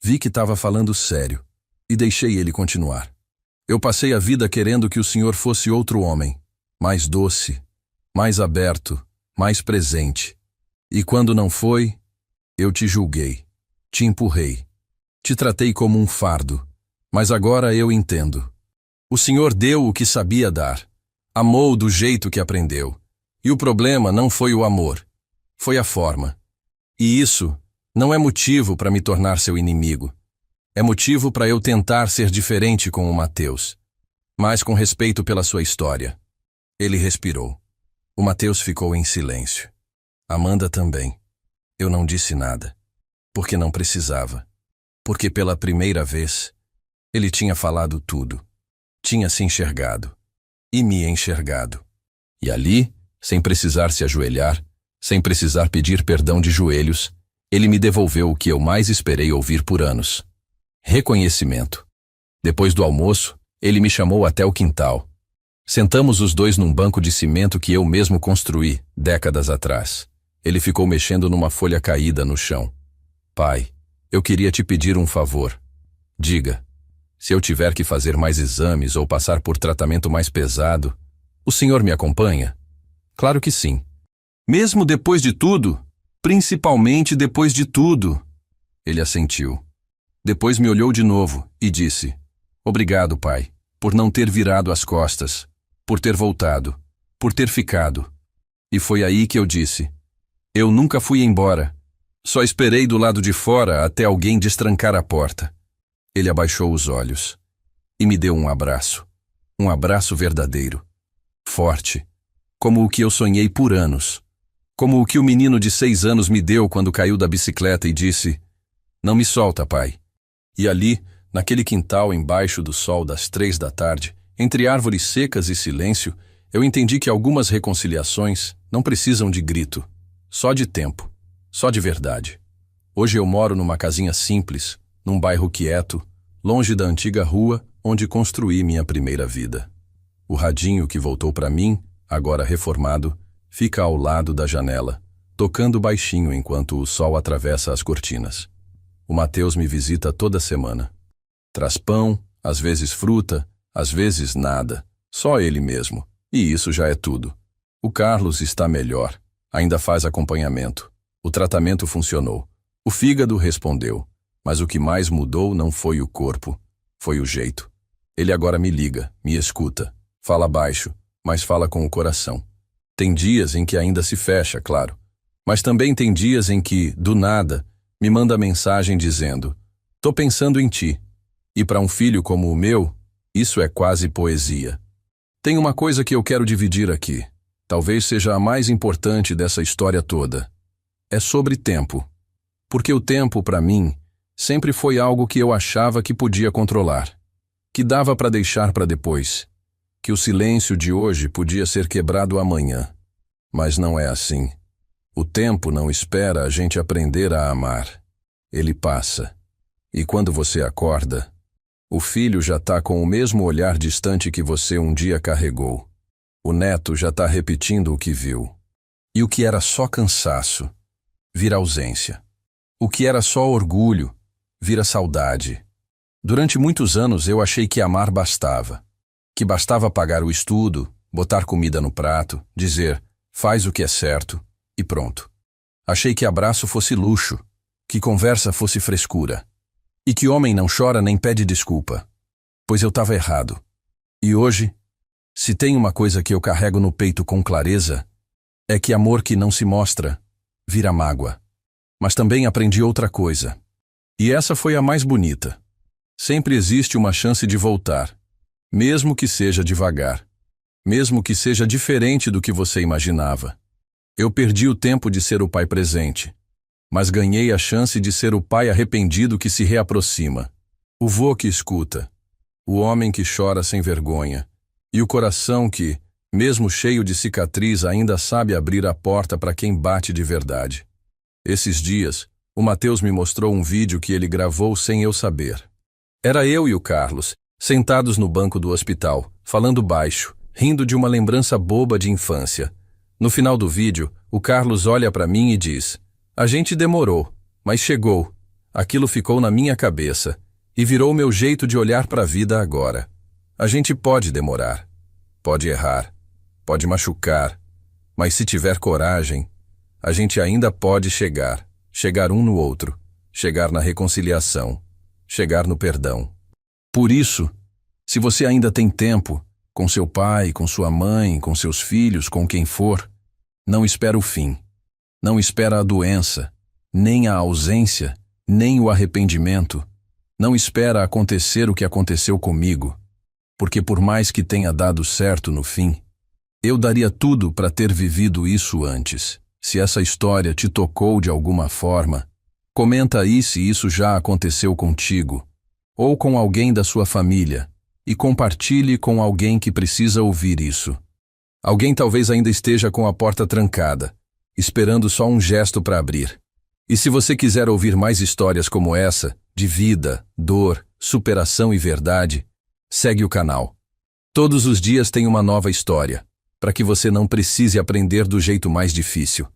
Vi que estava falando sério e deixei ele continuar. Eu passei a vida querendo que o senhor fosse outro homem, mais doce, mais aberto, mais presente. E quando não foi, eu te julguei, te empurrei, te tratei como um fardo. Mas agora eu entendo. O senhor deu o que sabia dar, amou do jeito que aprendeu. E o problema não foi o amor, foi a forma. E isso não é motivo para me tornar seu inimigo. É motivo para eu tentar ser diferente com o Mateus, mas com respeito pela sua história. Ele respirou. O Mateus ficou em silêncio. Amanda também. Eu não disse nada, porque não precisava. Porque pela primeira vez, ele tinha falado tudo. Tinha se enxergado. E me enxergado. E ali, sem precisar se ajoelhar, sem precisar pedir perdão de joelhos, ele me devolveu o que eu mais esperei ouvir por anos. Reconhecimento. Depois do almoço, ele me chamou até o quintal. Sentamos os dois num banco de cimento que eu mesmo construí, décadas atrás. Ele ficou mexendo numa folha caída no chão. Pai, eu queria te pedir um favor. Diga, se eu tiver que fazer mais exames ou passar por tratamento mais pesado, o senhor me acompanha? Claro que sim. Mesmo depois de tudo? Principalmente depois de tudo. Ele assentiu. Depois me olhou de novo e disse: Obrigado, pai, por não ter virado as costas, por ter voltado, por ter ficado. E foi aí que eu disse: eu nunca fui embora. Só esperei do lado de fora até alguém destrancar a porta. Ele abaixou os olhos e me deu um abraço verdadeiro, forte, como o que eu sonhei por anos, como o que o menino de 6 anos me deu quando caiu da bicicleta e disse: não me solta, pai. E ali, naquele quintal embaixo do sol das 3 da tarde, entre árvores secas e silêncio, eu entendi que algumas reconciliações não precisam de grito, só de tempo, só de verdade. Hoje eu moro numa casinha simples, num bairro quieto, longe da antiga rua onde construí minha primeira vida. O radinho que voltou para mim, agora reformado, fica ao lado da janela, tocando baixinho enquanto o sol atravessa as cortinas. O Mateus me visita toda semana. Traz pão, às vezes fruta, às vezes nada, só ele mesmo, e isso já é tudo. O Carlos está melhor, ainda faz acompanhamento. O tratamento funcionou. O fígado respondeu, mas o que mais mudou não foi o corpo, foi o jeito. Ele agora me liga, me escuta, fala baixo, mas fala com o coração. Tem dias em que ainda se fecha, claro, mas também tem dias em que, do nada, me manda mensagem dizendo: tô pensando em ti. E para um filho como o meu, isso é quase poesia. Tem uma coisa que eu quero dividir aqui. Talvez seja a mais importante dessa história toda. É sobre tempo. Porque o tempo, para mim, sempre foi algo que eu achava que podia controlar, que dava para deixar para depois, que o silêncio de hoje podia ser quebrado amanhã. Mas não é assim. O tempo não espera a gente aprender a amar. Ele passa. E quando você acorda, o filho já está com o mesmo olhar distante que você um dia carregou. O neto já está repetindo o que viu. E o que era só cansaço, vira ausência. O que era só orgulho, vira saudade. Durante muitos anos eu achei que amar bastava. Que bastava pagar o estudo, botar comida no prato, dizer, faz o que é certo, e pronto. Achei que abraço fosse luxo, que conversa fosse frescura. E que homem não chora nem pede desculpa. Pois eu estava errado. E hoje, se tem uma coisa que eu carrego no peito com clareza, é que amor que não se mostra, vira mágoa. Mas também aprendi outra coisa. E essa foi a mais bonita. Sempre existe uma chance de voltar, mesmo que seja devagar, mesmo que seja diferente do que você imaginava. Eu perdi o tempo de ser o pai presente, mas ganhei a chance de ser o pai arrependido que se reaproxima, o vô que escuta, o homem que chora sem vergonha, e o coração que, mesmo cheio de cicatriz, ainda sabe abrir a porta para quem bate de verdade. Esses dias, o Mateus me mostrou um vídeo que ele gravou sem eu saber. Era eu e o Carlos, sentados no banco do hospital, falando baixo, rindo de uma lembrança boba de infância. No final do vídeo, o Carlos olha para mim e diz, a gente demorou, mas chegou. Aquilo ficou na minha cabeça e virou meu jeito de olhar para a vida agora. A gente pode demorar, pode errar, pode machucar, mas se tiver coragem, a gente ainda pode chegar um no outro, chegar na reconciliação, chegar no perdão. Por isso, se você ainda tem tempo, com seu pai, com sua mãe, com seus filhos, com quem for, não espera o fim. Não espera a doença, nem a ausência, nem o arrependimento. Não espera acontecer o que aconteceu comigo, porque por mais que tenha dado certo no fim, eu daria tudo para ter vivido isso antes. Se essa história te tocou de alguma forma, comenta aí se isso já aconteceu contigo, ou com alguém da sua família, e compartilhe com alguém que precisa ouvir isso. Alguém talvez ainda esteja com a porta trancada, esperando só um gesto para abrir. E se você quiser ouvir mais histórias como essa, de vida, dor, superação e verdade, segue o canal. Todos os dias tem uma nova história, para que você não precise aprender do jeito mais difícil.